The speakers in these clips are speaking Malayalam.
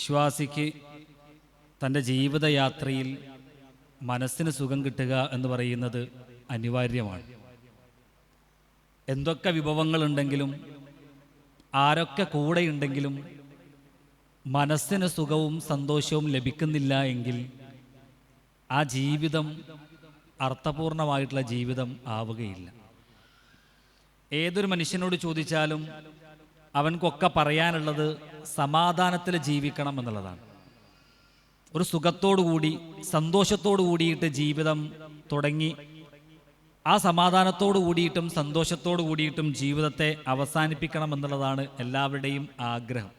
വിശ്വാസിക്ക് തൻ്റെ ജീവിതയാത്രയിൽ മനസ്സിന് സുഖം കിട്ടുക എന്ന് പറയുന്നത് അനിവാര്യമാണ്. എന്തൊക്കെ വിഭവങ്ങളുണ്ടെങ്കിലും ആരൊക്കെ കൂടെയുണ്ടെങ്കിലും മനസ്സിന് സുഖവും സന്തോഷവും ലഭിക്കുന്നില്ല എങ്കിൽ ആ ജീവിതം അർത്ഥപൂർണമായിട്ടുള്ള ജീവിതം ആവുകയില്ല. ഏതൊരു മനുഷ്യനോട് ചോദിച്ചാലും അവൻക്കൊക്കെ പറയാനുള്ളത് സമാധാനത്തിൽ ജീവിക്കണം എന്നുള്ളതാണ്. ഒരു സുഖത്തോടുകൂടി സന്തോഷത്തോടു കൂടിയിട്ട് ജീവിതം തുടങ്ങി ആ സമാധാനത്തോടു കൂടിയിട്ടും സന്തോഷത്തോടു കൂടിയിട്ടും ജീവിതത്തെ അവസാനിപ്പിക്കണം എന്നുള്ളതാണ് എല്ലാവരുടെയും ആഗ്രഹം.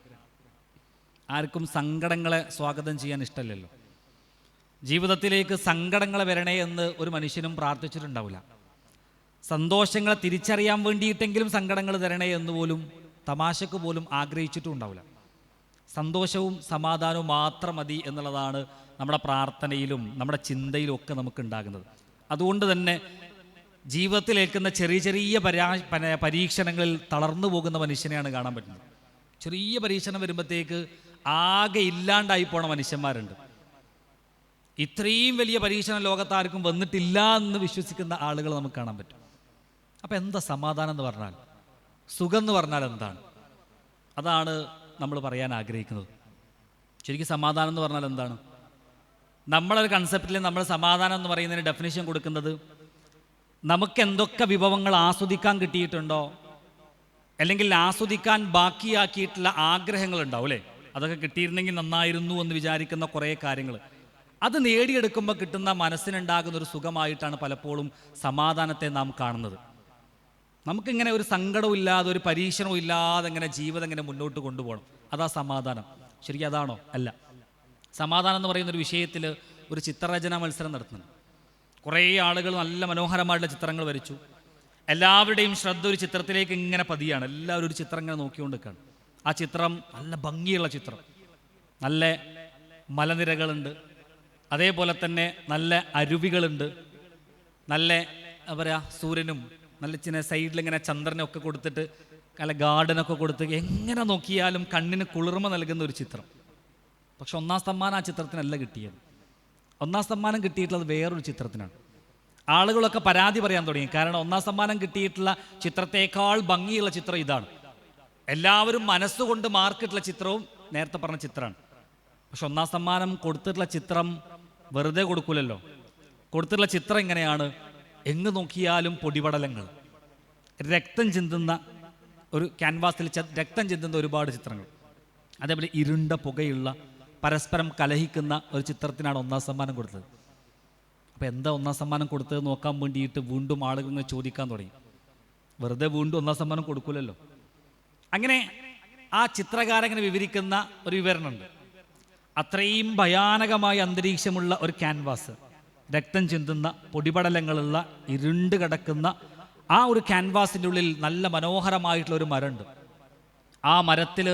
ആർക്കും സങ്കടങ്ങളെ സ്വാഗതം ചെയ്യാൻ ഇഷ്ടമല്ലല്ലോ. ജീവിതത്തിലേക്ക് സങ്കടങ്ങൾ വരണേ എന്ന് ഒരു മനുഷ്യനും പ്രാർത്ഥിച്ചിട്ടുണ്ടാവില്ല. സന്തോഷങ്ങളെ തിരിച്ചറിയാൻ വേണ്ടിയിട്ടെങ്കിലും സങ്കടങ്ങൾ തരണേ എന്ന് പോലും തമാശക്ക് പോലും ആഗ്രഹിച്ചിട്ടും ഉണ്ടാവില്ല. സന്തോഷവും സമാധാനവും മാത്രം മതി എന്നുള്ളതാണ് നമ്മുടെ പ്രാർത്ഥനയിലും നമ്മുടെ ചിന്തയിലും ഒക്കെ നമുക്ക് ഉണ്ടാകുന്നത്. അതുകൊണ്ട് തന്നെ ജീവിതത്തിലേക്കുന്ന ചെറിയ ചെറിയ പരീക്ഷണങ്ങളിൽ തളർന്നു പോകുന്ന മനുഷ്യനെയാണ് കാണാൻ പറ്റുന്നത്. ചെറിയ പരീക്ഷണം വരുമ്പോഴത്തേക്ക് ആകെ ഇല്ലാണ്ടായി പോണ മനുഷ്യന്മാരുണ്ട്. ഇത്രയും വലിയ പരീക്ഷണം ലോകത്താർക്കും വന്നിട്ടില്ല എന്ന് വിശ്വസിക്കുന്ന ആളുകൾ നമുക്ക് കാണാൻ പറ്റും. അപ്പം എന്താ സമാധാനം എന്ന് പറഞ്ഞാൽ, സുഖം എന്ന് പറഞ്ഞാൽ എന്താണ്? അതാണ് നമ്മൾ പറയാൻ ആഗ്രഹിക്കുന്നത്. ശരിക്കും സമാധാനം എന്ന് പറഞ്ഞാൽ എന്താണ്? നമ്മളൊരു കൺസെപ്റ്റിൽ നമ്മൾ സമാധാനം എന്ന് പറയുന്നതിന് ഡെഫിനിഷൻ കൊടുക്കുന്നത് നമുക്ക് എന്തൊക്കെ വിഭവങ്ങൾ ആസ്വദിക്കാൻ കിട്ടിയിട്ടുണ്ടോ, അല്ലെങ്കിൽ ആസ്വദിക്കാൻ ബാക്കിയാക്കിയിട്ടുള്ള ആഗ്രഹങ്ങളുണ്ടാവും അല്ലേ, അതൊക്കെ കിട്ടിയിരുന്നെങ്കിൽ നന്നായിരുന്നു എന്ന് വിചാരിക്കുന്ന കുറേ കാര്യങ്ങൾ, അത് നേടിയെടുക്കുമ്പോൾ കിട്ടുന്ന മനസ്സിനുണ്ടാകുന്ന ഒരു സുഖമായിട്ടാണ് പലപ്പോഴും സമാധാനത്തെ നാം കാണുന്നത്. നമുക്കിങ്ങനെ ഒരു സങ്കടവും ഇല്ലാതെ ഒരു പരീക്ഷണവും ഇല്ലാതെ ഇങ്ങനെ ജീവിതം ഇങ്ങനെ മുന്നോട്ട് കൊണ്ടുപോകണം, അതാ സമാധാനം. ശരിക്കും അതാണോ? അല്ല. സമാധാനം എന്ന് പറയുന്നൊരു വിഷയത്തിൽ ഒരു ചിത്രരചനാ മത്സരം നടത്തുന്നുണ്ട്. കുറേ ആളുകൾ നല്ല മനോഹരമായിട്ടുള്ള ചിത്രങ്ങൾ വരച്ചു. എല്ലാവരുടെയും ശ്രദ്ധ ഒരു ചിത്രത്തിലേക്ക് ഇങ്ങനെ പതിയാണ്. എല്ലാവരും ഒരു ചിത്രം ഇങ്ങനെ നോക്കിക്കൊണ്ട് നിൽക്കുകയാണ്. ആ ചിത്രം നല്ല ഭംഗിയുള്ള ചിത്രം, നല്ല മലനിരകളുണ്ട്, അതേപോലെ തന്നെ നല്ല അരുവികളുണ്ട്, നല്ല എന്താ പറയുക, സൂര്യനും നല്ല ചിന്ന സൈഡിലിങ്ങനെ ചന്ദ്രനൊക്കെ കൊടുത്തിട്ട് നല്ല ഗാർഡനൊക്കെ കൊടുത്ത് എങ്ങനെ നോക്കിയാലും കണ്ണിന് കുളിർമ നൽകുന്ന ഒരു ചിത്രം. പക്ഷെ ഒന്നാം സമ്മാനം ആ ചിത്രത്തിനല്ല കിട്ടിയത്. ഒന്നാം സമ്മാനം കിട്ടിയിട്ടുള്ളത് വേറൊരു ചിത്രത്തിനാണ്. ആളുകളൊക്കെ പരാതി പറയാൻ തുടങ്ങി. കാരണം ഒന്നാം സമ്മാനം കിട്ടിയിട്ടുള്ള ചിത്രത്തേക്കാൾ ഭംഗിയുള്ള ചിത്രം ഇതാണ്. എല്ലാവരും മനസ്സുകൊണ്ട് മാർക്കിട്ടുള്ള ചിത്രവും നേരത്തെ പറഞ്ഞ ചിത്രമാണ്. പക്ഷെ ഒന്നാം സമ്മാനം കൊടുത്തിട്ടുള്ള ചിത്രം വെറുതെ കൊടുക്കൂലല്ലോ. കൊടുത്തിട്ടുള്ള ചിത്രം എങ്ങനെയാണ്? എങ്ങ് നോക്കിയാലും പൊടിപടലങ്ങൾ, രക്തം ചിന്തുന്ന ഒരു ക്യാൻവാസിൽ രക്തം ചിന്തുന്ന ഒരുപാട് ചിത്രങ്ങൾ, അതേപോലെ ഇരുണ്ട പുകയുള്ള പരസ്പരം കലഹിക്കുന്ന ഒരു ചിത്രത്തിനാണ് ഒന്നാം സമ്മാനം കൊടുത്തത്. അപ്പോൾ എന്താ ഒന്നാം സമ്മാനം കൊടുത്തത് നോക്കാൻ വേണ്ടിയിട്ട് വീണ്ടും ആളുകൾ ചോദിക്കാൻ തുടങ്ങി. വെറുതെ വീണ്ടും ഒന്നാം സമ്മാനം കൊടുക്കൂലല്ലോ. അങ്ങനെ ആ ചിത്രകാരൻ വിവരിക്കുന്ന ഒരു വിവരണമുണ്ട്. അത്രയും ഭയാനകമായ അന്തരീക്ഷമുള്ള ഒരു ക്യാൻവാസ്, രക്തം ചിന്തുന്ന പൊടിപടലങ്ങളുള്ള ഇരുണ്ട് കിടക്കുന്ന ആ ഒരു ക്യാൻവാസിൻ്റെ ഉള്ളിൽ നല്ല മനോഹരമായിട്ടുള്ള ഒരു മരമുണ്ട്. ആ മരത്തിൽ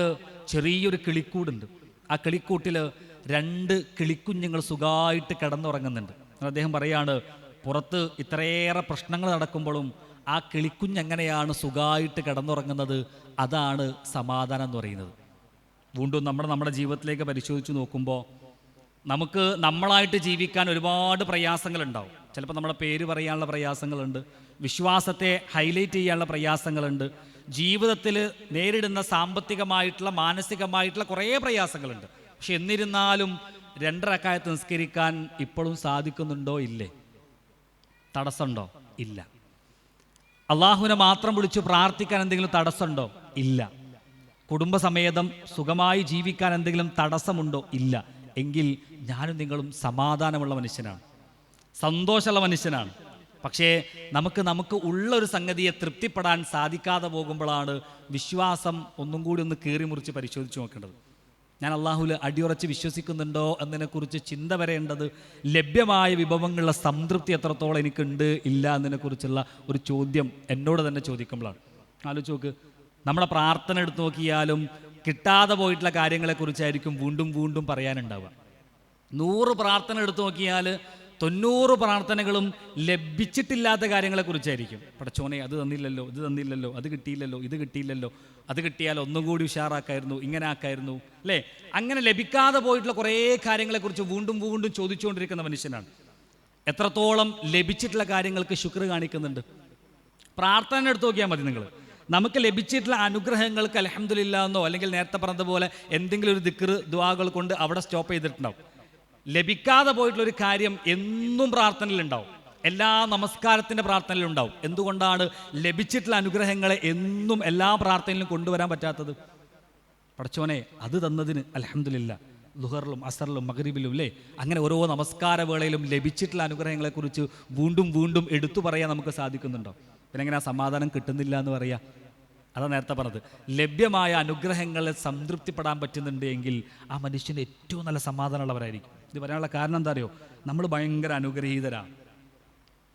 ചെറിയൊരു കിളിക്കൂടുണ്ട്. ആ കിളിക്കൂട്ടിൽ 2 കിളിക്കുഞ്ഞുങ്ങൾ സുഖമായിട്ട് കിടന്നുറങ്ങുന്നുണ്ട്. അദ്ദേഹം പറയാണ്, പുറത്ത് ഇത്രയേറെ പ്രശ്നങ്ങൾ നടക്കുമ്പോഴും ആ കിളിക്കുഞ്ഞെങ്ങനെയാണ് സുഖമായിട്ട് കിടന്നുറങ്ങുന്നത്? അതാണ് സമാധാനം എന്ന് പറയുന്നത്. വീണ്ടും നമ്മുടെ ജീവിതത്തിലേക്ക് പരിശോധിച്ച് നോക്കുമ്പോൾ നമുക്ക് നമ്മളായിട്ട് ജീവിക്കാൻ ഒരുപാട് പ്രയാസങ്ങളുണ്ടാവും. ചിലപ്പോൾ നമ്മുടെ പേര് പറയാനുള്ള പ്രയാസങ്ങളുണ്ട്, വിശ്വാസത്തെ ഹൈലൈറ്റ് ചെയ്യാനുള്ള പ്രയാസങ്ങളുണ്ട്, ജീവിതത്തിൽ നേരിടുന്ന സാമ്പത്തികമായിട്ടുള്ള മാനസികമായിട്ടുള്ള കുറേ പ്രയാസങ്ങളുണ്ട്. പക്ഷെ എന്നിരുന്നാലും 2 റക്അത്ത് നിസ്കരിക്കാൻ ഇപ്പോഴും സാധിക്കുന്നുണ്ടോ? ഇല്ലേ? തടസ്സമുണ്ടോ? ഇല്ല. അള്ളാഹുവിനെ മാത്രം വിളിച്ച് പ്രാർത്ഥിക്കാൻ എന്തെങ്കിലും തടസ്സമുണ്ടോ? ഇല്ല. കുടുംബസമേതം സുഖമായി ജീവിക്കാൻ എന്തെങ്കിലും തടസ്സമുണ്ടോ? ഇല്ല. എങ്കിൽ ഞാനും നിങ്ങളും സമാധാനമുള്ള മനുഷ്യനാണ്, സന്തോഷമുള്ള മനുഷ്യനാണ്. പക്ഷേ നമുക്ക് ഉള്ളൊരു സംഗതിയെ തൃപ്തിപ്പെടാൻ സാധിക്കാതെ പോകുമ്പോഴാണ് വിശ്വാസം ഒന്നും കൂടി ഒന്ന് കീറി മുറിച്ച് പരിശോധിച്ച് നോക്കേണ്ടത്. ഞാൻ അള്ളാഹുവിൽ അടിയുറച്ച് വിശ്വസിക്കുന്നുണ്ടോ എന്നതിനെക്കുറിച്ച് ചിന്ത വരേണ്ടത് ലഭ്യമായ വിഭവങ്ങളുടെ സംതൃപ്തി എത്രത്തോളം എനിക്കുണ്ട് ഇല്ല എന്നതിനെക്കുറിച്ചുള്ള ഒരു ചോദ്യം എന്നോട് തന്നെ ചോദിക്കുമ്പോഴാണ്. ആലോചിച്ച് നോക്ക്, നമ്മുടെ പ്രാർത്ഥന എടുത്ത് നോക്കിയാലും കിട്ടാതെ പോയിട്ടുള്ള കാര്യങ്ങളെക്കുറിച്ചായിരിക്കും വീണ്ടും വീണ്ടും പറയാനുണ്ടാവുക. 100 പ്രാർത്ഥന എടുത്തു നോക്കിയാൽ 90 പ്രാർത്ഥനകളും ലഭിച്ചിട്ടില്ലാത്ത കാര്യങ്ങളെക്കുറിച്ചായിരിക്കും. പടച്ചോനെ അത് തന്നില്ലല്ലോ, ഇത് തന്നില്ലല്ലോ, അത് കിട്ടിയില്ലല്ലോ, ഇത് കിട്ടിയില്ലല്ലോ, അത് കിട്ടിയാൽ ഒന്നും കൂടി ഉഷാറാക്കായിരുന്നു, ഇങ്ങനെ ആക്കായിരുന്നു, അല്ലേ? അങ്ങനെ ലഭിക്കാതെ പോയിട്ടുള്ള കുറേ കാര്യങ്ങളെക്കുറിച്ച് വീണ്ടും വീണ്ടും ചോദിച്ചുകൊണ്ടിരിക്കുന്ന മനുഷ്യനാണ്. എത്രത്തോളം ലഭിച്ചിട്ടുള്ള കാര്യങ്ങൾക്ക് ശുക്ർ കാണിക്കുന്നുണ്ട്? പ്രാർത്ഥന എടുത്ത് നോക്കിയാൽ മതി നിങ്ങൾ. നമുക്ക് ലഭിച്ചിട്ടുള്ള അനുഗ്രഹങ്ങൾക്ക് അൽഹംദുലില്ലാ എന്നോ അല്ലെങ്കിൽ നേരത്തെ പറഞ്ഞതുപോലെ എന്തെങ്കിലും ഒരു ദിക്ർ ദുആകൾ കൊണ്ട് അവിടെ സ്റ്റോപ്പ് ചെയ്തിട്ടുണ്ടാവും. ലഭിക്കാതെ പോയിട്ടുള്ളൊരു കാര്യം എന്നും പ്രാർത്ഥനയിലുണ്ടാവും, എല്ലാ നമസ്കാരത്തിൻ്റെ പ്രാർത്ഥനയിലുണ്ടാവും. എന്തുകൊണ്ടാണ് ലഭിച്ചിട്ടുള്ള അനുഗ്രഹങ്ങളെ എന്നും എല്ലാ പ്രാർത്ഥനയിലും കൊണ്ടുവരാൻ പറ്റാത്തത്? പടച്ചോനെ അത് തന്നതിന് അൽഹംദുലില്ലാ. ളുഹറിലും അസറിലും മഗ്രിബിലും, അല്ലേ? അങ്ങനെ ഓരോ നമസ്കാര വേളയിലും ലഭിച്ചിട്ടുള്ള അനുഗ്രഹങ്ങളെക്കുറിച്ച് വീണ്ടും വീണ്ടും എടുത്തു പറയാൻ നമുക്ക് സാധിക്കുന്നുണ്ടോ? പിന്നെ എങ്ങനെ ആ സമാധാനം കിട്ടുന്നില്ല എന്ന് പറയാം? അതാ നേരത്തെ പറഞ്ഞത്, ലഭ്യമായ അനുഗ്രഹങ്ങളെ സംതൃപ്തിപ്പെടാൻ പറ്റുന്നുണ്ട് എങ്കിൽ ആ മനുഷ്യന് ഏറ്റവും നല്ല സമാധാനമുള്ളവരായിരിക്കും. ഇത് പറയാനുള്ള കാരണം എന്താ അറിയോ? നമ്മൾ ഭയങ്കര അനുഗ്രഹീതരാണ്.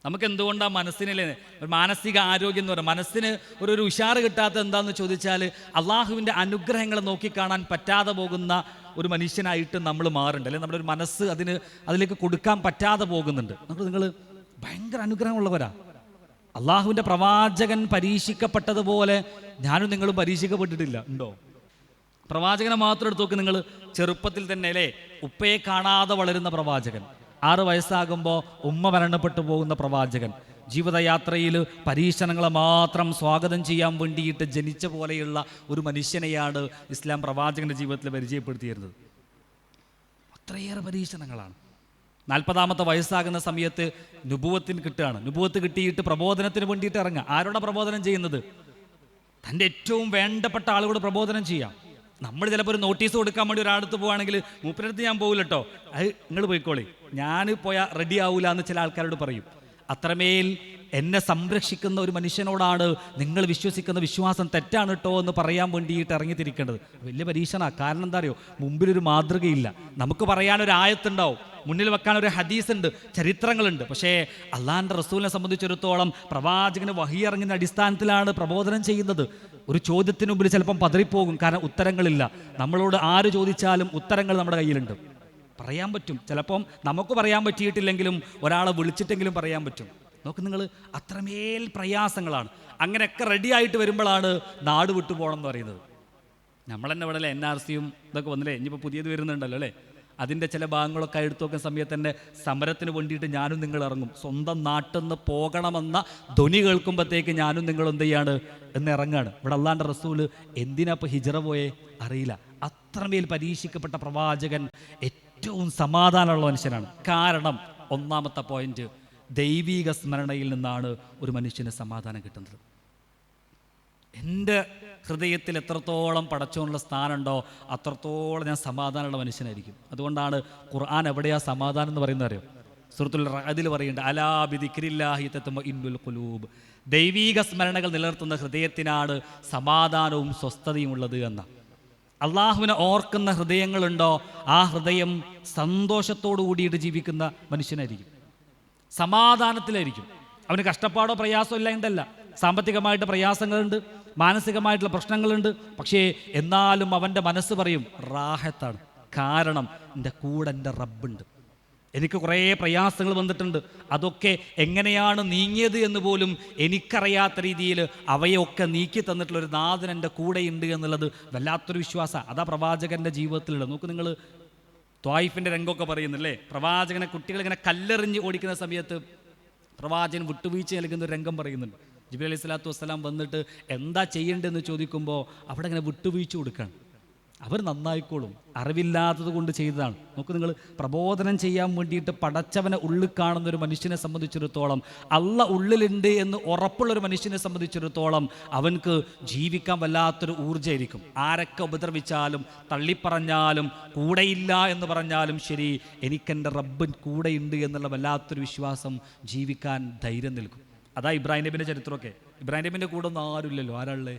നമുക്ക് എന്തുകൊണ്ടാണ് മനസ്സിനെ ഒരു മാനസിക ആരോഗ്യം എന്ന് പറയുന്നത്? മനസ്സിന് ഒരു ഉഷാറ് കിട്ടാത്ത എന്താണെന്ന് ചോദിച്ചാൽ അള്ളാഹുവിൻ്റെ അനുഗ്രഹങ്ങളെ നോക്കിക്കാണാൻ പറ്റാതെ പോകുന്ന ഒരു മനുഷ്യനായിട്ട് നമ്മൾ മാറുന്നുണ്ട്, അല്ലെങ്കിൽ നമ്മുടെ ഒരു മനസ്സ് അതിലേക്ക് കൊടുക്കാൻ പറ്റാതെ പോകുന്നുണ്ട്. നിങ്ങൾ ഭയങ്കര അനുഗ്രഹമുള്ളവരാ. അള്ളാഹുവിൻ്റെ പ്രവാചകൻ പരീക്ഷിക്കപ്പെട്ടതുപോലെ ഞാനും നിങ്ങളും പരീക്ഷിക്കപ്പെട്ടിട്ടില്ല, ഉണ്ടോ? പ്രവാചകനെ മാത്രം എടുത്ത് നോക്ക് നിങ്ങൾ. ചെറുപ്പത്തിൽ തന്നെ, അല്ലേ, ഉപ്പയെ കാണാതെ വളരുന്ന പ്രവാചകൻ, 6 വയസ്സാകുമ്പോൾ ഉമ്മ മരണപ്പെട്ടു പോകുന്ന പ്രവാചകൻ, ജീവിതയാത്രയിൽ പരീക്ഷണങ്ങളെ മാത്രം സ്വാഗതം ചെയ്യാൻ വേണ്ടിയിട്ട് ജനിച്ച പോലെയുള്ള ഒരു മനുഷ്യനെയാണ് ഇസ്ലാം പ്രവാചകൻ്റെ ജീവിതത്തിൽ പരിചയപ്പെടുത്തിയിരുന്നത്. അത്രയേറെ പരീക്ഷണങ്ങളാണ്. 40-ാമത്തെ വയസ്സാകുന്ന സമയത്ത് നുബുവത്തിന് കിട്ടുകയാണ്. നുബുവത്ത് കിട്ടിയിട്ട് പ്രബോധനത്തിന് വേണ്ടിയിട്ട് ഇറങ്ങുക. ആരോടെ പ്രബോധനം ചെയ്യുന്നത്? തൻ്റെ ഏറ്റവും വേണ്ടപ്പെട്ട ആളുകളോട് പ്രബോധനം ചെയ്യാം. നമ്മൾ ചിലപ്പോൾ ഒരു നോട്ടീസ് കൊടുക്കാൻ വേണ്ടി ഒരാളടുത്ത് പോവുകയാണെങ്കിൽ മൂപ്പരടുത്ത് ഞാൻ പോകില്ല കേട്ടോ, അത് നിങ്ങൾ പോയിക്കോളി, ഞാൻ പോയാൽ റെഡി ആവില്ല എന്ന് ചില ആൾക്കാരോട് പറയും. അത്രമേൽ എന്നെ സംരക്ഷിക്കുന്ന ഒരു മനുഷ്യനോടാണ് നിങ്ങൾ വിശ്വസിക്കുന്ന വിശ്വാസം തെറ്റാണ് കേട്ടോ എന്ന് പറയാൻ വേണ്ടിയിട്ട് ഇറങ്ങിത്തിരിക്കേണ്ടത്. വലിയ പരീക്ഷണ. കാരണം എന്താ അറിയോ? മുമ്പിലൊരു മാതൃകയില്ല. നമുക്ക് പറയാനൊരു ആയത്തുണ്ടാവും, മുന്നിൽ വെക്കാനൊരു ഹദീസ് ഉണ്ട്, ചരിത്രങ്ങളുണ്ട്. പക്ഷേ അള്ളാഹിൻ്റെ റസൂലിനെ സംബന്ധിച്ചിടത്തോളം പ്രവാചകന് വഹി ഇറങ്ങുന്ന അടിസ്ഥാനത്തിലാണ് പ്രബോധനം ചെയ്യുന്നത്. ഒരു ചോദ്യത്തിന് മുമ്പിൽ ചിലപ്പം പതറിപ്പോകും, കാരണം ഉത്തരങ്ങളില്ല. നമ്മളോട് ആര് ചോദിച്ചാലും ഉത്തരങ്ങൾ നമ്മുടെ കയ്യിലുണ്ട്, പറയാൻ പറ്റും. ചിലപ്പം നമുക്ക് പറയാൻ പറ്റിയിട്ടില്ലെങ്കിലും ഒരാളെ വിളിച്ചിട്ടെങ്കിലും പറയാൻ പറ്റും. നോക്ക് നിങ്ങൾ, അത്രമേൽ പ്രയാസങ്ങളാണ്. അങ്ങനെയൊക്കെ റെഡി ആയിട്ട് വരുമ്പോഴാണ് നാട് വിട്ടു പോകണം എന്ന് പറയുന്നത്. നമ്മൾ തന്നെ ഇവിടെ NRCയും ഇതൊക്കെ വന്നില്ലേ, ഇനിയിപ്പോൾ പുതിയത് വരുന്നുണ്ടല്ലോ, അല്ലേ? അതിൻ്റെ ചില ഭാഗങ്ങളൊക്കെ എടുത്തു നോക്കുന്ന സമയത്ത് തന്നെ സമരത്തിന് വേണ്ടിയിട്ട് ഞാനും നിങ്ങൾ ഇറങ്ങും. സ്വന്തം നാട്ടിൽ നിന്ന് പോകണമെന്ന ധ്വനി കേൾക്കുമ്പോഴത്തേക്ക് ഞാനും നിങ്ങൾ എന്ത് ചെയ്യാണ് എന്ന് ഇറങ്ങാണ്. ഇവിടെ അള്ളാഹിൻ്റെ റസൂല് എന്തിനാ ഇപ്പോൾ ഹിജ്റ പോയേ അറിയില്ല. അത്രമേൽ പരീക്ഷിക്കപ്പെട്ട പ്രവാചകൻ ഏറ്റവും സമാധാനമുള്ള മനുഷ്യനാണ്. കാരണം ഒന്നാമത്തെ പോയിന്റ്, ദൈവീക സ്മരണയിൽ നിന്നാണ് ഒരു മനുഷ്യന് സമാധാനം കിട്ടുന്നത്. എൻ്റെ ഹൃദയത്തിൽ എത്രത്തോളം പടച്ചോനുള്ള സ്ഥാനമുണ്ടോ അത്രത്തോളം ഞാൻ സമാധാനമുള്ള മനുഷ്യനായിരിക്കും. അതുകൊണ്ടാണ് ഖുർആൻ എവിടെയാ സമാധാനം എന്ന് പറയുന്നത് അറിയോ? സൂറത്തുൽ റഅദിൽ പറയുന്നുണ്ട്, അലാ ബിദിക്രില്ലാഹി തത്മഇന്നുൽ ഖുലൂബ്. ദൈവീക സ്മരണകൾ നിലനിർത്തുന്ന ഹൃദയത്തിനാണ് സമാധാനവും സ്വസ്ഥതയും ഉള്ളത് എന്ന. അള്ളാഹുവിനെ ഓർക്കുന്ന ഹൃദയങ്ങളുണ്ടോ ആ ഹൃദയം സന്തോഷത്തോടു കൂടിയിട്ട് ജീവിക്കുന്ന മനുഷ്യനായിരിക്കും, സമാധാനത്തിലായിരിക്കും. അവന് കഷ്ടപ്പാടോ പ്രയാസമോ ഇല്ല എന്നല്ല. സാമ്പത്തികമായിട്ട് പ്രയാസങ്ങളുണ്ട്, മാനസികമായിട്ടുള്ള പ്രശ്നങ്ങളുണ്ട്. പക്ഷേ എന്നാലും അവൻ്റെ മനസ്സ് പറയും റാഹത്താണ്. കാരണം എൻ്റെ കൂടെ എൻ്റെ റബ്ബുണ്ട്. എനിക്ക് കുറേ പ്രയാസങ്ങൾ വന്നിട്ടുണ്ട്, അതൊക്കെ എങ്ങനെയാണ് നീങ്ങിയത് എന്ന് പോലും എനിക്കറിയാത്ത രീതിയിൽ അവയൊക്കെ നീക്കി തന്നിട്ടുള്ളൊരു നാഥൻ എൻ്റെ കൂടെയുണ്ട് എന്നുള്ളത് വല്ലാത്തൊരു വിശ്വാസമാണ്. അതാ പ്രവാചകൻ്റെ ജീവിതത്തിലുള്ളത്. നോക്ക് നിങ്ങൾ, ത്വായിഫിൻ്റെ രംഗമൊക്കെ പറയുന്നില്ലേ? പ്രവാചകനെ കുട്ടികളിങ്ങനെ കല്ലെറിഞ്ഞ് ഓടിക്കുന്ന സമയത്ത് പ്രവാചകൻ വിട്ടുവീഴ്ച നൽകുന്ന ഒരു രംഗം പറയുന്നുണ്ട്. ജിബ്രീൽ അലൈഹി സ്വലാത്തു വസ്സലാം വന്നിട്ട് എന്താ ചെയ്യേണ്ടതെന്ന് ചോദിക്കുമ്പോൾ അവിടെ ഇങ്ങനെ വിട്ടുവീഴ്ച കൊടുക്കുകയാണ്. അവർ നന്നായിക്കോളും, അറിവില്ലാത്തത് കൊണ്ട് ചെയ്തതാണ്. നോക്ക് നിങ്ങൾ, പ്രബോധനം ചെയ്യാൻ വേണ്ടിയിട്ട് പടച്ചവനെ ഉള്ളിൽ കാണുന്ന ഒരു മനുഷ്യനെ സംബന്ധിച്ചിടത്തോളം, അള്ള ഉള്ളിലുണ്ട് എന്ന് ഉറപ്പുള്ളൊരു മനുഷ്യനെ സംബന്ധിച്ചിടത്തോളം അവൻക്ക് ജീവിക്കാൻ വല്ലാത്തൊരു ഊർജ്ജമായിരിക്കും. ആരൊക്കെ ഉപദ്രവിച്ചാലും തള്ളിപ്പറഞ്ഞാലും കൂടെയില്ല എന്ന് പറഞ്ഞാലും ശരി, എനിക്കെൻ്റെ റബ്ബ് കൂടെയുണ്ട് എന്നുള്ള വല്ലാത്തൊരു വിശ്വാസം ജീവിക്കാൻ ധൈര്യം നൽകും. അതാ ഇബ്രാഹിം നബിൻ്റെ ചരിത്രമൊക്കെ. ഇബ്രാഹിം നബിൻ്റെ കൂടെ ഒന്നും ആരുമില്ലല്ലോ, ആരാളേ?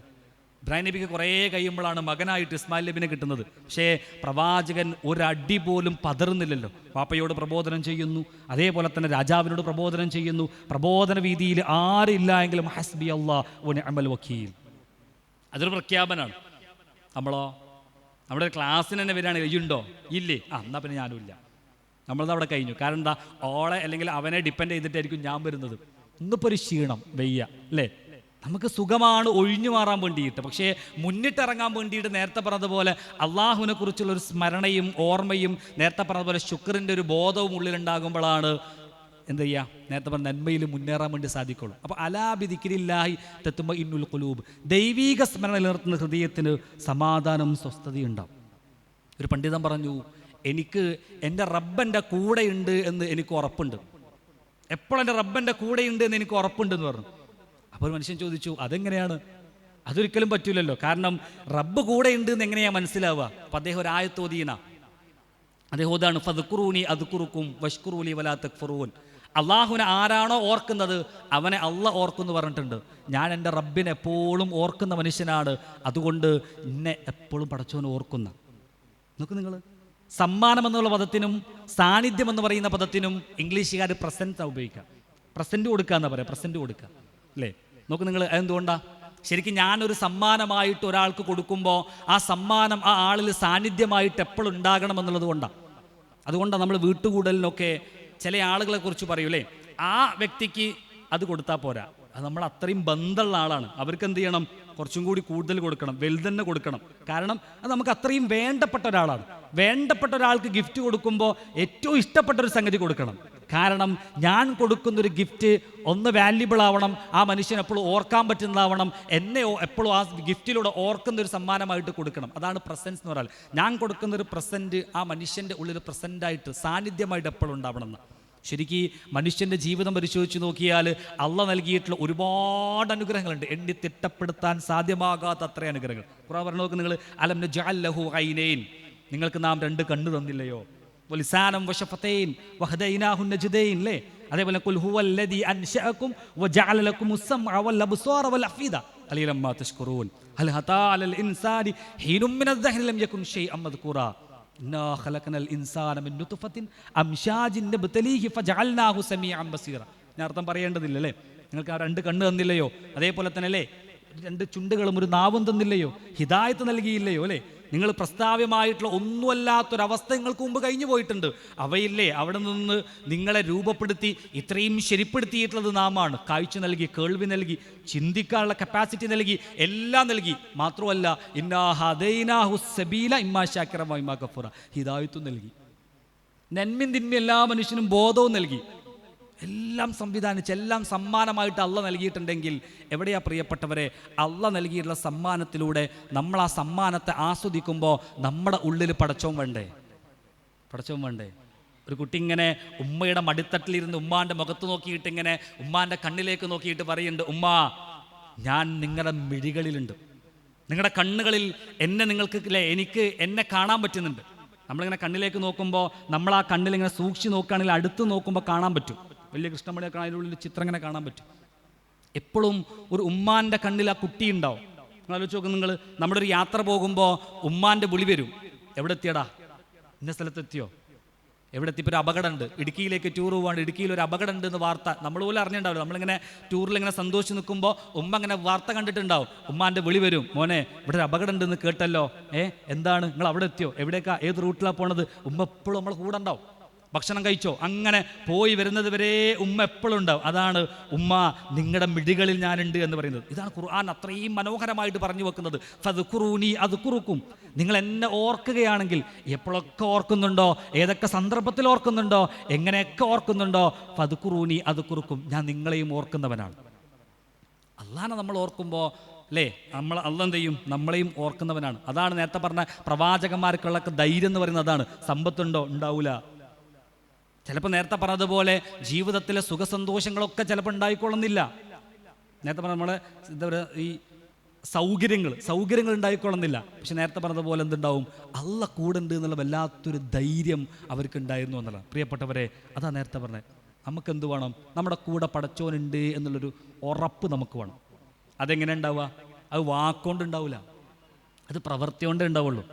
ഇബ്രാഹിം നബിക്ക് കുറേ കഴിയുമ്പോഴാണ് മകനായിട്ട് ഇസ്മായിൽ നബിനെ കിട്ടുന്നത്. പക്ഷേ പ്രവാചകൻ ഒരടി പോലും പതറുന്നില്ലല്ലോ. പാപ്പയോട് പ്രബോധനം ചെയ്യുന്നു, അതേപോലെ തന്നെ രാജാവിനോട് പ്രബോധനം ചെയ്യുന്നു. പ്രബോധന വീതിയിൽ ആരില്ല എങ്കിലും ഹസ്ബി അല്ലാഹ് വ നിഅമൽ വക്കീൽ, അതൊരു പ്രഖ്യാപനമാണ്. നമ്മളോ, നമ്മുടെ ക്ലാസ്സിന് തന്നെ വരികയാണെങ്കിൽ ഉണ്ടോ? ഇല്ലേ? എന്നാൽ പിന്നെ ഞാനും ഇല്ല. നമ്മളത് അവിടെ കഴിഞ്ഞു. കാരണം എന്താ, ഓളെ അല്ലെങ്കിൽ അവനെ ഡിപ്പെൻഡ് ചെയ്തിട്ടായിരിക്കും ഞാൻ വരുന്നത്. ഇന്നിപ്പോൾ ഒരു ക്ഷീണം വെയ്യ അല്ലേ, നമുക്ക് സുഖമാണ് ഒഴിഞ്ഞു മാറാൻ വേണ്ടിയിട്ട്. പക്ഷേ മുന്നിട്ടിറങ്ങാൻ വേണ്ടിയിട്ട് നേരത്തെ പറഞ്ഞതുപോലെ അള്ളാഹുവിനെ കുറിച്ചുള്ളൊരു സ്മരണയും ഓർമ്മയും നേരത്തെ പറഞ്ഞതുപോലെ ശുക്രിൻ്റെ ഒരു ബോധവും ഉള്ളിലുണ്ടാകുമ്പോഴാണ് എന്ത് ചെയ്യുക, നേരത്തെ പറഞ്ഞ നന്മയിൽ മുന്നേറാൻ വേണ്ടി സാധിക്കുള്ളൂ. അപ്പോൾ അലാ ബിദിക്രില്ലാഹി തത്മഇന്നുൽ ഖുലൂബ്, ദൈവീക സ്മരണ നിലനിർത്തുന്ന ഹൃദയത്തിന് സമാധാനം സ്വസ്ഥതയും ഉണ്ടാവും. ഒരു പണ്ഡിതൻ പറഞ്ഞു, എനിക്ക് എൻ്റെ റബ്ബൻ്റെ കൂടെയുണ്ട് എന്ന് എനിക്ക് ഉറപ്പുണ്ട്, എപ്പോഴും എൻ്റെ റബ്ബൻ്റെ കൂടെയുണ്ട് എന്ന് എനിക്ക് ഉറപ്പുണ്ടെന്ന് പറഞ്ഞു. അപ്പോൾ ഒരു മനുഷ്യൻ ചോദിച്ചു, അതെങ്ങനെയാണ്? അതൊരിക്കലും പറ്റൂലല്ലോ, കാരണം റബ്ബ് കൂടെ ഉണ്ട് എന്ന് എങ്ങനെയാണ് മനസ്സിലാവുക? അപ്പം അദ്ദേഹം ഒരു ആയത്ത് ഓതിന, അദ്ദേഹം ഓതാണ് ഫദ്കുറൂനി അദ്കുറുക്കും വഷ്കുറൂലി വലാ തക്ഫുറൂൻ. അള്ളാഹുവിനെ ആരാണോ ഓർക്കുന്നത് അവനെ അള്ളാഹ് ഓർക്കുന്നു പറഞ്ഞിട്ടുണ്ട്. ഞാൻ എൻ്റെ റബ്ബിനെ എപ്പോഴും ഓർക്കുന്ന മനുഷ്യനാണ്, അതുകൊണ്ട് എന്നെ എപ്പോഴും പടച്ചവനെ ഓർക്കുന്ന. നോക്ക് നിങ്ങൾ, സമ്മാനം എന്നുള്ള പദത്തിനും സാന്നിധ്യം എന്ന് പറയുന്ന പദത്തിനും ഇംഗ്ലീഷുകാർ പ്രസൻറ്റ് ഉപയോഗിക്കാം. പ്രസൻറ്റ് കൊടുക്കുക എന്ന് പറയാം, പ്രസൻറ്റ് കൊടുക്കുക അല്ലേ. നോക്ക് നിങ്ങൾ, അതെന്തുകൊണ്ടാണ്? ശരിക്കും ഞാനൊരു സമ്മാനമായിട്ട് ഒരാൾക്ക് കൊടുക്കുമ്പോൾ ആ സമ്മാനം ആ ആളിൽ സാന്നിധ്യമായിട്ട് എപ്പോഴും ഉണ്ടാകണം എന്നുള്ളത് കൊണ്ടാണ്. അതുകൊണ്ടാണ് നമ്മൾ വീട്ടുകൂടലിനൊക്കെ ചില ആളുകളെ കുറിച്ച് പറയൂലേ, ആ വ്യക്തിക്ക് അത് കൊടുത്താൽ പോരാ, അത് നമ്മൾ അത്രയും ബന്ധമുള്ള ആളാണ്, അവർക്ക് എന്ത് ചെയ്യണം, കുറച്ചും കൂടി കൂടുതൽ കൊടുക്കണം, വലുതന്നെ കൊടുക്കണം. കാരണം അത് നമുക്ക് അത്രയും വേണ്ടപ്പെട്ട ഒരാളാണ്. വേണ്ടപ്പെട്ട ഒരാൾക്ക് ഗിഫ്റ്റ് കൊടുക്കുമ്പോൾ ഏറ്റവും ഇഷ്ടപ്പെട്ട ഒരു സംഗതി കൊടുക്കണം. കാരണം ഞാൻ കൊടുക്കുന്നൊരു ഗിഫ്റ്റ് ഒന്ന് വാല്യുബിൾ ആവണം, ആ മനുഷ്യൻ എപ്പോഴും ഓർക്കാൻ പറ്റുന്നതാവണം, എന്നെ എപ്പോഴും ആ ഗിഫ്റ്റിലൂടെ ഓർക്കുന്നൊരു സമ്മാനമായിട്ട് കൊടുക്കണം. അതാണ് പ്രസൻസ് എന്ന് പറഞ്ഞാൽ. ഞാൻ കൊടുക്കുന്നൊരു പ്രസൻറ്റ് ആ മനുഷ്യൻ്റെ ഉള്ളിൽ പ്രസൻറ്റായിട്ട് സാന്നിധ്യമായിട്ട് എപ്പോഴും ഉണ്ടാവണം എന്ന്. ശരിക്കും മനുഷ്യൻ്റെ ജീവിതം പരിശോധിച്ച് നോക്കിയാൽ അള്ളാഹ് നൽകിയിട്ടുള്ള ഒരുപാട് അനുഗ്രഹങ്ങളുണ്ട്, എണ്ണി തിട്ടപ്പെടുത്താൻ സാധ്യമാകാത്ത അത്രയും അനുഗ്രഹങ്ങൾ. ഖുർആൻ പറഞ്ഞു നോക്ക് നിങ്ങൾ, അലം നജഅൽ ലഹു ഐനൈൻ, നിങ്ങൾക്ക് നാം രണ്ട് കണ്ണ് തന്നില്ലയോ, വലിസാനം വശഫതൈൻ വഹദൈനാഹു നജ്ദൈൻ അല്ലേ. അതേപോലെ ഖുൽ ഹുവല്ലദീ അൻശഅകും വജഅല ലക്കുമുസ് സമഅ വൽ അബ്സാറ വൽ അഫീദ ഖലീലൻ മാ തശ്കുറൂൻ ഹൽ ഹതാ അലൽ ഇൻസാനി ഹീനും മിനദ് ദഹ്രി ലം യകുൻ ഷൈഅൻ മദ്കൂറാ ഇന്നാ ഖലഖനൽ ഇൻസാന മിൻ നുത്ഫത്തിൻ അംശാജിൻ നബ്തലീഹി ഫജഅൽനാഹു സമീഅൻ ബസീറ. ഞാൻ അർത്ഥം പറയേണ്ടതില്ല അല്ലേ. നിങ്ങൾക്ക് ആ രണ്ട് കണ്ണ് തന്നില്ലയോ, അതേപോലെ തന്നെ അല്ലേ രണ്ട് ചുണ്ടുകളും ഒരു നാവും തന്നില്ലയോ, ഹിദായത്ത് നൽകിയില്ലയോ അല്ലേ. നിങ്ങൾ പ്രസ്താവ്യമായിട്ടുള്ള ഒന്നുമല്ലാത്തൊരവസ്ഥ നിങ്ങൾക്ക് മുമ്പ് കഴിഞ്ഞു പോയിട്ടുണ്ട്. അവയില്ലേ അവിടെ നിന്ന് നിങ്ങളെ രൂപപ്പെടുത്തി ഇത്രയും ശരിപ്പെടുത്തിയിട്ടുള്ളത് നാമാണ്. കാഴ്ച നൽകി, കേൾവി നൽകി, ചിന്തിക്കാനുള്ള കപ്പാസിറ്റി നൽകി, എല്ലാം നൽകി. മാത്രമല്ല ഇന്നാ ഹദൈനാഹു സബീല ഇമ്മാ ശാക്കിറ വ ഇമ്മാ കഫൂറ, ഹിദായത്തും നൽകി. നന്മയും തിന്മയും എല്ലാ മനുഷ്യനും ബോധവും നൽകി. എല്ലാം സംവിധാനിച്ച് എല്ലാം സമ്മാനമായിട്ട് അള്ളാഹ് നൽകിയിട്ടുണ്ടെങ്കിൽ എവിടെയാ പ്രിയപ്പെട്ടവരെ, അള്ളാഹ് നൽകിയിട്ടുള്ള സമ്മാനത്തിലൂടെ നമ്മൾ ആ സമ്മാനത്തെ ആസ്വദിക്കുമ്പോൾ നമ്മുടെ ഉള്ളിൽ പടച്ചോൻ വേണ്ടേ, പടച്ചോൻ വേണ്ടേ. ഒരു കുട്ടി ഇങ്ങനെ ഉമ്മയുടെ മടിത്തട്ടിലിരുന്ന് ഉമ്മാൻ്റെ മുഖത്ത് നോക്കിയിട്ട് ഇങ്ങനെ ഉമ്മാൻ്റെ കണ്ണിലേക്ക് നോക്കിയിട്ട് പറയുന്നുണ്ട്, ഉമ്മാ ഞാൻ നിങ്ങളുടെ മിഴികളിലുണ്ട്, നിങ്ങളുടെ കണ്ണുകളിൽ എന്നെ നിങ്ങൾക്ക് എനിക്ക് എന്നെ കാണാൻ പറ്റുന്നുണ്ട്. നമ്മളിങ്ങനെ കണ്ണിലേക്ക് നോക്കുമ്പോൾ നമ്മൾ ആ കണ്ണിലിങ്ങനെ സൂക്ഷിച്ച് നോക്കുകയാണെങ്കിൽ അടുത്ത് നോക്കുമ്പോൾ കാണാൻ പറ്റും. വലിയ കൃഷ്ണമണിയൊക്കെ അതിനുള്ളിൽ ചിത്രം ഇങ്ങനെ കാണാൻ പറ്റും. എപ്പോഴും ഒരു ഉമ്മാൻ്റെ കണ്ണിൽ ആ കുട്ടി ഉണ്ടാവും. നിങ്ങൾ ആലോചിച്ച് നോക്കും, നിങ്ങൾ നമ്മുടെ ഒരു യാത്ര പോകുമ്പോൾ ഉമ്മാൻ്റെ വിളി വരും, എവിടെ എത്തിയടാ, ഇന്ന സ്ഥലത്തെത്തിയോ, എവിടെ എത്തിയപ്പോൾ ഒരു അപകടമുണ്ട്, ഇടുക്കിയിലേക്ക് ടൂർ പോകാണ്ട് ഇടുക്കിയിൽ ഒരു അപകടം ഉണ്ട് എന്ന് വാർത്ത നമ്മൾ പോലും അറിഞ്ഞിട്ടുണ്ടാവില്ല. നമ്മളിങ്ങനെ ടൂറിലിങ്ങനെ സന്തോഷിച്ച് നിൽക്കുമ്പോൾ ഉമ്മ ഇങ്ങനെ വാർത്ത കണ്ടിട്ടുണ്ടാവും, ഉമ്മാൻ്റെ വിളി വരും, മോനെ ഇവിടെ ഒരു അപകടം ഉണ്ടെന്ന് കേട്ടല്ലോ, എന്താണ്, നിങ്ങൾ അവിടെ എത്തിയോ, എവിടേക്കാ, ഏത് റൂട്ടിലാണ് പോണത്. ഉമ്മ എപ്പോഴും നമ്മൾ കൂടെ ഉണ്ടാവും. ഭക്ഷണം കഴിച്ചോ, അങ്ങനെ പോയി വരുന്നത് വരെ ഉമ്മ എപ്പോഴും ഉണ്ടാവും. അതാണ് ഉമ്മ നിങ്ങളുടെ മിഴികളിൽ ഞാനുണ്ട് എന്ന് പറയുന്നത്. ഇതാണ് ഖുർആൻ അത്രയും മനോഹരമായിട്ട് പറഞ്ഞു വെക്കുന്നത്. ഫദ്കുറൂനി അദ്കുറുക്കും, നിങ്ങൾ എന്നെ ഓർക്കുകയാണെങ്കിൽ, എപ്പോഴൊക്കെ ഓർക്കുന്നുണ്ടോ, ഏതൊക്കെ സന്ദർഭത്തിൽ ഓർക്കുന്നുണ്ടോ, എങ്ങനെയൊക്കെ ഓർക്കുന്നുണ്ടോ, ഫദ്കുറൂനി അദ്കുറുക്കും, ഞാൻ നിങ്ങളെയും ഓർക്കുന്നവനാണ്. അള്ളാഹനെ നമ്മൾ ഓർക്കുമ്പോൾ അല്ലേ, അള്ളാഹ് എന്ത് ചെയ്യും, നമ്മളെയും ഓർക്കുന്നവനാണ്. അതാണ് നേരത്തെ പറഞ്ഞ പ്രവാചകന്മാർക്കുള്ള ധൈര്യം എന്ന് പറയുന്നത്. അതാണ്. സമ്പത്തുണ്ടോ, ഉണ്ടാവൂല. ചിലപ്പോൾ നേരത്തെ പറഞ്ഞതുപോലെ ജീവിതത്തിലെ സുഖസന്തോഷങ്ങളൊക്കെ ചിലപ്പോൾ ഉണ്ടായിക്കൊള്ളുന്നില്ല. നേരത്തെ പറഞ്ഞ നമ്മളെ എന്താ പറയുക, ഈ സൗകര്യങ്ങൾ ഉണ്ടായിക്കൊള്ളുന്നില്ല. പക്ഷെ നേരത്തെ പറഞ്ഞതുപോലെ എന്തുണ്ടാവും, അള്ളാഹ് കൂടെ ഉണ്ട് എന്നുള്ള വല്ലാത്തൊരു ധൈര്യം അവർക്കുണ്ടായിരുന്നു എന്നുള്ളത്. പ്രിയപ്പെട്ടവരെ, അതാ നേരത്തെ പറഞ്ഞത്. നമുക്കെന്ത് വേണം, നമ്മുടെ കൂടെ പടച്ചോനുണ്ട് എന്നുള്ളൊരു ഉറപ്പ് നമുക്ക് വേണം. അതെങ്ങനെ ഉണ്ടാവുക? അത് വാക്കുകൊണ്ട് ഉണ്ടാവില്ല, അത് പ്രവൃത്തി കൊണ്ടേ ഉണ്ടാവുള്ളൂ.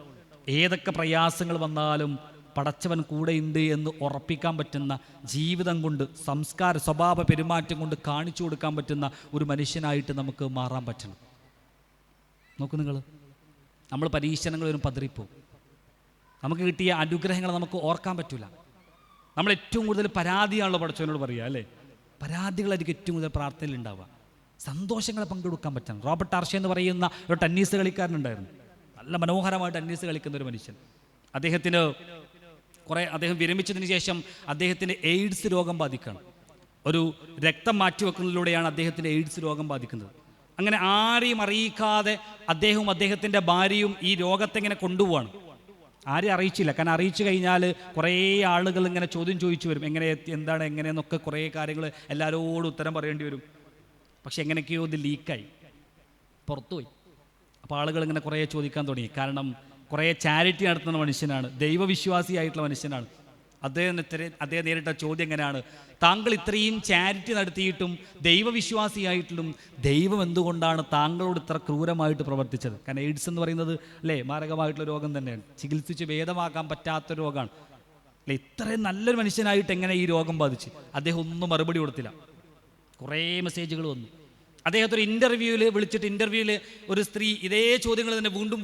ഏതൊക്കെ പ്രയാസങ്ങൾ വന്നാലും പടച്ചവൻ കൂടെയുണ്ട് എന്ന് ഉറപ്പിക്കാൻ പറ്റുന്ന ജീവിതം കൊണ്ട്, സംസ്കാര സ്വഭാവ പെരുമാറ്റം കൊണ്ട് കാണിച്ചു കൊടുക്കാൻ പറ്റുന്ന ഒരു മനുഷ്യനായിട്ട് നമുക്ക് മാറാൻ പറ്റണം. നോക്കൂ നിങ്ങൾ, നമ്മൾ പരീക്ഷണങ്ങൾ വരും പതറിപ്പോവും, നമുക്ക് കിട്ടിയ അനുഗ്രഹങ്ങൾ നമുക്ക് ഓർക്കാൻ പറ്റില്ല. നമ്മൾ ഏറ്റവും കൂടുതൽ പരാതിയാണല്ലോ പടച്ചവനോട് പറയുക അല്ലേ? പരാതികളായിരിക്കും ഏറ്റവും കൂടുതൽ പ്രാർത്ഥനയിൽ ഉണ്ടാവുക. സന്തോഷങ്ങളെ പങ്കെടുക്കാൻ പറ്റണം. റോബർട്ട് ആർഷ എന്ന് പറയുന്ന ഒരു ടെന്നീസ് കളിക്കാരനുണ്ടായിരുന്നു. നല്ല മനോഹരമായിട്ട് ടെന്നീസ് കളിക്കുന്ന ഒരു മനുഷ്യൻ. അദ്ദേഹം വിരമിച്ചതിന് ശേഷം അദ്ദേഹത്തിന് എയ്ഡ്സ് രോഗം ബാധിക്കുകയാണ്. ഒരു രക്തം മാറ്റിവെക്കുന്നതിലൂടെയാണ് അദ്ദേഹത്തിന് എയ്ഡ്സ് രോഗം ബാധിക്കുന്നത്. അങ്ങനെ ആരെയും അറിയിക്കാതെ അദ്ദേഹവും അദ്ദേഹത്തിൻ്റെ ഭാര്യയും ഈ രോഗത്തെ ഇങ്ങനെ കൊണ്ടുപോവാണ്. ആരെയും അറിയിച്ചില്ല. കാരണം അറിയിച്ചു കഴിഞ്ഞാൽ കുറേ ആളുകൾ ഇങ്ങനെ ചോദ്യം ചോദിച്ചു വരും, എങ്ങനെ എന്താണ് എങ്ങനെയെന്നൊക്കെ കുറേ കാര്യങ്ങൾ എല്ലാവരോടും ഉത്തരം പറയേണ്ടി വരും. പക്ഷെ എങ്ങനെയൊക്കെയോ ഇത് ലീക്കായി പുറത്തുപോയി. അപ്പോൾ ആളുകൾ ഇങ്ങനെ കുറേ ചോദിക്കാൻ തുടങ്ങി. കാരണം കുറേ ചാരിറ്റി നടത്തുന്ന മനുഷ്യനാണ്, ദൈവവിശ്വാസിയായിട്ടുള്ള മനുഷ്യനാണ്. അദ്ദേഹം നേരിട്ട ചോദ്യം എങ്ങനെയാണ്, താങ്കൾ ഇത്രയും ചാരിറ്റി നടത്തിയിട്ടും ദൈവവിശ്വാസിയായിട്ടും ദൈവം എന്തുകൊണ്ടാണ് താങ്കളോട് ഇത്ര ക്രൂരമായിട്ട് പ്രവർത്തിച്ചത്? കാരണം എയ്ഡ്സ് എന്ന് പറയുന്നത് അല്ലേ മാരകമായിട്ടുള്ള രോഗം തന്നെയാണ്, ചികിത്സിച്ച് ഭേദമാക്കാൻ പറ്റാത്ത രോഗമാണ് അല്ലേ. ഇത്രയും നല്ലൊരു മനുഷ്യനായിട്ട് എങ്ങനെ ഈ രോഗം ബാധിച്ച്? അദ്ദേഹം ഒന്നും മറുപടി കൊടുത്തില്ല. കുറേ മെസ്സേജുകൾ വന്നു. അദ്ദേഹത്തെ ഒരു ഇൻ്റർവ്യൂവിൽ ഒരു സ്ത്രീ ഇതേ ചോദ്യങ്ങൾ തന്നെ വീണ്ടും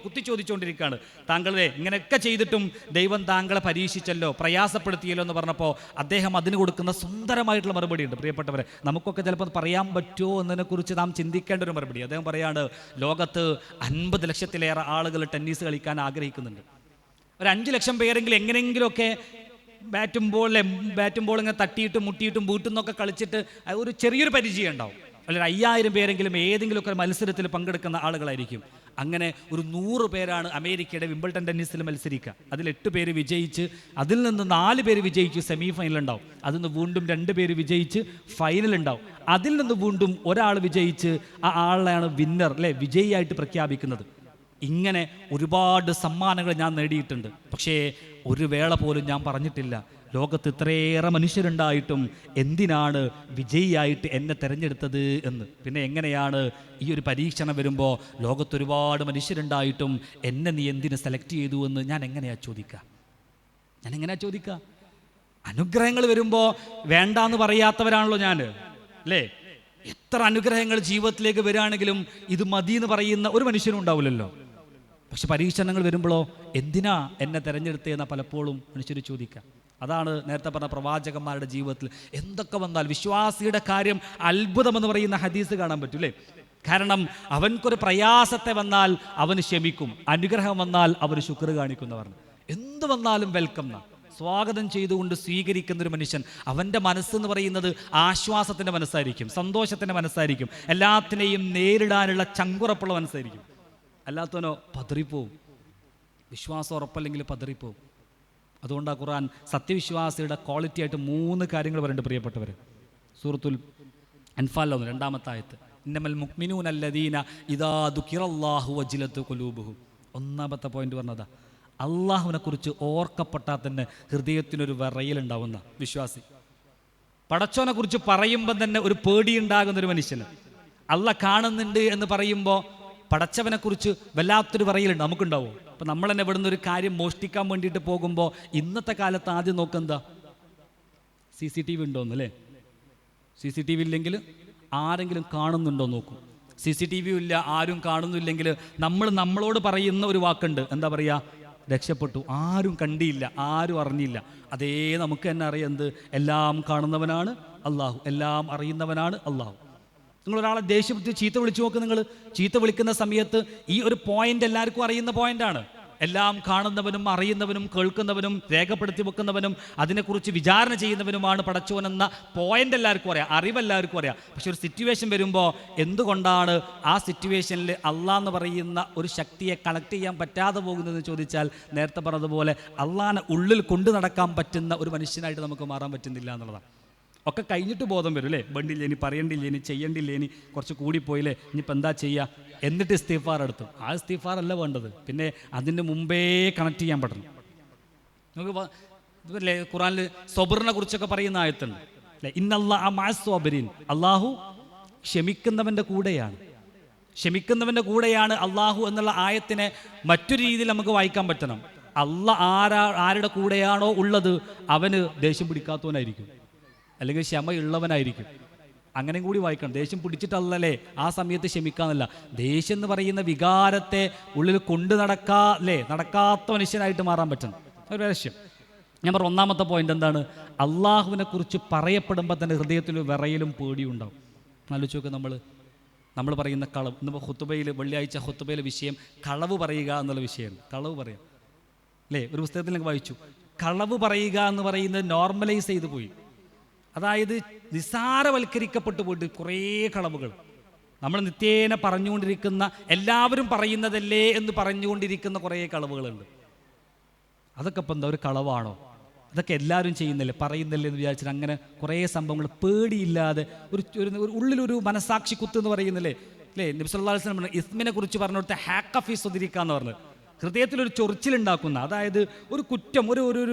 കുത്തിച്ചോദിച്ചുകൊണ്ടിരിക്കുകയാണ്. താങ്കളെ ഇങ്ങനെയൊക്കെ ചെയ്തിട്ടും ദൈവം താങ്കളെ പരീക്ഷിച്ചല്ലോ, പ്രയാസപ്പെടുത്തിയല്ലോ എന്ന് പറഞ്ഞപ്പോൾ അദ്ദേഹം അതിന് കൊടുക്കുന്ന സുന്ദരമായിട്ടുള്ള മറുപടി ഉണ്ട്. പ്രിയപ്പെട്ടവരെ, നമുക്കൊക്കെ ചിലപ്പോൾ പറയാൻ പറ്റുമോ എന്നതിനെക്കുറിച്ച് നാം ചിന്തിക്കേണ്ട ഒരു മറുപടി. അദ്ദേഹം പറയാണ്, ലോകത്ത് 50 ലക്ഷത്തിലേറെ ആളുകൾ ടെന്നീസ് കളിക്കാൻ ആഗ്രഹിക്കുന്നുണ്ട്. ഒരു 5 ലക്ഷം പേരെങ്കിലും എങ്ങനെയെങ്കിലുമൊക്കെ ബാറ്റും ബോൾ ഇങ്ങനെ തട്ടിയിട്ടും മുട്ടിയിട്ടും വീട്ടിൽ നിന്നൊക്കെ കളിച്ചിട്ട് ഒരു ചെറിയൊരു പരിചയം ഉണ്ടാവും. അല്ലെങ്കിൽ 5000 പേരെങ്കിലും ഏതെങ്കിലുമൊക്കെ മത്സരത്തിൽ പങ്കെടുക്കുന്ന ആളുകളായിരിക്കും. അങ്ങനെ ഒരു 100 പേരാണ് അമേരിക്കയുടെ വിംബിൾട്ടൺ ടെന്നീസിൽ മത്സരിക്കുക. അതിൽ 8 പേര് വിജയിച്ച്, അതിൽ നിന്ന് 4 പേര് വിജയിച്ച് സെമി ഫൈനൽ ഉണ്ടാവും. അതിൽ നിന്ന് വീണ്ടും 2 പേര് വിജയിച്ച് ഫൈനൽ ഉണ്ടാവും. അതിൽ നിന്ന് വീണ്ടും ഒരാൾ വിജയിച്ച് ആ ആളെയാണ് വിന്നർ അല്ലേ, വിജയിയായിട്ട് പ്രഖ്യാപിക്കുന്നത്. ഇങ്ങനെ ഒരുപാട് സമ്മാനങ്ങൾ ഞാൻ നേടിയിട്ടുണ്ട്. പക്ഷേ ഒരു വേള പോലും ഞാൻ പറഞ്ഞിട്ടില്ല, ലോകത്ത് ഇത്രയേറെ മനുഷ്യരുണ്ടായിട്ടും എന്തിനാണ് വിജയിയായിട്ട് എന്നെ തിരഞ്ഞെടുത്തത് എന്ന്. പിന്നെ എങ്ങനെയാണ് ഈ ഒരു പരീക്ഷണം വരുമ്പോൾ ലോകത്തൊരുപാട് മനുഷ്യരുണ്ടായിട്ടും എന്നെ നീ എന്തിന് സെലക്ട് ചെയ്തു എന്ന് ഞാൻ എങ്ങനെയാ ചോദിക്കുക? അനുഗ്രഹങ്ങൾ വരുമ്പോൾ വേണ്ടാന്ന് പറയാത്തവരാണല്ലോ ഞാൻ അല്ലേ? എത്ര അനുഗ്രഹങ്ങൾ ജീവിതത്തിലേക്ക് വരികയാണെങ്കിലും ഇത് മതി എന്ന് പറയുന്ന ഒരു മനുഷ്യനും ഉണ്ടാവില്ലല്ലോ. പക്ഷെ പരീക്ഷണങ്ങൾ വരുമ്പോഴോ എന്തിനാ എന്നെ തിരഞ്ഞെടുത്തതെന്ന് പലപ്പോഴും മനുഷ്യർ ചോദിക്കുക. അതാണ് നേരത്തെ പറഞ്ഞ പ്രവാചകന്മാരുടെ ജീവിതത്തിൽ എന്തൊക്കെ വന്നാൽ വിശ്വാസിയുടെ കാര്യം അത്ഭുതമെന്ന് പറയുന്ന ഹദീസ് കാണാൻ പറ്റൂലേ. കാരണം അവൻക്കൊരു പ്രയാസത്തെ വന്നാൽ അവന് ക്ഷമിക്കും, അനുഗ്രഹം വന്നാൽ അവന് ശുക്ർ കാണിക്കുന്നവർ. എന്ത് വന്നാലും വെൽക്കം എന്നാ, സ്വാഗതം ചെയ്തുകൊണ്ട് സ്വീകരിക്കുന്ന ഒരു മനുഷ്യൻ. അവൻ്റെ മനസ്സെന്ന് പറയുന്നത് ആശ്വാസത്തിൻ്റെ മനസ്സായിരിക്കും, സന്തോഷത്തിൻ്റെ മനസ്സായിരിക്കും, എല്ലാത്തിനെയും നേരിടാനുള്ള ചങ്കുറപ്പുള്ള മനസ്സായിരിക്കും. അല്ലാത്തവനോ പതറിപ്പോവും, വിശ്വാസം ഉറപ്പല്ലെങ്കിൽ പതറിപ്പോവും. അതുകൊണ്ടാണ് ഖുർആൻ സത്യവിശ്വാസിയുടെ ക്വാളിറ്റി ആയിട്ട് 3 കാര്യങ്ങൾ പറയുന്നുണ്ട് പ്രിയപ്പെട്ടവർ. സൂറത്തുൽ അൻഫാൽ 2-ാമത്തെ ആയത്ത്, ഇന്നമൽ മുഅ്മിനൂന അല്ലദീന ഇദാ ദുകിറല്ലാഹു വജിലത് ഖുലൂബുഹും. 1-ാമത്തെ പോയിന്റ് പറഞ്ഞതാ, അള്ളാഹുവിനെ കുറിച്ച് ഓർക്കപ്പെട്ടാൽ തന്നെ ഹൃദയത്തിനൊരു വിറയലുണ്ടാവുന്ന വിശ്വാസി. പടച്ചോനെ കുറിച്ച് പറയുമ്പോൾ തന്നെ ഒരു പേടിയുണ്ടാകുന്നൊരു മനുഷ്യന്. അള്ളാഹ് കാണുന്നുണ്ട് എന്ന് പറയുമ്പോൾ പടച്ചവനെ കുറിച്ച് വല്ലാത്തൊരു വിറയലുണ്ട്. നമുക്കുണ്ടാവും. അപ്പം നമ്മൾ തന്നെ ഇവിടുന്ന് ഒരു കാര്യം മോഷ്ടിക്കാൻ വേണ്ടിയിട്ട് പോകുമ്പോൾ ഇന്നത്തെ കാലത്ത് ആദ്യം നോക്കെന്താ, CCTV ഉണ്ടോന്ന് അല്ലേ? CCTV ഇല്ലെങ്കിൽ ആരെങ്കിലും കാണുന്നുണ്ടോ നോക്കും. CCTV ഇല്ല, ആരും കാണുന്നില്ലെങ്കിൽ നമ്മളോട് പറയുന്ന ഒരു വാക്കുണ്ട്, എന്താ പറയുക? രക്ഷപ്പെട്ടു, ആരും കണ്ടില്ല, ആരും അറിഞ്ഞില്ല. അതേ നമുക്ക് തന്നെ അറിയാം, എന്ത്? എല്ലാം കാണുന്നവനാണ് അള്ളാഹു, എല്ലാം അറിയുന്നവനാണ് അള്ളാഹു. നിങ്ങളൊരാളെ ദേഷ്യപ്പെട്ട് ചീത്ത വിളിച്ചു നോക്ക്. നിങ്ങൾ ചീത്ത വിളിക്കുന്ന സമയത്ത് ഈ ഒരു പോയിന്റ് എല്ലാവർക്കും അറിയുന്ന പോയിന്റാണ്. എല്ലാം കാണുന്നവനും അറിയുന്നവനും കേൾക്കുന്നവനും രേഖപ്പെടുത്തി വെക്കുന്നവനും അതിനെക്കുറിച്ച് വിചാരണ ചെയ്യുന്നവനുമാണ് പടച്ചോനെന്ന പോയിന്റ് എല്ലാവർക്കും അറിയാം, അറിവെല്ലാവർക്കും അറിയാം. പക്ഷെ ഒരു സിറ്റുവേഷൻ വരുമ്പോൾ എന്തുകൊണ്ടാണ് ആ സിറ്റുവേഷനിൽ അള്ളാഹ് എന്ന് പറയുന്ന ഒരു ശക്തിയെ കണക്ട് ചെയ്യാൻ പറ്റാതെ പോകുന്നതെന്ന് ചോദിച്ചാൽ, നേരത്തെ പറഞ്ഞതുപോലെ അള്ളാഹിനെ ഉള്ളിൽ കൊണ്ടു നടക്കാൻ പറ്റുന്ന ഒരു മനുഷ്യനായിട്ട് നമുക്ക് മാറാൻ പറ്റുന്നില്ല എന്നുള്ളതാണ്. ഒക്കെ കഴിഞ്ഞിട്ട് ബോധം വരും അല്ലേ? വേണ്ടില്ല ഇനി, പറയണ്ടില്ല ഇനി, ചെയ്യണ്ടില്ല ഇനി, കുറച്ച് കൂടിപ്പോയില്ലേ, ഇനിയിപ്പോൾ എന്താ ചെയ്യുക, എന്നിട്ട് ഇസ്തിഗ്ഫാർ എടുത്തു. ആ ഇസ്തിഗ്ഫാർ അല്ല വേണ്ടത്, പിന്നെ അതിന് മുമ്പേ കണക്ട് ചെയ്യാൻ പറ്റണം. നമുക്ക് ഇതല്ലേ ഖുറാനിൽ സബറിനെ കുറിച്ചൊക്കെ പറയുന്ന ആയത്തുണ്ട് അല്ലേ, ഇന്നല്ലാഹ മഅസ് സ്വാബിരീൻ, അള്ളാഹു ക്ഷമിക്കുന്നവൻ്റെ കൂടെയാണ്. ക്ഷമിക്കുന്നവൻ്റെ കൂടെയാണ് അള്ളാഹു എന്നുള്ള ആയത്തിനെ മറ്റൊരു രീതിയിൽ നമുക്ക് വായിക്കാൻ പറ്റണം. ആരുടെ കൂടെയാണോ ഉള്ളത് അവന് ദേഷ്യം പിടിക്കാത്തവനായിരിക്കും, അല്ലെങ്കിൽ ക്ഷമയുള്ളവനായിരിക്കും. അങ്ങനെയും കൂടി വായിക്കണം. ദേഷ്യം പിടിച്ചിട്ടല്ലേ ആ സമയത്ത് ക്ഷമിക്കാന്നല്ല, ദേഷ്യം എന്ന് പറയുന്ന വികാരത്തെ ഉള്ളിൽ കൊണ്ടു നടക്കാത്ത മനുഷ്യനായിട്ട് മാറാൻ പറ്റണം. ഒരു ലക്ഷ്യം. ഞാൻ പറഞ്ഞ ഒന്നാമത്തെ പോയിന്റ് എന്താണ്? അള്ളാഹുവിനെ കുറിച്ച് പറയപ്പെടുമ്പോൾ തന്നെ ഹൃദയത്തിൽ വിറയലും പേടിയും ഉണ്ടാവും. ആലോചിച്ച് നോക്ക്, നമ്മൾ പറയുന്ന കളവ്. ഇന്നിപ്പോൾ ഖുത്തുബയിൽ, വെള്ളിയാഴ്ച ഖുത്തുബയിലെ വിഷയം കളവ് പറയുക എന്നുള്ള വിഷയമാണ്. കളവ് പറയാം അല്ലേ? ഒരു പുസ്തകത്തിൽ ഞാൻ വായിച്ചു, കളവ് പറയുക എന്ന് പറയുന്നത് നോർമലൈസ് ചെയ്തു പോയി. അതായത് നിസ്സാരവൽക്കരിക്കപ്പെട്ടു പോയിട്ട് കുറേ കളവുകൾ നമ്മൾ നിത്യേന പറഞ്ഞുകൊണ്ടിരിക്കുന്ന, എല്ലാവരും പറയുന്നതല്ലേ എന്ന് പറഞ്ഞുകൊണ്ടിരിക്കുന്ന കുറേ കളവുകളുണ്ട്. അതൊക്കെ ഇപ്പം എന്താ, ഒരു കളവാണോ? അതൊക്കെ എല്ലാവരും ചെയ്യുന്നില്ലേ, പറയുന്നില്ലേ എന്ന് വിചാരിച്ചിട്ട് അങ്ങനെ കുറേ സംഭവങ്ങൾ പേടിയില്ലാതെ ഉള്ളിലൊരു മനസാക്ഷി കുത്ത് എന്ന് പറയുന്നില്ലേ അല്ലേ? നബി സല്ലല്ലാഹു അലൈഹി വസല്ലം പറഞ്ഞു, ഇസ്മിനെ കുറിച്ച് പറഞ്ഞിടത്ത് ഹാക്കഫി സ്വദിരിക്കാന്ന് പറഞ്ഞത്, ഹൃദയത്തിലൊരു ചൊറിച്ചിലുണ്ടാക്കുന്ന, അതായത് ഒരു കുറ്റം,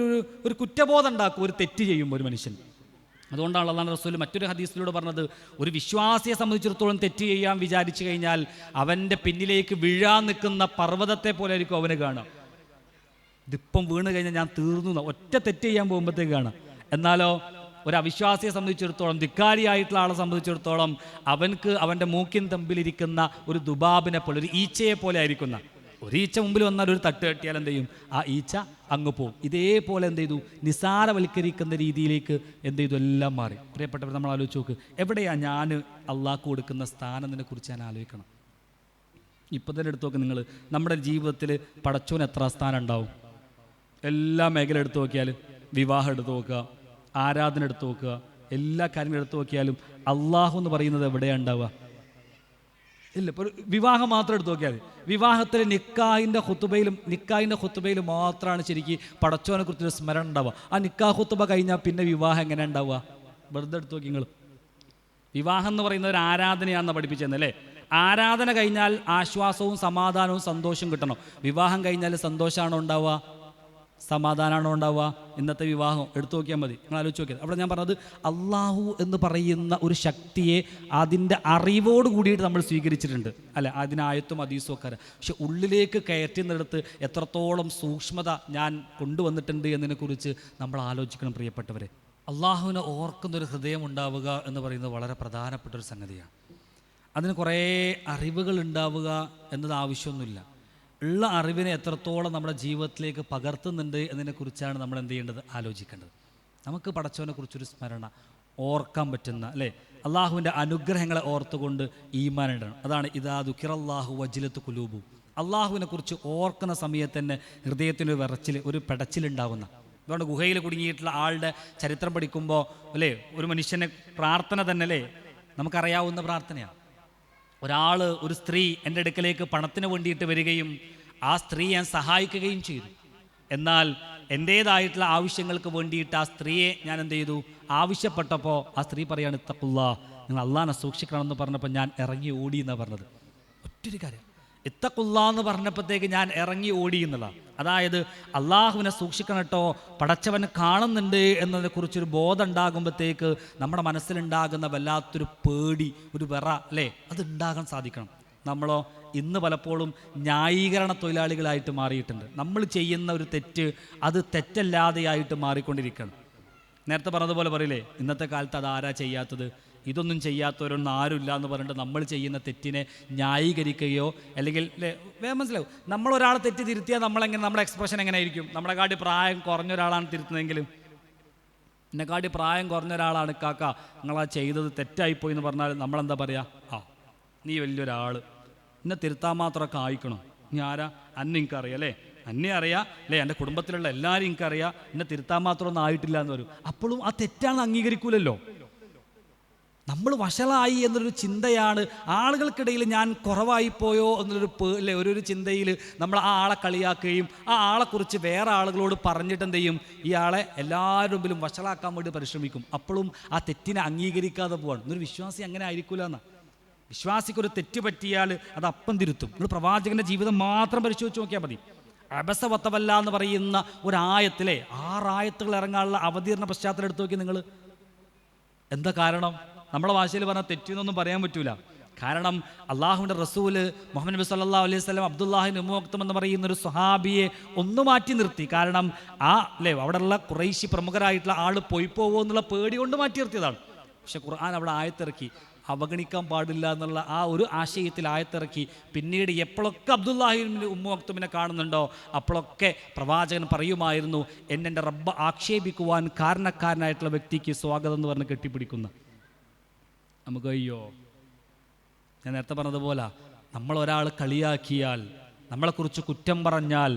ഒരു കുറ്റബോധം ഉണ്ടാക്കും ഒരു തെറ്റ് ചെയ്യുമ്പോൾ ഒരു മനുഷ്യൻ. അതുകൊണ്ടാണ് അല്ലാഹു റസൂൽ മറ്റൊരു ഹദീസിലൂടെ പറഞ്ഞത്, ഒരു വിശ്വാസിയെ സംബന്ധിച്ചിടത്തോളം തെറ്റ് ചെയ്യാൻ വിചാരിച്ചു കഴിഞ്ഞാൽ അവൻ്റെ പിന്നിലേക്ക് വീഴാൻ നിൽക്കുന്ന പർവ്വതത്തെ പോലെ ആയിരിക്കും അവന് കാണുക. ഇതിപ്പം വീണ് കഴിഞ്ഞാൽ ഞാൻ തീർന്നു, ഒറ്റ തെറ്റ് ചെയ്യാൻ പോകുമ്പോഴത്തേക്ക് കാണാം. എന്നാലോ ഒരു അവിശ്വാസിയെ സംബന്ധിച്ചിടത്തോളം, ധിക്കാരിയായിട്ടുള്ള ആളെ സംബന്ധിച്ചിടത്തോളം അവൻക്ക് അവൻ്റെ മൂക്കിൻ തമ്പിലിരിക്കുന്ന ഒരു ദുബാബിനെ പോലെ, ഒരു ഈച്ചയെ പോലെ ആയിരിക്കുന്ന, ഒരു ഈച്ച മുമ്പിൽ വന്നാൽ ഒരു തട്ട് കെട്ടിയാൽ എന്ത് ചെയ്യും? ആ ഈച്ച അങ്ങ് പോകും. ഇതേപോലെ എന്ത് ചെയ്തു? നിസാരവൽക്കരിക്കുന്ന രീതിയിലേക്ക് എന്ത് ചെയ്തു? എല്ലാം മാറി. പ്രിയപ്പെട്ടവർ, നമ്മൾ ആലോചിച്ച് നോക്ക്, എവിടെയാണ് ഞാൻ അള്ളാഹ്ക്ക് കൊടുക്കുന്ന സ്ഥാനത്തിനെ കുറിച്ച് ഞാൻ ആലോചിക്കണം. ഇപ്പം തന്നെ എടുത്തു നോക്ക്, നിങ്ങൾ നമ്മുടെ ജീവിതത്തിൽ പടച്ചോന് എത്ര സ്ഥാനം ഉണ്ടാവും? എല്ലാ മേഖല എടുത്തു നോക്കിയാൽ, വിവാഹം എടുത്തു നോക്കുക, ആരാധന എടുത്തു നോക്കുക, എല്ലാ കാര്യങ്ങളും എടുത്തു നോക്കിയാലും അള്ളാഹു എന്ന് പറയുന്നത് എവിടെയാണ് ഉണ്ടാവുക? ഇല്ല. ഇപ്പോൾ വിവാഹം മാത്രം എടുത്തു നോക്കിയാൽ വിവാഹത്തിൽ നിക്കാഹിൻ്റെ ഖുത്തുബയിലും മാത്രമാണ് ശരിക്കും പടച്ചോനെ കുറിച്ചൊരു സ്മരണ ഉണ്ടാവുക. ആ നിക്കാഹ് ഖുത്തുബ കഴിഞ്ഞാൽ പിന്നെ വിവാഹം എങ്ങനെ ഉണ്ടാവുക? വെറുതെ എടുത്തു നോക്കി നിങ്ങൾ. വിവാഹം എന്ന് പറയുന്നത് ഒരു ആരാധനയാണെന്ന് പഠിപ്പിച്ചെന്നല്ലേ? ആരാധന കഴിഞ്ഞാൽ ആശ്വാസവും സമാധാനവും സന്തോഷവും കിട്ടണം. വിവാഹം കഴിഞ്ഞാൽ സന്തോഷമാണോ ഉണ്ടാവുക? സമാധാനമാണോ ഉണ്ടാവുക? ഇന്നത്തെ വിവാഹം എടുത്തു നോക്കിയാൽ മതി, നിങ്ങൾ ആലോചിച്ച് നോക്കിയത്. അവിടെ ഞാൻ പറഞ്ഞത്, അള്ളാഹു എന്ന് പറയുന്ന ഒരു ശക്തിയെ അതിൻ്റെ അറിവോട് കൂടിയിട്ട് നമ്മൾ സ്വീകരിച്ചിട്ടുണ്ട് അല്ലെ? അതിനായത്തും ഹദീസും ഒക്കെ. പക്ഷെ ഉള്ളിലേക്ക് കയറ്റുന്നിടത്ത് എത്രത്തോളം സൂക്ഷ്മത ഞാൻ കൊണ്ടുവന്നിട്ടുണ്ട് എന്നതിനെക്കുറിച്ച് നമ്മൾ ആലോചിക്കണം പ്രിയപ്പെട്ടവരെ. അള്ളാഹുവിനെ ഓർക്കുന്നൊരു ഹൃദയം ഉണ്ടാവുക എന്ന് പറയുന്നത് വളരെ പ്രധാനപ്പെട്ടൊരു സംഗതിയാണ്. അതിന് കുറേ അറിവുകൾ ഉണ്ടാവുക എന്നത് ആവശ്യമൊന്നുമില്ല. ഉള്ള അറിവിനെ എത്രത്തോളം നമ്മുടെ ജീവിതത്തിലേക്ക് പകർത്തുന്നുണ്ട് എന്നതിനെക്കുറിച്ചാണ് നമ്മൾ എന്ത് ചെയ്യേണ്ടത്? ആലോചിക്കേണ്ടത്. നമുക്ക് പടച്ചവനെ കുറിച്ചൊരു സ്മരണ ഓർക്കാൻ പറ്റുന്ന അല്ലേ? അള്ളാഹുവിൻ്റെ അനുഗ്രഹങ്ങളെ ഓർത്തുകൊണ്ട് ഈമാൻ ഇടണം. അതാണ് ഇദാ ദുക്കിറല്ലാഹു വജിലത്ത് ഖുലൂബു. അള്ളാഹുവിനെ കുറിച്ച് ഓർക്കുന്ന സമയത്ത് തന്നെ ഹൃദയത്തിനൊരു വിറച്ചിൽ, ഒരു പെടച്ചിലുണ്ടാകുന്ന. അതുകൊണ്ട് ഗുഹയിൽ കുടുങ്ങിയിട്ടുള്ള ആളുടെ ചരിത്രം പഠിക്കുമ്പോൾ അല്ലേ, ഒരു മനുഷ്യനെ പ്രാർത്ഥന തന്നെ അല്ലേ നമുക്കറിയാവുന്ന പ്രാർത്ഥനയാണ്. ഒരു സ്ത്രീ എൻ്റെ അടുക്കലേക്ക് പണത്തിന് വേണ്ടിയിട്ട് വരികയും ആ സ്ത്രീ ഞാൻ സഹായിക്കുകയും ചെയ്തു. എന്നാൽ എൻ്റേതായിട്ടുള്ള ആവശ്യങ്ങൾക്ക് വേണ്ടിയിട്ട് ആ സ്ത്രീയെ ഞാൻ എന്ത് ചെയ്തു? ആവശ്യപ്പെട്ടപ്പോൾ ആ സ്ത്രീ പറയാണ്, ഇത്തഖുല്ലാ, നിങ്ങൾ അള്ളാഹനെ സൂക്ഷിക്കണമെന്ന് പറഞ്ഞപ്പോൾ ഞാൻ ഇറങ്ങി ഓടി എന്നാണ് പറഞ്ഞത്. ഒറ്റൊരു കാര്യം, ഇത്തഖുല്ലാ എന്ന് പറഞ്ഞപ്പോഴത്തേക്ക് ഞാൻ ഇറങ്ങി ഓടി എന്നുള്ളതാണ്. അതായത് അള്ളാഹുവിനെ സൂക്ഷിക്കണം കേട്ടോ, പടച്ചവൻ കാണുന്നുണ്ട് എന്നതിനെക്കുറിച്ചൊരു ബോധം ഉണ്ടാകുമ്പോഴത്തേക്ക് നമ്മുടെ മനസ്സിലുണ്ടാകുന്ന വല്ലാത്തൊരു പേടി, ഒരു വിറ അല്ലേ, അതുണ്ടാകാൻ സാധിക്കണം. നമ്മളോ ഇന്ന് പലപ്പോഴും ന്യായീകരണ തൊഴിലാളികളായിട്ട് മാറിയിട്ടുണ്ട്. നമ്മൾ ചെയ്യുന്ന ഒരു തെറ്റ് അത് തെറ്റല്ലാതെയായിട്ട് മാറിക്കൊണ്ടിരിക്കണം. നേരത്തെ പറഞ്ഞതുപോലെ പറയില്ലേ, ഇന്നത്തെ കാലത്ത് അതാരാ ചെയ്യാത്തത്? ഇതൊന്നും ചെയ്യാത്തവരൊന്നും ആരുമില്ല എന്ന് പറഞ്ഞിട്ട് നമ്മൾ ചെയ്യുന്ന തെറ്റിനെ ന്യായീകരിക്കുകയോ അല്ലെങ്കിൽ മനസ്സിലാവും. നമ്മളൊരാളെ തെറ്റ് തിരുത്തിയാൽ നമ്മുടെ എക്സ്പ്രഷൻ എങ്ങനെ ആയിരിക്കും? നമ്മളെ കാട്ടി പ്രായം കുറഞ്ഞ ഒരാളാണ് തിരുത്തുന്നതെങ്കിലും, എന്നെക്കാട്ടി പ്രായം കുറഞ്ഞ ഒരാളാണ് കാക്ക നിങ്ങളാ ചെയ്തത് തെറ്റായിപ്പോയി എന്ന് പറഞ്ഞാൽ നമ്മളെന്താ പറയുക? ആ, നീ വലിയൊരാൾ, എന്നെ തിരുത്താൻ മാത്രമൊക്കെ ആയിക്കണോ? നീ ആരാ? അന്നെ എനിക്കറിയാം അല്ലേ, അന്നെ അറിയാം അല്ലേ, എൻ്റെ കുടുംബത്തിലുള്ള എല്ലാവരും എനിക്കറിയാം, എന്നെ തിരുത്താൻ മാത്രമൊന്നും ആയിട്ടില്ല എന്ന് വരും. അപ്പോഴും ആ തെറ്റാണെന്ന് അംഗീകരിക്കൂലല്ലോ. നമ്മൾ വഷളായി എന്നൊരു ചിന്തയാണ് ആളുകൾക്കിടയിൽ. ഞാൻ കുറവായിപ്പോയോ എന്നൊരു ചിന്തയിൽ നമ്മൾ ആ ആളെ കളിയാക്കുകയും ആ ആളെക്കുറിച്ച് വേറെ ആളുകളോട് പറഞ്ഞിട്ട് എന്ത് ചെയ്യും? ഇയാളെ എല്ലാവരുടെ മുമ്പിലും വഷളാക്കാൻ വേണ്ടി പരിശ്രമിക്കും. അപ്പോഴും ആ തെറ്റിനെ അംഗീകരിക്കാതെ പോവാണ്. എന്നൊരു വിശ്വാസി അങ്ങനെ ആയിരിക്കില്ല എന്നാണ്. വിശ്വാസിക്കൊരു തെറ്റ് പറ്റിയാൽ അത് അപ്പം തിരുത്തും. നിങ്ങൾ പ്രവാചകൻ്റെ ജീവിതം മാത്രം പരിശോധിച്ച് നോക്കിയാൽ മതി. അബസ വത്തവല്ല എന്ന് പറയുന്ന ഒരായത്തിലെ 6 ആയത്തുകൾ ഇറങ്ങാനുള്ള അവതീർണ പശ്ചാത്തലം എടുത്ത് നോക്കി നിങ്ങൾ. എന്താ കാരണം? നമ്മുടെ ഭാഷയിൽ പറഞ്ഞാൽ തെറ്റിന്നൊന്നും പറയാൻ പറ്റൂല. കാരണം അള്ളാഹുവിൻ്റെ റസൂല് മുഹമ്മദ് നബി സല്ലല്ലാഹു അലൈഹി വസല്ലം അബ്ദുല്ലാഹിബ്നു ഉമ്മ മക്തും എന്ന് പറയുന്ന ഒരു സ്വഹാബിയെ ഒന്ന് മാറ്റി നിർത്തി. കാരണം അവിടെയുള്ള ഖുറൈശി പ്രമുഖരായിട്ടുള്ള ആൾ പോയി പോവോ എന്നുള്ള പേടി കൊണ്ട് മാറ്റി നിർത്തിയതാണ്. പക്ഷെ ഖുർആൻ അവിടെ ആയത്തിറക്കി, അവഗണിക്കാൻ പാടില്ല എന്നുള്ള ആ ഒരു ആശയത്തിൽ ആയത്തിറക്കി. പിന്നീട് എപ്പോഴൊക്കെ അബ്ദുല്ലാഹിബ്നു ഉമ്മു മക്തുമിനെ കാണുന്നുണ്ടോ അപ്പോഴൊക്കെ പ്രവാചകൻ പറയുമായിരുന്നു, എന്നെ റബ്ബ് ആക്ഷേപിക്കുവാൻ കാരണക്കാരനായിട്ടുള്ള വ്യക്തിക്ക് സ്വാഗതം എന്ന് പറഞ്ഞ് കെട്ടിപ്പിടിക്കുന്ന. നമുക്ക് അയ്യോ, ഞാൻ നേരത്തെ പറഞ്ഞതുപോലെ നമ്മളൊരാൾ കളിയാക്കിയാൽ, നമ്മളെക്കുറിച്ച് കുറ്റം പറഞ്ഞാൽ,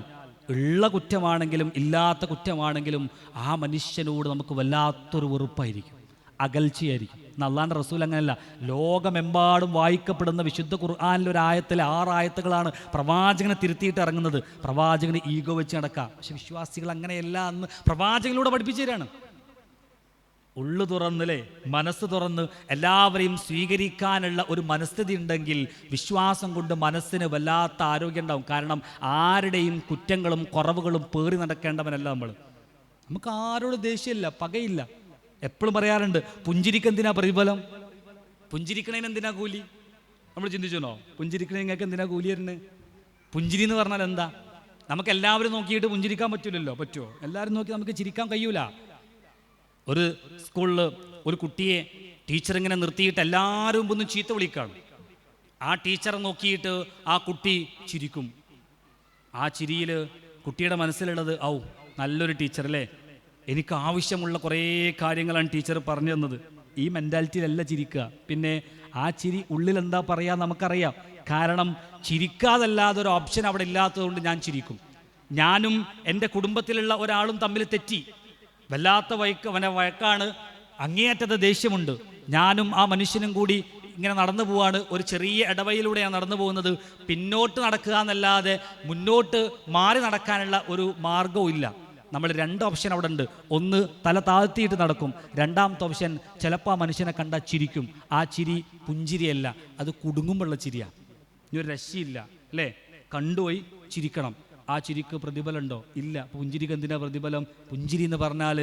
ഉള്ള കുറ്റമാണെങ്കിലും ഇല്ലാത്ത കുറ്റമാണെങ്കിലും ആ മനുഷ്യനോട് നമുക്ക് വല്ലാത്തൊരു വെറുപ്പായിരിക്കും, അകൽച്ചയായിരിക്കും. അല്ലാഹുവിൻ്റെ റസൂൽ അങ്ങനെയല്ല. ലോകമെമ്പാടും വായിക്കപ്പെടുന്ന വിശുദ്ധ ഖുർആനിലെ ഒരു ആയത്തിലെ 6 ആയത്തുകളാണ് പ്രവാചകനെ തിരുത്തിയിട്ട് ഇറങ്ങുന്നത്. പ്രവാചകന് ഈഗോ വെച്ച് നടക്കുക. പക്ഷെ വിശ്വാസികൾ അങ്ങനെയല്ല എന്ന് പ്രവാചകനിലൂടെ പഠിപ്പിച്ചു തരാണ്. ഉള്ളു തുറന്നില്ലേ, മനസ്സ് തുറന്ന് എല്ലാവരെയും സ്വീകരിക്കാനുള്ള ഒരു മനസ്ഥിതി ഉണ്ടെങ്കിൽ വിശ്വാസം കൊണ്ട് മനസ്സിന് വല്ലാത്ത ആരോഗ്യം ഉണ്ടാവും. കാരണം ആരുടെയും കുറ്റങ്ങളും കുറവുകളും പേറി നടക്കേണ്ടവനല്ല നമ്മൾ. നമുക്ക് ആരോട് ദേഷ്യമില്ല, പകയില്ല. എപ്പോഴും പറയാറുണ്ട്, പുഞ്ചിരിക്കെന്തിനാ പ്രതിഫലം, പുഞ്ചിരിക്കണേന് എന്തിനാ കൂലി? നമ്മൾ ചിന്തിച്ചോ, പുഞ്ചിരിക്കണേ നിങ്ങൾക്ക് എന്തിനാ കൂലി വരുന്നത്? പുഞ്ചിരി എന്ന് പറഞ്ഞാൽ എന്താ? നമുക്ക് എല്ലാവരും നോക്കിയിട്ട് പുഞ്ചിരിക്കാൻ പറ്റില്ലല്ലോ. പറ്റുമോ? എല്ലാവരും നോക്കി നമുക്ക് ചിരിക്കാൻ കഴിയൂല. ഒരു സ്കൂളിൽ ഒരു കുട്ടിയെ ടീച്ചർ ഇങ്ങനെ നിർത്തിയിട്ട് എല്ലാവരും ഒന്ന് ചീത്ത വിളിക്കാണ്. ആ ടീച്ചറെ നോക്കിയിട്ട് ആ കുട്ടി ചിരിക്കും. ആ ചിരിയിൽ കുട്ടിയുടെ മനസ്സിലുള്ളത്, ഔ നല്ലൊരു ടീച്ചർ അല്ലേ, എനിക്ക് ആവശ്യമുള്ള കുറേ കാര്യങ്ങളാണ് ടീച്ചർ പറഞ്ഞു തന്നത്. ഈ മെൻറ്റാലിറ്റിയിലല്ല ചിരിക്കുക. പിന്നെ ആ ചിരി ഉള്ളിൽ എന്താ പറയുക നമുക്കറിയാം. കാരണം ചിരിക്കാതല്ലാതെ ഒരു ഓപ്ഷൻ അവിടെ ഇല്ലാത്തതുകൊണ്ട് ഞാൻ ചിരിക്കും. ഞാനും എൻ്റെ കുടുംബത്തിലുള്ള ഒരാളും തമ്മിൽ തെറ്റി, വല്ലാത്ത വഴക്കാണ്, അങ്ങേയറ്റത്തെ ദേഷ്യമുണ്ട്. ഞാനും ആ മനുഷ്യനും കൂടി ഇങ്ങനെ നടന്നു പോവാണ്. ഒരു ചെറിയ ഇടവയിലൂടെയാണ് നടന്നു പോകുന്നത്. പിന്നോട്ട് നടക്കുക എന്നല്ലാതെ മുന്നോട്ട് മാറി നടക്കാനുള്ള ഒരു മാർഗവും ഇല്ല. നമ്മൾ 2 ഓപ്ഷൻ അവിടെ ഉണ്ട്. ഒന്ന് തല താഴ്ത്തിയിട്ട് നടക്കും. രണ്ടാമത്തെ ഓപ്ഷൻ ചിലപ്പോൾ ആ മനുഷ്യനെ കണ്ടാൽ ചിരിക്കും. ആ ചിരി പുഞ്ചിരിയല്ല, അത് കുടുങ്ങുമ്പോഴുള്ള ചിരിയാണ്. ഇനി ഒരു രക്ഷയില്ല അല്ലേ? കണ്ടുപോയി ചിരിക്കണം. ആ ചിരിക്ക് പ്രതിഫലമുണ്ടോ? ഇല്ല. പുഞ്ചിരിക്ക് എന്തിനാ പ്രതിഫലം? പുഞ്ചിരി എന്ന് പറഞ്ഞാൽ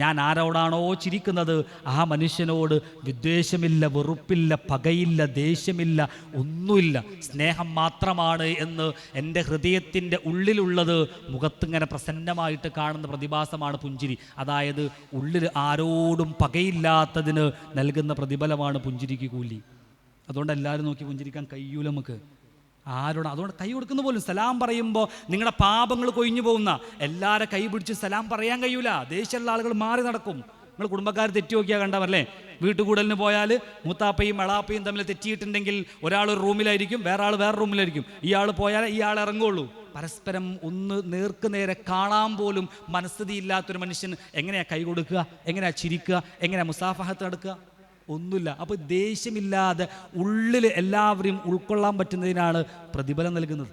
ഞാൻ ആരോടാണോ ചിരിക്കുന്നത് ആ മനുഷ്യനോട് വിദ്വേഷമില്ല, വെറുപ്പില്ല, പകയില്ല, ദേഷ്യമില്ല, ഒന്നുമില്ല, സ്നേഹം മാത്രമാണ് എന്ന് എൻ്റെ ഹൃദയത്തിൻ്റെ ഉള്ളിലുള്ളത് മുഖത്തിങ്ങനെ പ്രസന്നമായിട്ട് കാണുന്ന പ്രതിഭാസമാണ് പുഞ്ചിരി. അതായത് ഉള്ളിൽ ആരോടും പകയില്ലാത്തതിന് നൽകുന്ന പ്രതിഫലമാണ് പുഞ്ചിരിക്ക് കൂലി. അതുകൊണ്ട് എല്ലാവരും നോക്കി പുഞ്ചിരിക്കാൻ കഴിയൂല നമുക്ക്. ആരോട്? അതുകൊണ്ട് കൈ കൊടുക്കുന്ന പോലും സലാം പറയുമ്പോൾ നിങ്ങളുടെ പാപങ്ങൾ കൊഴിഞ്ഞു പോകുന്ന എല്ലാവരും കൈ പിടിച്ച് സലാം പറയാൻ കഴിയൂല. ദേഷ്യമുള്ള ആളുകൾ മാറി നടക്കും. നിങ്ങൾ കുടുംബക്കാർ തെറ്റി നോക്കിയാൽ കണ്ടവരല്ലേ? വീട്ടുകൂടലിന് പോയാൽ മൂത്താപ്പയും എളാപ്പയും തമ്മിൽ തെറ്റിയിട്ടുണ്ടെങ്കിൽ ഒരാൾ ഒരു റൂമിലായിരിക്കും, വേറെ ആൾ വേറെ റൂമിലായിരിക്കും. ഇയാൾ പോയാൽ ഇയാൾ ഇറങ്ങുള്ളൂ. പരസ്പരം ഒന്ന് നേർക്കുനേരെ കാണാൻ പോലും മനസ്ഥിതി ഇല്ലാത്തൊരു മനുഷ്യൻ എങ്ങനെയാ കൈ കൊടുക്കുക, എങ്ങനെയാ ചിരിക്കുക, എങ്ങനെയാ മുസാഫഹത്ത് നടക്കുക? ഒന്നുമില്ല. അപ്പോൾ ദേഷ്യമില്ലാതെ ഉള്ളിൽ എല്ലാവരെയും ഉൾക്കൊള്ളാൻ പറ്റുന്നതിനാണ് പ്രതിഫലം നൽകുന്നത്.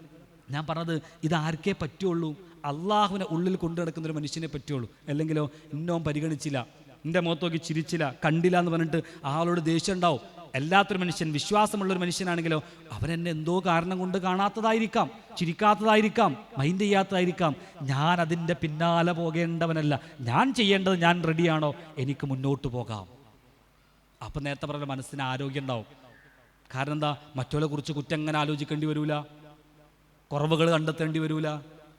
ഞാൻ പറഞ്ഞത് ഇതാർക്കേ പറ്റുള്ളൂ? അള്ളാഹുവിനെ ഉള്ളിൽ കൊണ്ടു നടക്കുന്നൊരു മനുഷ്യനെ പറ്റുള്ളൂ. അല്ലെങ്കിലോ ഇന്നോൻ പരിഗണിച്ചില്ല, എൻ്റെ മുഖത്ത് നോക്കി ചിരിച്ചില്ല, കണ്ടില്ല എന്ന് പറഞ്ഞിട്ട് ആളോട് ദേഷ്യം ഉണ്ടാവും. അല്ലാത്തൊരു മനുഷ്യൻ, വിശ്വാസമുള്ളൊരു മനുഷ്യനാണെങ്കിലോ അവരെന്നെ എന്തോ കാരണം കൊണ്ട് കാണാത്തതായിരിക്കാം, ചിരിക്കാത്തതായിരിക്കാം, മൈൻഡ് ചെയ്യാത്തതായിരിക്കാം. ഞാൻ അതിൻ്റെ പിന്നാലെ പോകേണ്ടവനല്ല. ഞാൻ ചെയ്യേണ്ടത് ഞാൻ റെഡിയാണോ, എനിക്ക് മുന്നോട്ട് പോകാം. അപ്പം നേരത്തെ പറഞ്ഞ മനസ്സിന് ആരോഗ്യം ഉണ്ടാവും. കാരണം എന്താ? മറ്റുള്ളവരെ കുറിച്ച് കുറ്റം അങ്ങനെ ആലോചിക്കേണ്ടി വരില്ല, കുറവുകൾ കണ്ടെത്തേണ്ടി വരില്ല,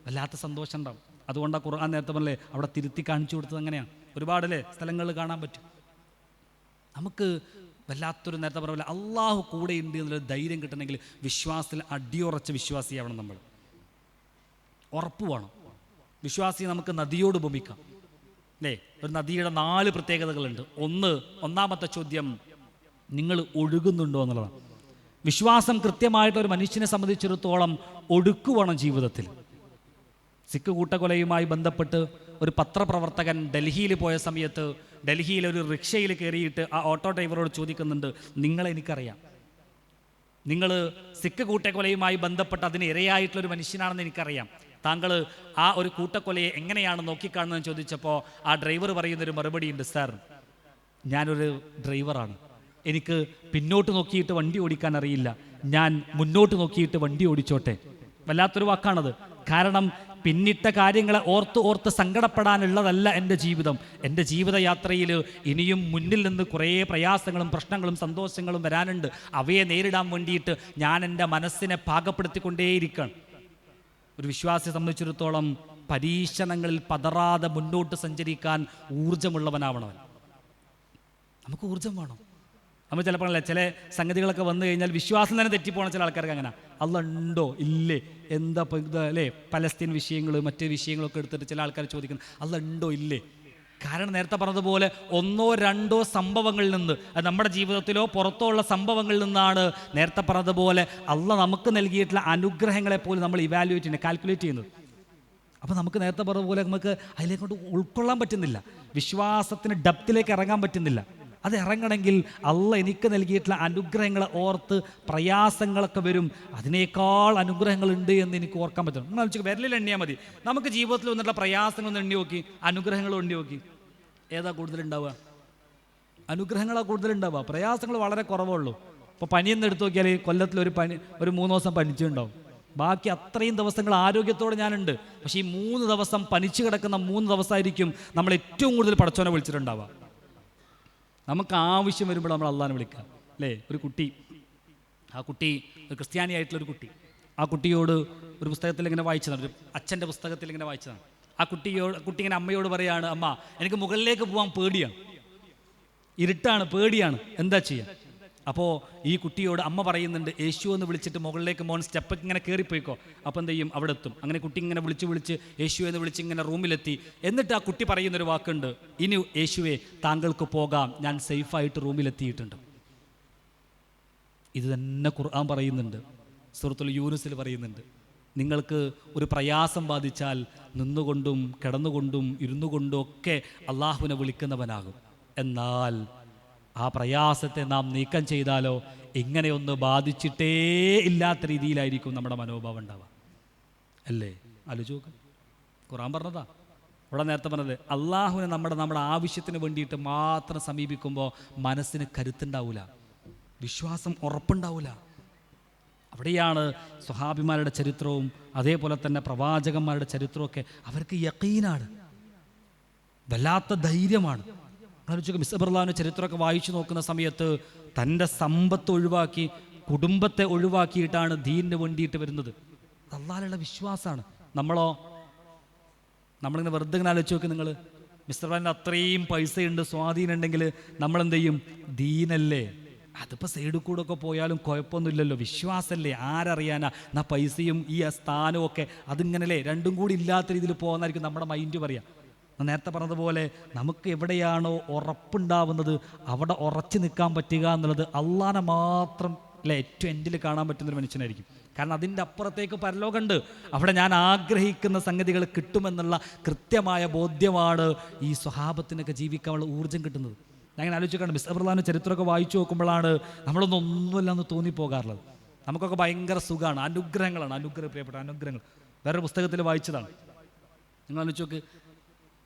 വല്ലാത്ത സന്തോഷം ഉണ്ടാവും. അതുകൊണ്ടാണ് ഖുർആൻ നേരത്തെ പറഞ്ഞല്ലേ അവിടെ തിരുത്തി കാണിച്ചു കൊടുത്തത്. അങ്ങനെയാണ് ഒരുപാടല്ലേ സ്ഥലങ്ങളിൽ കാണാൻ പറ്റും. നമുക്ക് വല്ലാത്തൊരു നേരത്തെ പറഞ്ഞ അള്ളാഹു കൂടെ ഉണ്ട് എന്നുള്ളൊരു ധൈര്യം കിട്ടണമെങ്കിൽ വിശ്വാസത്തിൽ അടിയുറച്ച വിശ്വാസിയാവണം നമ്മൾ. ഉറപ്പ് വേണം. വിശ്വാസിയെ നമുക്ക് നദിയോട് ഉപമിക്കാം അല്ലേ? ഒരു നദിയുടെ 4 പ്രത്യേകതകളുണ്ട്. ഒന്നാമത്തെ ചോദ്യം, നിങ്ങൾ ഒഴുകുന്നുണ്ടോ എന്നുള്ളതാണ്. വിശ്വാസം കൃത്യമായിട്ടൊരു മനുഷ്യനെ സംബന്ധിച്ചിടത്തോളം ഒഴുക്ക് വേണം ജീവിതത്തിൽ. സിഖ് കൂട്ടക്കൊലയുമായി ബന്ധപ്പെട്ട് ഒരു പത്രപ്രവർത്തകൻ ഡൽഹിയിൽ പോയ സമയത്ത് ഡൽഹിയിൽ ഒരു റിക്ഷയിൽ കയറിയിട്ട് ആ ഓട്ടോ ഡ്രൈവറോട് ചോദിക്കുന്നുണ്ട്, നിങ്ങളെനിക്കറിയാം, നിങ്ങൾ സിഖ് കൂട്ടക്കൊലയുമായി ബന്ധപ്പെട്ട് അതിന് ഇരയായിട്ടുള്ളൊരു മനുഷ്യനാണെന്ന് എനിക്കറിയാം, താങ്കൾ ആ ഒരു കൂട്ടക്കൊലയെ എങ്ങനെയാണ് നോക്കിക്കാണുന്നതെന്ന് ചോദിച്ചപ്പോൾ ആ ഡ്രൈവർ പറയുന്നൊരു മറുപടി ഉണ്ട്, സാർ ഞാനൊരു ഡ്രൈവറാണ്, എനിക്ക് പിന്നോട്ട് നോക്കിയിട്ട് വണ്ടി ഓടിക്കാൻ അറിയില്ല, ഞാൻ മുന്നോട്ട് നോക്കിയിട്ട് വണ്ടി ഓടിച്ചോട്ടെ. വല്ലാത്തൊരു വാക്കാണത്. കാരണം പിന്നിട്ട കാര്യങ്ങളെ ഓർത്ത് സങ്കടപ്പെടാനുള്ളതല്ല എൻ്റെ ജീവിതം. എൻ്റെ ജീവിതയാത്രയിൽ ഇനിയും മുന്നിൽ നിന്ന് കുറേ പ്രയാസങ്ങളും പ്രശ്നങ്ങളും സന്തോഷങ്ങളും വരാനുണ്ട്. അവയെ നേരിടാൻ വേണ്ടിയിട്ട് ഞാൻ എൻ്റെ മനസ്സിനെ പാകപ്പെടുത്തിക്കൊണ്ടേയിരിക്കണം. ഒരു വിശ്വാസിയെ സംബന്ധിച്ചിടത്തോളം പരീക്ഷണങ്ങളിൽ പതറാതെ മുന്നോട്ട് സഞ്ചരിക്കാൻ ഊർജ്ജമുള്ളവനാവണവൻ. നമുക്ക് ഊർജ്ജം വേണം. നമ്മൾ ചിലപ്പോൾ അല്ലേ ചില സംഗതികളൊക്കെ വന്നു കഴിഞ്ഞാൽ വിശ്വാസം തന്നെ തെറ്റിപ്പോണ ചില ആൾക്കാർക്ക് അങ്ങനെ അല്ല ഉണ്ടോ ഇല്ലേ എന്താ ഇപ്പോൾ ഇത് അല്ലേ പലസ്തീൻ വിഷയങ്ങൾ മറ്റ് വിഷയങ്ങളൊക്കെ എടുത്തിട്ട് ചില ആൾക്കാർ ചോദിക്കുന്നത് അല്ല ഉണ്ടോ ഇല്ലേ. കാരണം നേരത്തെ പറഞ്ഞതുപോലെ ഒന്നോ രണ്ടോ സംഭവങ്ങളിൽ നിന്ന് അത് നമ്മുടെ ജീവിതത്തിലോ പുറത്തോ ഉള്ള സംഭവങ്ങളിൽ നിന്നാണ് നേരത്തെ പറഞ്ഞതുപോലെ അള്ളാഹ് നമുക്ക് നൽകിയിട്ടുള്ള അനുഗ്രഹങ്ങളെ പോലും നമ്മൾ ഇവാലുവേറ്റ് ചെയ്യുന്നത്, കാൽക്കുലേറ്റ് ചെയ്യുന്നത്. അപ്പോൾ നമുക്ക് നേരത്തെ പറഞ്ഞതുപോലെ നമുക്ക് അതിലേക്കൊണ്ട് ഉൾക്കൊള്ളാൻ പറ്റുന്നില്ല, വിശ്വാസത്തിന് ഡെപ്തിലേക്ക് ഇറങ്ങാൻ പറ്റുന്നില്ല. അത് ഇറങ്ങണമെങ്കിൽ അള്ളാഹ് എനിക്ക് നൽകിയിട്ടുള്ള അനുഗ്രഹങ്ങളെ ഓർത്ത് പ്രയാസങ്ങളൊക്കെ വരും, അതിനേക്കാൾ അനുഗ്രഹങ്ങളുണ്ട് എന്ന് എനിക്ക് ഓർക്കാൻ പറ്റണം. നിങ്ങൾ ആലോചിച്ച് വിരലിൽ എണ്ണിയാൽ മതി. നമുക്ക് ജീവിതത്തിൽ വന്നിട്ടുള്ള പ്രയാസങ്ങളൊന്നും എണ്ണി നോക്കി, അനുഗ്രഹങ്ങളും എണ്ണി നോക്കി, ഏതാ കൂടുതലുണ്ടാവുക? അനുഗ്രഹങ്ങളാണ് കൂടുതലുണ്ടാവുക, പ്രയാസങ്ങൾ വളരെ കുറവുള്ളൂ. ഇപ്പോൾ പനിയെന്ന് എടുത്തു നോക്കിയാൽ കൊല്ലത്തിൽ ഒരു 3 ദിവസം പനിച്ചുണ്ടാവും, ബാക്കി അത്രയും ദിവസങ്ങൾ ആരോഗ്യത്തോടെ ഞാനുണ്ട്. പക്ഷേ ഈ 3 ദിവസം പനിച്ചു കിടക്കുന്ന 3 ദിവസമായിരിക്കും നമ്മൾ ഏറ്റവും കൂടുതൽ പടച്ചോനെ വിളിച്ചിട്ടുണ്ടാവുക. നമുക്ക് ആവശ്യം വരുമ്പോൾ നമ്മൾ അള്ളാഹിനെ വിളിക്കുക അല്ലേ. ഒരു കുട്ടി, ആ കുട്ടി ഒരു ക്രിസ്ത്യാനിയായിട്ടുള്ളൊരു കുട്ടി, ആ കുട്ടിയോട് ഒരു പുസ്തകത്തിൽ ഇങ്ങനെ വായിച്ചതാണ്, ഒരു അച്ഛൻ്റെ പുസ്തകത്തിൽ ഇങ്ങനെ വായിച്ചതാണ്. ആ കുട്ടി ഇങ്ങനെ അമ്മയോട് പറയാണ്, അമ്മ എനിക്ക് മുകളിലേക്ക് പോകാൻ പേടിയാണ്, ഇരുട്ടാണ്, പേടിയാണ്, എന്താ ചെയ്യുക? അപ്പോൾ ഈ കുട്ടിയോട് അമ്മ പറയുന്നുണ്ട്, യേശു എന്ന് വിളിച്ചിട്ട് മുകളിലേക്ക് മോൻ സ്റ്റെപ്പൊക്കെ ഇങ്ങനെ കയറിപ്പോയിക്കോ, അപ്പോൾ എന്ത് ചെയ്യും, അവിടെ എത്തും. അങ്ങനെ കുട്ടി ഇങ്ങനെ വിളിച്ച് യേശു എന്ന് വിളിച്ച് ഇങ്ങനെ റൂമിലെത്തി. എന്നിട്ട് ആ കുട്ടി പറയുന്നൊരു വാക്കുണ്ട്, ഇനി യേശുവേ താങ്കൾക്ക് പോകാം, ഞാൻ സേഫായിട്ട് റൂമിലെത്തിയിട്ടുണ്ട്. ഇത് തന്നെ ഖുർആൻ പറയുന്നുണ്ട്, സൂറത്തുൽ യൂനുസിൽ പറയുന്നുണ്ട്. നിങ്ങൾക്ക് ഒരു പ്രയാസം ബാധിച്ചാൽ നിന്നുകൊണ്ടും കിടന്നുകൊണ്ടും ഇരുന്നു കൊണ്ടും ഒക്കെ അള്ളാഹുവിനെ വിളിക്കുന്നവനാകും. എന്നാൽ ആ പ്രയാസത്തെ നാം നീക്കം ചെയ്താലോ ഇങ്ങനെയൊന്ന് ബാധിച്ചിട്ടേ ഇല്ലാത്ത രീതിയിലായിരിക്കും നമ്മുടെ മനോഭാവം ഉണ്ടാവുക അല്ലേ. ആലോചിച്ച് നോക്ക്, ഖുർആൻ പറഞ്ഞതാ. ഇവിടെ നേരത്തെ പറഞ്ഞത് അള്ളാഹുവിനെ നമ്മുടെ ആവശ്യത്തിന് വേണ്ടിയിട്ട് മാത്രം സമീപിക്കുമ്പോൾ മനസ്സിന് കരുത്തുണ്ടാവില്ല, വിശ്വാസം ഉറപ്പുണ്ടാവില്ല. അവിടെയാണ് സ്വഹാബിമാരുടെ ചരിത്രവും അതേപോലെ തന്നെ പ്രവാചകന്മാരുടെ ചരിത്രമൊക്കെ അവർക്ക് യഖീനാണ്, വല്ലാത്ത ധൈര്യമാണ്. മിസ്ബർലാവിൻ്റെ ചരിത്രമൊക്കെ വായിച്ചു നോക്കുന്ന സമയത്ത് തൻ്റെ സമ്പത്ത് ഒഴിവാക്കി കുടുംബത്തെ ഒഴിവാക്കിയിട്ടാണ് ദീനിന് വേണ്ടിയിട്ട് വരുന്നത്. അള്ളാഹിലുള്ള വിശ്വാസമാണ്. നമ്മളിങ്ങനെ വെറുതെ ഇങ്ങനെ ആലോചിച്ച് നോക്കി, നിങ്ങൾ മിസ്ബർലാവിൻ്റെ അത്രയും പൈസയുണ്ട്, സ്വാധീനം ഉണ്ടെങ്കിൽ നമ്മളെന്ത് ചെയ്യും? ദീനല്ലേ, അതിപ്പോൾ സൈഡിൽ കൂടെ ഒക്കെ പോയാലും കുഴപ്പമൊന്നുമില്ലല്ലോ, വിശ്വാസമല്ലേ, ആരറിയാനാ. എന്നാൽ പൈസയും ഈ സ്ഥാനവും ഒക്കെ അതിങ്ങനല്ലേ രണ്ടും കൂടി ഇല്ലാത്ത രീതിയിൽ പോകുന്നതായിരിക്കും നമ്മുടെ മൈൻഡ് പറയാം. നേരത്തെ പറഞ്ഞതുപോലെ നമുക്ക് എവിടെയാണോ ഉറപ്പുണ്ടാവുന്നത് അവിടെ ഉറച്ചു നിൽക്കാൻ പറ്റുക എന്നുള്ളത് അള്ളാനെ മാത്രം അല്ലേ ഏറ്റവും എൻഡിൽ കാണാൻ പറ്റുന്നൊരു മനുഷ്യനായിരിക്കും. കാരണം അതിൻ്റെ അപ്പുറത്തേക്ക് പരലോകമുണ്ട്, അവിടെ ഞാൻ ആഗ്രഹിക്കുന്ന സംഗതികൾ കിട്ടുമെന്നുള്ള കൃത്യമായ ബോധ്യമാണ് ഈ സ്വഹാബത്തിനൊക്കെ ജീവിക്കാനുള്ള ഊർജ്ജം കിട്ടുന്നത്. ഞാൻ അങ്ങനെ ആലോചിക്കാണ്, മിസ്ബർലാവിൻ്റെ ചരിത്രമൊക്കെ വായിച്ചു നോക്കുമ്പോഴാണ് നമ്മളൊന്നുമില്ല എന്ന് തോന്നിപ്പോകാറുള്ളത്. നമുക്കൊക്കെ ഭയങ്കര സുഖമാണ്, അനുഗ്രഹങ്ങളാണ്, പ്രിയപ്പെട്ട അനുഗ്രഹങ്ങൾ. വേറൊരു പുസ്തകത്തിൽ വായിച്ചതാണ്. നിങ്ങൾ ആലോചിച്ച് നോക്ക്,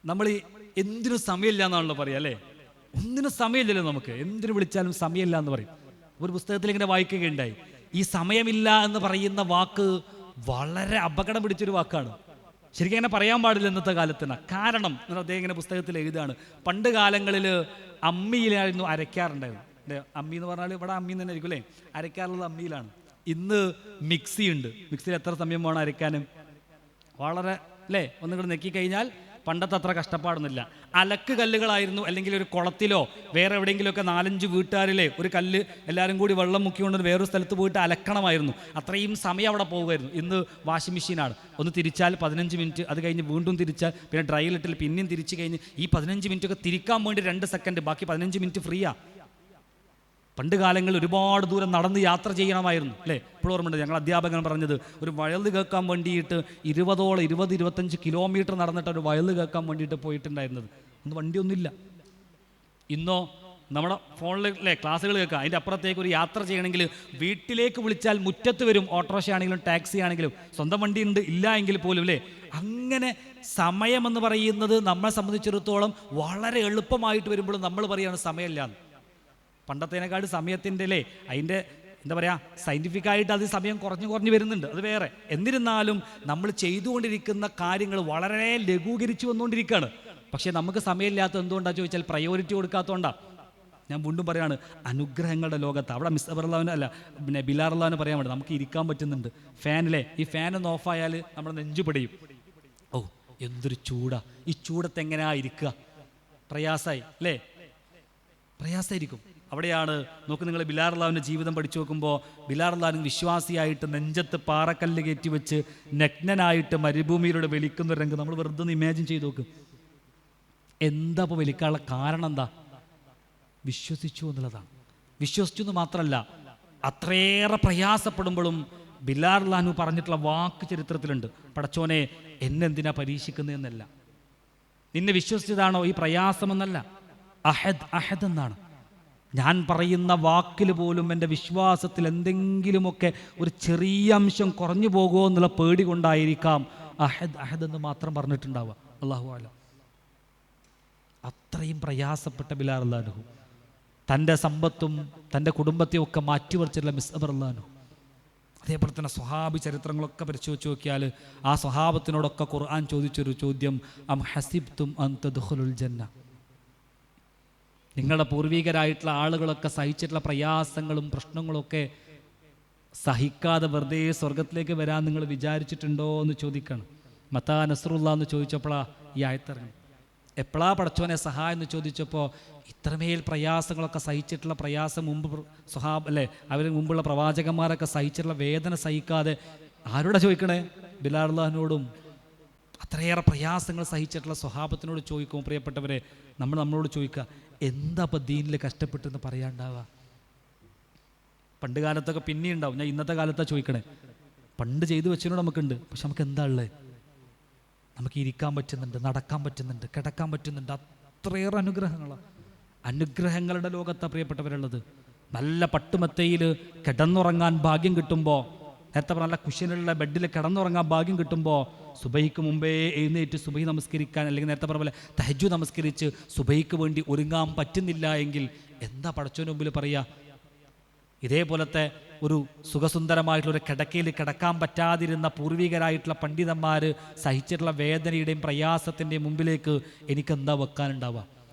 നമ്മൾ എന്തിനും സമയമില്ല എന്നാണല്ലോ പറയുക അല്ലേ. ഒന്നിനും സമയമില്ലല്ലോ, നമുക്ക് എന്തിനു വിളിച്ചാലും സമയമില്ല എന്ന് പറയും. ഒരു പുസ്തകത്തിൽ ഇങ്ങനെ വായിക്കുകയുണ്ടായി, ഈ സമയമില്ല എന്ന് പറയുന്ന വാക്ക് വളരെ അപകടം പിടിച്ചൊരു വാക്കാണ്. ശരിക്കും അങ്ങനെ പറയാൻ പാടില്ല ഇന്നത്തെ കാലത്തിന്. കാരണം അദ്ദേഹം ഇങ്ങനെ പുസ്തകത്തിൽ എഴുതാണ്, പണ്ട് കാലങ്ങളിൽ അമ്മിയിലായിരുന്നു അരയ്ക്കാറുണ്ടായിരുന്നു. അമ്മി എന്ന് പറഞ്ഞാൽ ഇവിടെ അമ്മി തന്നെ ആയിരിക്കും അല്ലേ, അരയ്ക്കാറുള്ളത് അമ്മിയിലാണ്. ഇന്ന് മിക്സി ഉണ്ട്, മിക്സിയിൽ എത്ര സമയം വേണം അരയ്ക്കാനും, വളരെ അല്ലേ, ഒന്നുകൂടെ നെക്കി കഴിഞ്ഞാൽ പണ്ടത്തെ അത്ര കഷ്ടപ്പാടൊന്നുമില്ല. അലക്ക് കല്ലുകളായിരുന്നു, അല്ലെങ്കിൽ ഒരു കുളത്തിലോ വേറെ എവിടെയെങ്കിലുമൊക്കെ 4-5 വീട്ടുകാരിലെ ഒരു കല്ല് എല്ലാവരും കൂടി വെള്ളം മുക്കിക്കൊണ്ട് വേറൊരു സ്ഥലത്ത് പോയിട്ട് അലക്കണമായിരുന്നു, അത്രയും സമയം അവിടെ പോകുമായിരുന്നു. ഇന്ന് വാഷിംഗ് മെഷീനാണ്, ഒന്ന് തിരിച്ചാൽ 15 മിനിറ്റ്, അത് കഴിഞ്ഞ് വീണ്ടും തിരിച്ചാൽ പിന്നെ ഡ്രൈലിട്ടിൽ പിന്നെയും തിരിച്ച് കഴിഞ്ഞ് ഈ 15 മിനിറ്റൊക്കെ തിരിക്കാൻ വേണ്ടി 2 സെക്കൻഡ്, ബാക്കി 15 മിനിറ്റ് ഫ്രീയാ. പണ്ട് കാലങ്ങളിൽ ഒരുപാട് ദൂരം നടന്ന് യാത്ര ചെയ്യണമായിരുന്നു അല്ലേ. ഇപ്പോൾ ഓർമ്മയുണ്ട് ഞങ്ങൾ അധ്യാപകൻ പറഞ്ഞത്, ഒരു വയല് കേൾക്കാൻ വേണ്ടിയിട്ട് 20-25 കിലോമീറ്റർ നടന്നിട്ട് ഒരു വയല് കേൾക്കാൻ വേണ്ടിയിട്ട് പോയിട്ടുണ്ടായിരുന്നത്. അന്ന് വണ്ടിയൊന്നുമില്ല. ഇന്നോ നമ്മുടെ ഫോണിൽ അല്ലേ ക്ലാസ്സുകൾ കേൾക്കാം, അതിൻ്റെ അപ്പുറത്തേക്ക് ഒരു യാത്ര ചെയ്യണമെങ്കിൽ വീട്ടിലേക്ക് വിളിച്ചാൽ മുറ്റത്ത് വരും, ഓട്ടോറിക്ഷ ആണെങ്കിലും ടാക്സി ആണെങ്കിലും. സ്വന്തം വണ്ടി ഉണ്ട് ഇല്ല എങ്കിൽ പോലും അല്ലേ. അങ്ങനെ സമയമെന്ന് പറയുന്നത് നമ്മളെ സംബന്ധിച്ചിടത്തോളം വളരെ എളുപ്പമായിട്ട് വരുമ്പോഴും നമ്മൾ പറയുകയാണ് സമയമില്ലാന്ന്. പണ്ടത്തേനേക്കാൾ സമയത്തിൻ്റെ അല്ലേ അതിൻ്റെ എന്താ പറയുക സയൻറ്റിഫിക്കായിട്ട് അത് സമയം കുറഞ്ഞു വരുന്നുണ്ട്, അത് വേറെ. എന്നിരുന്നാലും നമ്മൾ ചെയ്തുകൊണ്ടിരിക്കുന്ന കാര്യങ്ങൾ വളരെ ലഘൂകരിച്ചു വന്നുകൊണ്ടിരിക്കുകയാണ്. പക്ഷേ നമുക്ക് സമയമില്ലാത്ത എന്തുകൊണ്ടാണ് ചോദിച്ചാൽ പ്രയോറിറ്റി കൊടുക്കാത്തതുകൊണ്ടാണ്. ഞാൻ വീണ്ടും പറയാണ്, അനുഗ്രഹങ്ങളുടെ ലോകത്ത് അവിടെ മിസ്ബർലാവിന് അല്ല പിന്നെ ബിലാറുല്ലാവിന് പറയാൻ വേണ്ടി നമുക്ക് ഇരിക്കാൻ പറ്റുന്നുണ്ട്. ഫാനിലെ ഈ ഫാനൊന്ന് ഓഫായാൽ നമ്മുടെ നെഞ്ചു പിടയും. ഓ എന്തൊരു ചൂടാ, ഈ ചൂടത്ത് എങ്ങനെയാ ഇരിക്കുക, പ്രയാസമായി അല്ലേ, പ്രയാസമായിരിക്കും. അവിടെയാണ് നോക്ക്, നിങ്ങൾ ബിലാൽ റളിയല്ലാഹുവിൻ്റെ ജീവിതം പഠിച്ചു നോക്കുമ്പോൾ ബിലാൽ റളിയല്ലാഹു വിശ്വാസിയായിട്ട് നെഞ്ചത്ത് പാറക്കല്ല് കയറ്റി വെച്ച് നഗ്നനായിട്ട് മരുഭൂമിയിലൂടെ വലിക്കുന്ന ഒരു രംഗം നമ്മൾ വെറുതെ ഒന്ന് ഇമാജിൻ ചെയ്ത് നോക്ക്. എന്താ ഇപ്പോൾ വലിക്കാനുള്ള കാരണം? എന്താ? വിശ്വസിച്ചു എന്നുള്ളതാണ്. വിശ്വസിച്ചു എന്ന് മാത്രമല്ല, അത്രയേറെ പ്രയാസപ്പെടുമ്പോഴും ബിലാൽ റളിയല്ലാഹു പറഞ്ഞിട്ടുള്ള വാക്ക് ചരിത്രത്തിലുണ്ട്, പടച്ചോനെ എന്നെന്തിനാ പരീക്ഷിക്കുന്നതെന്നല്ല, നിന്നെ വിശ്വസിച്ചതാണോ ഈ പ്രയാസമെന്നല്ല, അഹദ് അഹദ് എന്നാണ്. ഞാൻ പറയുന്ന വാക്കിൽ പോലും എൻ്റെ വിശ്വാസത്തിൽ എന്തെങ്കിലുമൊക്കെ ഒരു ചെറിയ അംശം കുറഞ്ഞു പോകുമോ എന്നുള്ള പേടി കൊണ്ടായിരിക്കാം അഹദ് അഹദ് എന്ന് മാത്രം പറഞ്ഞിട്ടുണ്ടാവുക. അല്ലാഹു അലം. അത്രയും പ്രയാസപ്പെട്ട ബിലാൽ റളിയല്ലാഹു തൻ്റെ സമ്പത്തും തൻ്റെ കുടുംബത്തെയും ഒക്കെ മാറ്റിവെച്ചിട്ടുള്ള മിസ്അബ് റളിയല്ലാഹു. അതേപോലെ തന്നെ സ്വഹാബി ചരിത്രങ്ങളൊക്കെ പരിശോധിച്ച് നോക്കിയാൽ ആ സ്വഹാബത്തിനോടൊക്കെ ഖുർആൻ ചോദിച്ചൊരു ചോദ്യം, അം ഹസിബ്തും അൻ തദ്ഖുലുൽ ജന്ന. നിങ്ങളുടെ പൂർവികരായിട്ടുള്ള ആളുകളൊക്കെ സഹിച്ചിട്ടുള്ള പ്രയാസങ്ങളും പ്രശ്നങ്ങളൊക്കെ സഹിക്കാതെ വെറുതെ സ്വർഗത്തിലേക്ക് വരാൻ നിങ്ങൾ വിചാരിച്ചിട്ടുണ്ടോ എന്ന് ചോദിക്കണം. മത്താ നസ്റുല്ലാ എന്ന് ചോദിച്ചപ്പോഴാണ് ഈ ആയത്തിറങ്ങി. എപ്പോഴാ പടച്ചോനെ സഹായം എന്ന് ചോദിച്ചപ്പോൾ ഇത്രമേൽ പ്രയാസങ്ങളൊക്കെ സഹിച്ചിട്ടുള്ള പ്രയാസം മുമ്പ് സ്വഹാബ് അല്ലേ, അവന് മുമ്പുള്ള പ്രവാചകന്മാരൊക്കെ സഹിച്ചിട്ടുള്ള വേദന സഹിക്കാതെ ആരോടാ ചോദിക്കണേ? ബിലാൽ റളിയല്ലാഹുവിനോടും. അത്രയേറെ പ്രയാസങ്ങൾ സഹിച്ചിട്ടുള്ള സ്വഹാബത്തിനോട് ചോദിക്കും. പ്രിയപ്പെട്ടവരെ, നമ്മളോട് ചോദിക്കുക, എന്താ ഇപ്പം ദീനിൽ കഷ്ടപ്പെട്ടെന്ന് പറയാണ്ടാവുക? പണ്ട് കാലത്തൊക്കെ പിന്നെ ഉണ്ടാവും, ഞാൻ ഇന്നത്തെ കാലത്താണ് ചോദിക്കണേ. പണ്ട് ചെയ്തു വെച്ചതിനോട് നമുക്കുണ്ട്, പക്ഷെ നമുക്ക് എന്താ ഉള്ളത്? നമുക്ക് ഇരിക്കാൻ പറ്റുന്നുണ്ട്, നടക്കാൻ പറ്റുന്നുണ്ട്, കിടക്കാൻ പറ്റുന്നുണ്ട്. അത്രയേറെ അനുഗ്രഹങ്ങളുടെ ലോകത്താണ് പ്രിയപ്പെട്ടവരുള്ളത്. നല്ല പട്ടുമെത്തയിൽ കിടന്നുറങ്ങാൻ ഭാഗ്യം കിട്ടുമ്പോൾ, നേരത്തെ നല്ല കുഷ്യനുള്ള ബെഡിൽ കിടന്നുറങ്ങാൻ ഭാഗ്യം കിട്ടുമ്പോൾ സുബഹിക്ക് മുമ്പേ എഴുന്നേറ്റ് സുബഹി നമസ്കരിക്കാൻ, അല്ലെങ്കിൽ നേരത്തെ പറഞ്ഞ പോലെ തഹജ്ജുദ് നമസ്കരിച്ച് സുബഹിക്ക് വേണ്ടി ഒരുങ്ങാൻ പറ്റുന്നില്ല എങ്കിൽ എന്താ പടച്ചോന് മുമ്പിൽ പറയുക? ഇതേപോലത്തെ ഒരു സുഖസുന്ദരമായിട്ടുള്ളൊരു കിടക്കയിൽ കിടക്കാൻ പറ്റാതിരുന്ന പൂർവികരായിട്ടുള്ള പണ്ഡിതന്മാർ സഹിച്ചിട്ടുള്ള വേദനയുടെയും പ്രയാസത്തിൻ്റെയും മുമ്പിലേക്ക് എനിക്കെന്താ വെക്കാനുണ്ടാവുക?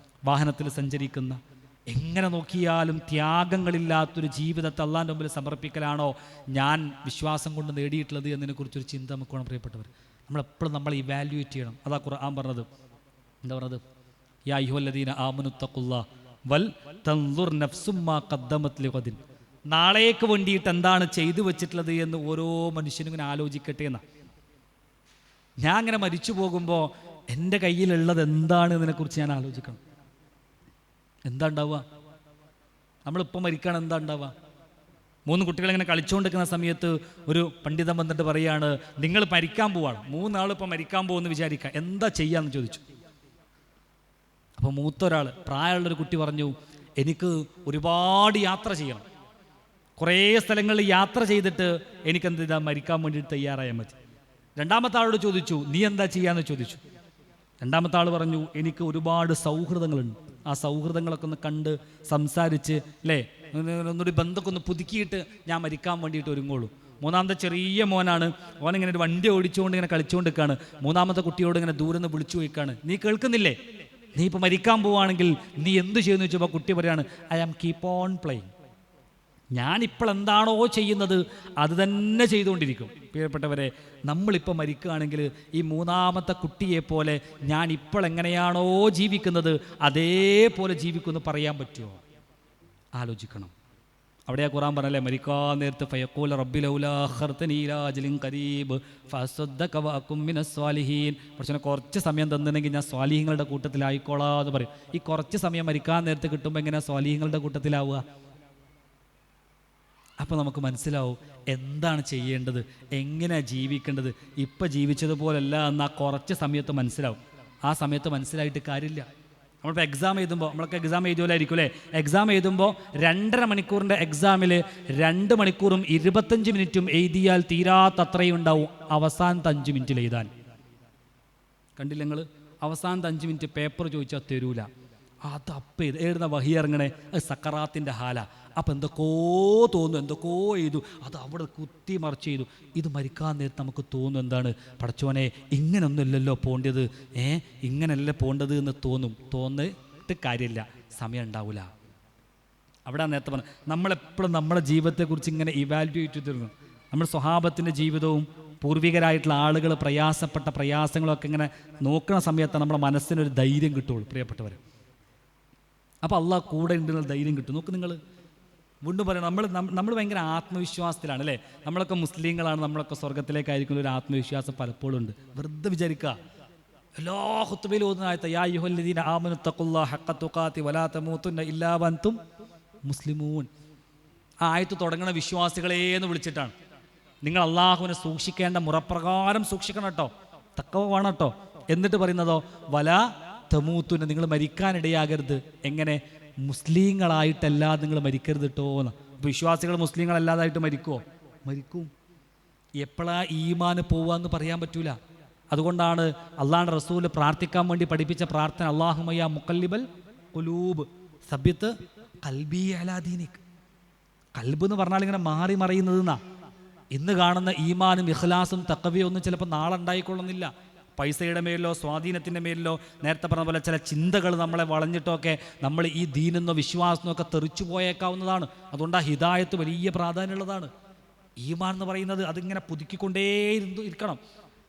വാഹനത്തിൽ സഞ്ചരിക്കുന്ന, എങ്ങനെ നോക്കിയാലും ത്യാഗങ്ങളില്ലാത്തൊരു ജീവിതത്തെ അള്ളാൻ്റെ മുമ്പിൽ സമർപ്പിക്കലാണോ ഞാൻ വിശ്വാസം കൊണ്ട് നേടിയിട്ടുള്ളത് എന്നതിനെക്കുറിച്ചൊരു ചിന്ത നമുക്ക് വേണം പ്രിയപ്പെട്ടവർ. നമ്മളെപ്പോഴും നമ്മൾ ഇവാലുവേറ്റ് ചെയ്യണം. അതാ ഖുർആൻ പറഞ്ഞത്. എന്താ പറഞ്ഞത്? യാ അയ്യുഹല്ലദീന ആമനു തഖുല്ലാഹ് വൽ തൻദുർ നഫ്സും മാ ഖദ്ദമത് ലിഗദിൻ. നാളേക്ക് വേണ്ടിയിട്ട് എന്താണ് ചെയ്തു വെച്ചിട്ടുള്ളത് എന്ന് ഓരോ മനുഷ്യനും ഇങ്ങനെ ആലോചിക്കട്ടെ എന്നാ. ഞാൻ അങ്ങനെ മരിച്ചു പോകുമ്പോൾ എൻ്റെ കയ്യിലുള്ളത് എന്താണ് എന്നതിനെക്കുറിച്ച് ഞാൻ ആലോചിക്കണം. എന്താ ഉണ്ടാവുക? നമ്മളിപ്പോൾ മരിക്കുകയാണ്, എന്താ ഉണ്ടാവുക? 3 കുട്ടികളിങ്ങനെ കളിച്ചുകൊണ്ടിരിക്കുന്ന സമയത്ത് ഒരു പണ്ഡിതൻ വന്നിട്ട് പറയാണ്, നിങ്ങൾ മരിക്കാൻ പോവാണ്, 3 ആൾ ഇപ്പോൾ മരിക്കാൻ പോകുമെന്ന് വിചാരിക്കുക, എന്താ ചെയ്യാന്ന് ചോദിച്ചു. അപ്പോൾ മൂത്തൊരാൾ, പ്രായമുള്ളൊരു കുട്ടി പറഞ്ഞു, എനിക്ക് ഒരുപാട് യാത്ര ചെയ്യണം, കുറേ സ്ഥലങ്ങളിൽ യാത്ര ചെയ്തിട്ട് എനിക്കെന്താ മരിക്കാൻ വേണ്ടിയിട്ട് തയ്യാറായാൽ മതി. രണ്ടാമത്തെ ആളോട് ചോദിച്ചു, നീ എന്താ ചെയ്യാന്ന് ചോദിച്ചു. രണ്ടാമത്തെ ആൾ പറഞ്ഞു, എനിക്ക് ഒരുപാട് സൗഹൃദങ്ങളുണ്ട്, ആ സൗഹൃദങ്ങളൊക്കെ ഒന്ന് കണ്ട് സംസാരിച്ച് അല്ലേ ഒന്നൊരു ബന്ധമൊക്കെ ഒന്ന് പുതുക്കിയിട്ട് ഞാൻ മരിക്കാൻ വേണ്ടിയിട്ട് ഒരുങ്ങുള്ളൂ. മൂന്നാമത്തെ ചെറിയ മോനാണ്, ഓനിങ്ങനെ ഒരു വണ്ടി ഓടിച്ചുകൊണ്ട് ഇങ്ങനെ കളിച്ചുകൊണ്ട് നിൽക്കുകയാണ്. മൂന്നാമത്തെ കുട്ടിയോട് ഇങ്ങനെ ദൂരെ നിന്ന് വിളിച്ചു ചോദിക്കുകയാണ്, നീ കേൾക്കുന്നില്ലേ, നീ ഇപ്പോൾ മരിക്കാൻ പോവുകയാണെങ്കിൽ നീ എന്ത് ചെയ്യുമെന്ന് ചോദിച്ചപ്പോൾ കുട്ടി പറയാണ്, I am keep on playing. ഞാനിപ്പോൾ എന്താണോ ചെയ്യുന്നത് അത് തന്നെ ചെയ്തുകൊണ്ടിരിക്കും. പ്രിയപ്പെട്ടവരെ, നമ്മളിപ്പോൾ മരിക്കുകയാണെങ്കിൽ ഈ മൂന്നാമത്തെ കുട്ടിയെപ്പോലെ ഞാൻ ഇപ്പോൾ എങ്ങനെയാണോ ജീവിക്കുന്നത് അതേപോലെ ജീവിക്കുമെന്ന് പറയാൻ പറ്റുമോ? ആലോചിക്കണം. അവിടെയാ ഖുർആൻ പറഞ്ഞല്ലേ, മരിക്കാൻ നേരത്ത് ഫയഖൂല റബ്ബി ലൗലാ അഖർതനീ ഇലാ അജലിൻ ഖരീബ് ഫഅസ്സദ്ദഖ വഅകും മിനസ് സ്വാലിഹീൻ. പക്ഷേ കുറച്ച് സമയം തന്നിട്ടുണ്ടെങ്കിൽ ഞാൻ സ്വാലിഹീങ്ങളുടെ കൂട്ടത്തിലായിക്കോളാം എന്ന് പറയും. ഈ കുറച്ച് സമയം മരിക്കാൻ നേരത്ത് കിട്ടുമ്പോൾ എങ്ങനെയാണ് സ്വാലിഹീങ്ങളുടെ കൂട്ടത്തിലാവുക? അപ്പോൾ നമുക്ക് മനസ്സിലാവും എന്താണ് ചെയ്യേണ്ടത്, എങ്ങനെയാണ് ജീവിക്കേണ്ടത്. ഇപ്പം ജീവിച്ചതുപോലല്ല എന്ന് ആ കുറച്ച് സമയത്ത് മനസ്സിലാവും. ആ സമയത്ത് മനസ്സിലായിട്ട് കാര്യമില്ല. നമ്മളിപ്പോൾ എക്സാം എഴുതുമ്പോൾ, നമ്മളൊക്കെ എക്സാം എഴുതുമല്ലായിരിക്കും അല്ലേ? എക്സാം എഴുതുമ്പോൾ 2.5 മണിക്കൂറിൻ്റെ എക്സാമിൽ 2 മണിക്കൂറും 25 മിനിറ്റും എഴുതിയാൽ തീരാത്തത്രയും ഉണ്ടാവും അവസാനത്തെ 5 മിനിറ്റിൽ എഴുതാൻ. കണ്ടില്ല നിങ്ങൾ? അവസാനത്തെ 5 മിനിറ്റ് പേപ്പർ ചോദിച്ചാൽ തരൂല. അത് അപ്പം എഴുതുന്ന വഹി ഇറങ്ങണേ, അത് സക്കറാത്തിൻ്റെ ഹാല. അപ്പം എന്തൊക്കെയോ തോന്നും, എന്തൊക്കെയോ എഴുതു, അത് അവിടെ കുത്തി മറിച്ച് ചെയ്തു. ഇത് മരിക്കാൻ നേരത്ത് നമുക്ക് തോന്നും, എന്താണ് പടച്ചോനെ ഇങ്ങനൊന്നുമില്ലല്ലോ പോണ്ടത്, ഇങ്ങനല്ല പോണ്ടത് എന്ന് തോന്നിട്ട് കാര്യമില്ല, സമയം ഉണ്ടാവില്ല. അവിടെ നേരത്തെ പറഞ്ഞു, നമ്മളെപ്പോഴും നമ്മുടെ ജീവിതത്തെക്കുറിച്ച് ഇങ്ങനെ ഇവാലുവേറ്റ് ചെയ്തിരുന്നു. നമ്മൾ സ്വഹാബത്തിൻ്റെ ജീവിതവും പൂർവികരായിട്ടുള്ള ആളുകൾ പ്രയാസപ്പെട്ട പ്രയാസങ്ങളൊക്കെ ഇങ്ങനെ നോക്കുന്ന സമയത്താണ് നമ്മുടെ മനസ്സിനൊരു ധൈര്യം കിട്ടുള്ളൂ. പ്രിയപ്പെട്ടവർ, അപ്പോൾ അള്ളാഹ് കൂടെ ഉണ്ടെന്നുള്ള ധൈര്യം കിട്ടും. നോക്ക് നിങ്ങൾ, വീണ്ടും പറയണം, നമ്മൾ ഭയങ്കര ആത്മവിശ്വാസത്തിലാണ് അല്ലേ. നമ്മളൊക്കെ മുസ്ലിങ്ങളാണ്, നമ്മളൊക്കെ സ്വർഗത്തിലേക്കായിരിക്കുന്ന ഒരു ആത്മവിശ്വാസം പലപ്പോഴും ഉണ്ട്. വെറുതെ വിചാരിക്കുക, എല്ലാ ഖുത്ബയിലും ഓതുന്ന ആയത്ത് യാ അയ്യുഹല്ലദീന ആമനു തഖുല്ലാഹ ഹഖ്ക തുഖാതി വലാ തമൂതുന്ന ഇല്ലാ വഅൻതും മുസ്ലിമൂൻ. ആ ആയത്ത് തുടങ്ങണ വിശ്വാസികളെ എന്ന് വിളിച്ചിട്ടാണ്. നിങ്ങൾ അള്ളാഹുവിനെ സൂക്ഷിക്കേണ്ട മുറപ്രകാരം സൂക്ഷിക്കണം കേട്ടോ, തഖ്വ വേണം കേട്ടോ. എന്നിട്ട് പറയുന്നതോ വലാ തമൂതുന്ന, നിങ്ങൾ മരിക്കാനിടയാകരുത്. എങ്ങനെ? മുസ്ലിങ്ങളായിട്ടല്ലാതെ നിങ്ങൾ മരിക്കരുത് കേട്ടോ എന്ന്. അപ്പോൾ വിശ്വാസികൾ മുസ്ലിങ്ങളല്ലാതായിട്ട് മരിക്കുമോ? മരിക്കും. എപ്പോഴാ ഈമാന് പോവാന്ന് പറയാൻ പറ്റൂല. അതുകൊണ്ടാണ് അള്ളാഹുവിൻ്റെ റസൂൽ പ്രാർത്ഥിക്കാൻ വേണ്ടി പഠിപ്പിച്ച പ്രാർത്ഥന അല്ലാഹുമ്മ യാ മുഖല്ലിബൽ ഖുലൂബ് സബ്ബിത്ത് ഖൽബി അലാ ദീനിക്. കൽബ് എന്ന് പറഞ്ഞാൽ ഇങ്ങനെ മാറി മറിയുന്നതെന്നാ. ഇന്ന് കാണുന്ന ഈമാനും ഇഖ്ലാസും തഖ്വയും ഒന്നും ചിലപ്പോൾ നാളെ ഉണ്ടായിക്കൊള്ളുന്നില്ല. പൈസയുടെ മേലിലോ സ്വാധീനത്തിൻ്റെ മേലിലോ നേരത്തെ പറഞ്ഞ പോലെ ചില ചിന്തകൾ നമ്മളെ വളഞ്ഞിട്ടൊക്കെ നമ്മൾ ഈ ദീനെന്നോ വിശ്വാസമോ ഒക്കെ തെറിച്ചു പോയേക്കാവുന്നതാണ്. അതുകൊണ്ട് ആ ഹിദായത്ത് വലിയ പ്രാധാന്യമുള്ളതാണ്. ഈമാൻ എന്ന് പറയുന്നത് അതിങ്ങനെ പുതുക്കിക്കൊണ്ടേ ഇരിക്കണം,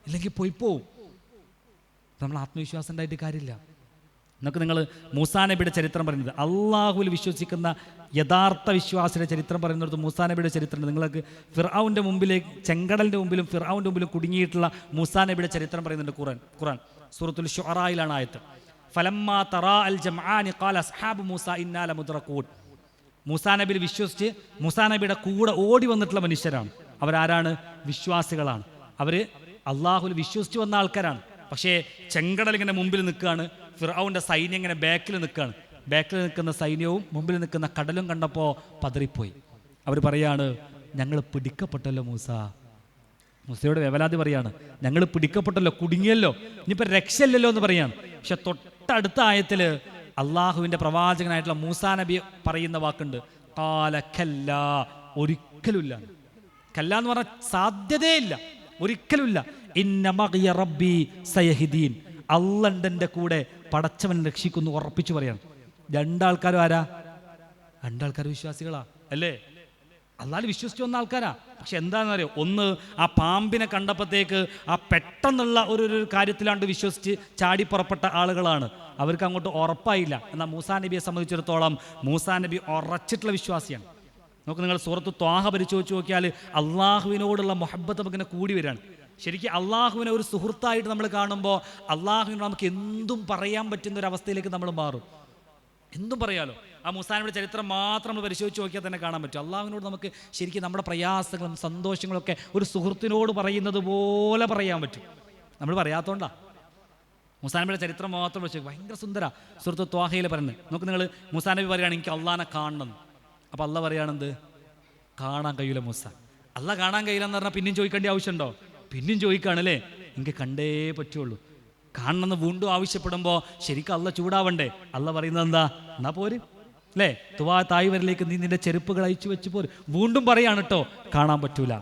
ഇല്ലെങ്കിൽ പോയിപ്പോവും. നമ്മൾ ആത്മവിശ്വാസം ഉണ്ടായിട്ട് കാര്യമില്ല. നമുക്ക് നിങ്ങൾ മൂസാ നബിയുടെ ചരിത്രം പറയുന്നത്, അള്ളാഹുവിൽ വിശ്വസിക്കുന്ന യഥാർത്ഥ വിശ്വാസിയുടെ ചരിത്രം പറയുന്നിടത്ത് മൂസാ നബിയുടെ ചരിത്രം. നിങ്ങൾക്ക് ഫിർഔന്റെ മുമ്പിലേക്ക്, ചെങ്കടലിൻ്റെ മുമ്പിലും ഫിർഔന്റെ മുമ്പിലും കുടുങ്ങിയിട്ടുള്ള മൂസാ നബിയുടെ ചരിത്രം പറയുന്നുണ്ട് ഖുർആൻ സൂറത്തുൽ ശുഅറായിലാണ് ആയത്ത്. ഫലമ്മാ തറാ അൽ ജംആനി ഖാല അസ്ഹാബു മൂസ ഇന്നാ ലമുദ്റഖൂൻ. മൂസാ നബിയിൽ വിശ്വസിച്ച് മൂസാ നബിയുടെ കൂടെ ഓടി വന്നിട്ടുള്ള മനുഷ്യരാണ്. അവരാരാണ്? വിശ്വാസികളാണ്. അവർ അള്ളാഹുൽ വിശ്വസിച്ച് വന്ന ആൾക്കാരാണ്. പക്ഷേ ചെങ്കടൽ ഇങ്ങനെ മുമ്പിൽ നിൽക്കുകയാണ്, ഫിർഔന്റെ സൈന്യം ഇങ്ങനെ ബാക്കിൽ നിൽക്കുകയാണ്. ബാക്കിൽ നിൽക്കുന്ന സൈന്യവും മുമ്പിൽ നിൽക്കുന്ന കടലും കണ്ടപ്പോൾ പതറിപ്പോയി. അവർ പറയാണ്, ഞങ്ങൾ പിടിക്കപ്പെട്ടല്ലോ മൂസ. മൂസയോട് വേവലാതി പറയാണ്, ഞങ്ങൾ പിടിക്കപ്പെട്ടല്ലോ, കുടുങ്ങിയല്ലോ, ഇനിയിപ്പോൾ രക്ഷയില്ലല്ലോ എന്ന് പറയാണ്. പക്ഷെ തൊട്ടടുത്ത ആയത്തിൽ അള്ളാഹുവിൻ്റെ പ്രവാചകനായിട്ടുള്ള മൂസാ നബി പറയുന്ന വാക്കുണ്ട്, ഖാല കല്ലാ, ഒരിക്കലുമില്ല. കല്ല എന്ന് പറഞ്ഞാൽ സാധ്യതയില്ല, ഒരിക്കലുമില്ല. ഇന്ന മഅിയ റബ്ബി സയഹ്ദീൻ, അള്ളൻ്റെ കൂടെ പടച്ചവൻ രക്ഷിക്കുന്നു ഉറപ്പിച്ചു പറയാണ്. രണ്ടാൾക്കാരും ആരാ? രണ്ടാൾക്കാർ വിശ്വാസികളാ അല്ലേ, അള്ളാഹ് വിശ്വസിച്ച് വന്ന ആൾക്കാരാ. പക്ഷെ എന്താണെന്നറിയോ, ഒന്ന് ആ പാമ്പിനെ കണ്ടപ്പോഴത്തേക്ക് ആ പെട്ടെന്നുള്ള ഒരു കാര്യത്തിലാണ്ട് വിശ്വസിച്ച് ചാടി പുറപ്പെട്ട ആളുകളാണ്. അവർക്ക് അങ്ങോട്ട് ഉറപ്പായില്ല. എന്നാൽ മൂസാ നബിയെ സംബന്ധിച്ചിടത്തോളം മൂസാ നബി ഉറച്ചിട്ടുള്ള വിശ്വാസിയാണ്. നമുക്ക് നിങ്ങൾ സൂറത്ത് ത്വാഹ പരിശോധിച്ച് നോക്കിയാൽ അള്ളാഹുവിനോടുള്ള മുഹബ്ബത്ത് നമുക്കിങ്ങനെ കൂടി വരികയാണ്. ശരിക്കും അള്ളാഹുവിനെ ഒരു സുഹൃത്തായിട്ട് നമ്മൾ കാണുമ്പോൾ അള്ളാഹുവിനോട് നമുക്ക് എന്തും പറയാൻ പറ്റുന്ന ഒരു അവസ്ഥയിലേക്ക് നമ്മൾ മാറും. എന്തും പറയാലോ. ആ മൂസാ നബിയുടെ ചരിത്രം മാത്രം നമ്മൾ പരിശോധിച്ച് നോക്കിയാൽ തന്നെ കാണാൻ പറ്റും. അള്ളാഹുവിനോട് നമുക്ക് ശരിക്കും നമ്മുടെ പ്രയാസങ്ങളും സന്തോഷങ്ങളൊക്കെ ഒരു സുഹൃത്തിനോട് പറയുന്നത് പോലെ പറയാൻ പറ്റും. നമ്മൾ പറയാത്തതുകൊണ്ടാണ്. മൂസാ നബിയുടെ ചരിത്രം മാത്രം വെച്ച് ഭയങ്കര സുന്ദര സൂറത്ത് ത്വാഹയിൽ പറയുന്നത്. നമുക്ക് നിങ്ങൾ മൂസാ നബി പറയുകയാണ് എനിക്ക് അള്ളാഹിനെ കാണണം. അപ്പോൾ അള്ളാഹ് പറയുകയാണെന്ത്? കാണാൻ കഴിയില്ല മൂസ. അള്ളാഹ് കാണാൻ കഴിയില്ല എന്ന് പറഞ്ഞാൽ പിന്നെയും ചോദിക്കേണ്ട ആവശ്യമുണ്ടോ? പിന്നെയും ചോദിക്കുകയാണല്ലേ, എനിക്ക് കണ്ടേ പറ്റുള്ളൂ. കാണണമെന്ന് വീണ്ടും ആവശ്യപ്പെടുമ്പോൾ ശരിക്കും അള്ളാഹ് ചൂടാവണ്ടേ? അള്ളാഹ് പറയുന്നത് എന്താ? എന്നാ പോര് അല്ലേ, തുവാ തായ്വരയിലേക്ക് നീ നിന്റെ ചെരുപ്പുകൾ അയച്ചു വെച്ച് പോര്. വീണ്ടും പറയാണ് കേട്ടോ, കാണാൻ പറ്റൂല.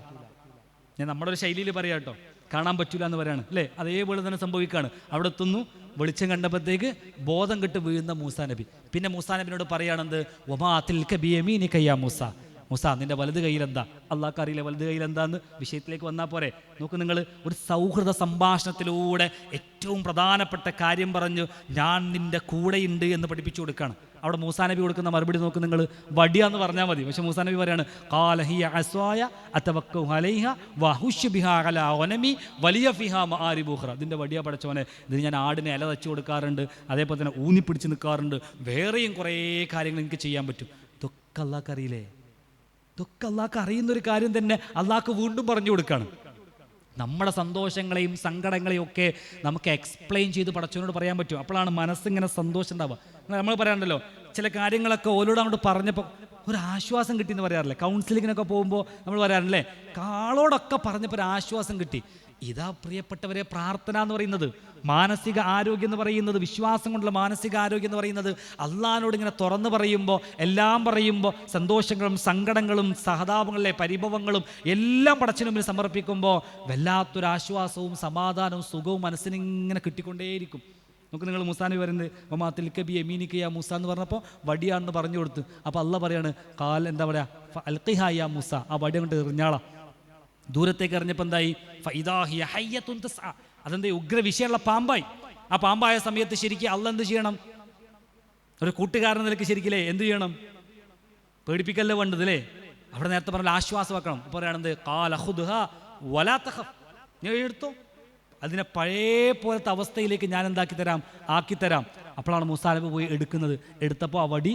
ഞാൻ നമ്മുടെ ഒരു ശൈലിയിൽ പറയാം കേട്ടോ, കാണാൻ പറ്റൂല എന്ന് പറയാണ് അല്ലേ. അതേപോലെ തന്നെ സംഭവിക്കുകയാണ്. അവിടെ എത്തുന്നു, വെളിച്ചം കണ്ടപ്പോഴത്തേക്ക് ബോധം കെട്ട് വീഴുന്ന മൂസാ നബി. പിന്നെ മൂസാ നബിനോട് പറയുകയാണെന്ത്? വമാ തിൽക ബിയമീനിക യാ മൂസ, മൂസ നിന്റെ വലത് കയ്യിലെന്താ? അള്ളാഹ്ക്ക് അറിയില്ല വലത് കയ്യിലെന്താന്ന്. വിഷയത്തിലേക്ക് വന്നാൽ പോരെ. നോക്ക് നിങ്ങൾ, ഒരു സൗഹൃദ സംഭാഷണത്തിലൂടെ ഏറ്റവും പ്രധാനപ്പെട്ട കാര്യം പറഞ്ഞു ഞാൻ നിന്റെ കൂടെയുണ്ട് എന്ന് പഠിപ്പിച്ചു കൊടുക്കുകയാണ്. അവിടെ മൂസാ നബി കൊടുക്കുന്ന മറുപടി നോക്ക് നിങ്ങൾ, വടിയാന്ന് പറഞ്ഞാൽ മതി. പക്ഷെ മൂസാ നബി പറയാണ് ഖാല ഹിയ അസ്വായ അതവക്കഉ അലൈഹ വഹുശ് ബിഹാ അലാ ഗനമി വലിയ ഫിഹാ മആരിബു ഉഖ്റ. ഇതിൻ്റെ വടിയാ പടച്ചവനെ, ഇതിന് ഞാൻ ആടിനെ ഇല തച്ചു കൊടുക്കാറുണ്ട്, അതേപോലെ തന്നെ ഊന്നിപ്പിടിച്ച് നിൽക്കാറുണ്ട്, വേറെയും കുറേ കാര്യങ്ങൾ എനിക്ക് ചെയ്യാൻ പറ്റും. ഇതൊക്കെ അള്ളാഹ്ക്ക് അറിയില്ലേ? ഇതൊക്കെ അള്ളാഹ്ക്ക് അറിയുന്നൊരു കാര്യം തന്നെ അള്ളാഹ്ക്ക് വീണ്ടും പറഞ്ഞു കൊടുക്കുകയാണ്. നമ്മുടെ സന്തോഷങ്ങളെയും സങ്കടങ്ങളെയും ഒക്കെ നമുക്ക് എക്സ്പ്ലെയിൻ ചെയ്ത് പടച്ചവനോട് പറയാൻ പറ്റും. അപ്പോഴാണ് മനസ്സിങ്ങനെ സന്തോഷം ഉണ്ടാവുക. നമ്മൾ പറയാറുണ്ടല്ലോ, ചില കാര്യങ്ങളൊക്കെ ഓരോട് അങ്ങോട്ട് പറഞ്ഞപ്പോൾ ഒരു ആശ്വാസം കിട്ടി എന്ന് പറയാറില്ലേ. കൗൺസിലിങ്ങിനൊക്കെ പോകുമ്പോൾ നമ്മൾ പറയാറില്ലേ, ആളോടൊക്കെ പറഞ്ഞപ്പോൾ ഒരു ആശ്വാസം കിട്ടി. ഇതാ പ്രിയപ്പെട്ടവരെ പ്രാർത്ഥന എന്ന് പറയുന്നത്, മാനസിക ആരോഗ്യം എന്ന് പറയുന്നത്, വിശ്വാസം കൊണ്ടുള്ള മാനസിക ആരോഗ്യം എന്ന് പറയുന്നത്. അള്ളാഹിനോട് ഇങ്ങനെ തുറന്നു പറയുമ്പോൾ, എല്ലാം പറയുമ്പോൾ, സന്തോഷങ്ങളും സങ്കടങ്ങളും സഹതാപങ്ങളിലെ പരിഭവങ്ങളും എല്ലാം പടച്ചവന് മുമ്പിൽ സമർപ്പിക്കുമ്പോൾ വല്ലാത്തൊരാശ്വാസവും സമാധാനവും സുഖവും മനസ്സിനിങ്ങനെ കിട്ടിക്കൊണ്ടേയിരിക്കും. നമുക്ക് നിങ്ങൾ മൂസാ നബി പറയുന്നത് വമാ തിൽക ബിയമീനിക യാ മൂസ എന്ന് പറഞ്ഞപ്പോൾ വടിയാണെന്ന് പറഞ്ഞു കൊടുത്ത്. അപ്പോൾ അള്ളാഹ് പറയാണ് കാൽ എന്താ പറയുക, അൽഖിഹാ യാ മൂസ, ആ വടി കൊണ്ട് എറിഞ്ഞാളാ. ദൂരത്തേക്ക് എറിഞ്ഞപ്പോൾ എന്തായി? ഫഇദാ ഹിയ ഹയ്യത്തുൻ തസ്അ, അതെന്താ ഉഗ്ര വിഷയമുള്ള പാമ്പായി. ആ പാമ്പായ സമയത്ത് ശരിക്കും അള്ളാഹ് എന്ത് ചെയ്യണം? ഒരു കൂട്ടുകാരൻ നിലയ്ക്ക് ശരിക്കില്ലേ എന്ത് ചെയ്യണം? പേടിപ്പിക്കല്ലേ വേണ്ടതല്ലേ? അവിടെ നേരത്തെ പറഞ്ഞ ആശ്വാസമാക്കണം. പറയുകയാണെന്ത് നീ എടുത്തോ, അതിനെ പഴയ പോലത്തെ അവസ്ഥയിലേക്ക് ഞാൻ ആക്കിത്തരാം. അപ്പോഴാണ് മൂസാ നബി പോയി എടുക്കുന്നത്. എടുത്തപ്പോൾ ആ വടി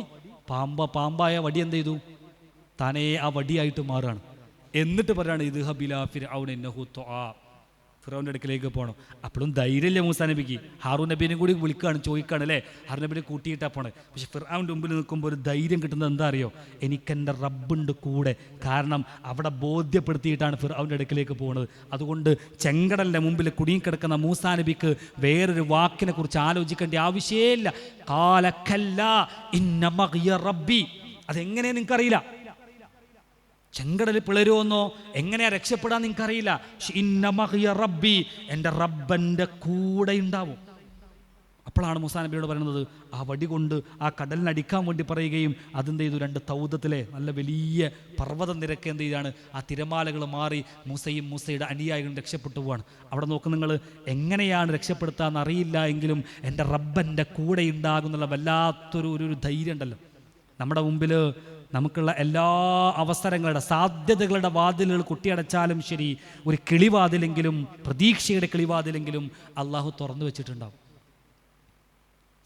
പാമ്പായ വടി എന്ത് ചെയ്തു? താനേ ആ വടിയായിട്ട് മാറുകയാണ്. എന്നിട്ട് പറയാണ് ഫിറൗൻ്റെ അടുക്കിലേക്ക് പോകണം. അപ്പോഴും ധൈര്യമില്ല മൂസാ നബിക്ക്. ഹാറൂൻ നബീനെ കൂടി ചോദിക്കുകയാണ് അല്ലേ, ഹാറൂൻ നബീനെ കൂട്ടിയിട്ടാണ് പോണേ. പക്ഷെ ഫിറൗൻ്റെ മുമ്പിൽ നിൽക്കുമ്പോൾ ഒരു ധൈര്യം കിട്ടുന്നത് എന്താ അറിയോ? എനിക്കെൻ്റെ റബ്ബുണ്ട് കൂടെ. കാരണം അവിടെ ബോധ്യപ്പെടുത്തിയിട്ടാണ് ഫിറൗൻ്റെ അടുക്കിലേക്ക് പോകുന്നത്. അതുകൊണ്ട് ചെങ്കടലിൻ്റെ മുമ്പിൽ കുടുങ്ങിക്കിടക്കുന്ന മൂസാ നബിക്ക് വേറൊരു വാക്കിനെ കുറിച്ച് ആലോചിക്കേണ്ട ആവശ്യമില്ല. റബ്ബി, അതെങ്ങനെയാ നിങ്ങൾക്കറിയില്ല. ചെങ്കടലിൽ പിളരുമെന്നോ എങ്ങനെയാ രക്ഷപ്പെടാൻ നിങ്ങൾക്കറിയില്ല. റബ്ബി, എൻ്റെ റബ്ബൻ്റെ കൂടെ ഉണ്ടാവും. അപ്പോഴാണ് മൂസാ നബിയോട് പറയുന്നത്, ആ വടി കൊണ്ട് ആ കടലിനടിക്കാൻ വേണ്ടി പറയുകയും അതെന്ത് ചെയ്തു? 2 തൗദത്തിലെ നല്ല വലിയ പർവ്വതം നിരക്ക് എന്ത് ചെയ്താണ്? ആ തിരമാലകൾ മാറി മൂസയുടെ അനുയായികളും രക്ഷപ്പെട്ടു പോവാണ്. അവിടെ നോക്ക് നിങ്ങൾ, എങ്ങനെയാണ് രക്ഷപ്പെടുത്താന്ന് അറിയില്ല എങ്കിലും എൻ്റെ റബ്ബൻ്റെ കൂടെ ഉണ്ടാകുന്നുള്ള വല്ലാത്തൊരു ധൈര്യം ഉണ്ടല്ലോ. നമ്മുടെ മുമ്പിൽ നമുക്കുള്ള എല്ലാ അവസരങ്ങളുടെ സാധ്യതകളുടെ വാതിലുകൾ കുട്ടിയടച്ചാലും ശരി, ഒരു കിളിവാതിലെങ്കിലും, പ്രതീക്ഷയുടെ കിളിവാതിലെങ്കിലും അള്ളാഹു തുറന്നു വെച്ചിട്ടുണ്ടാവും.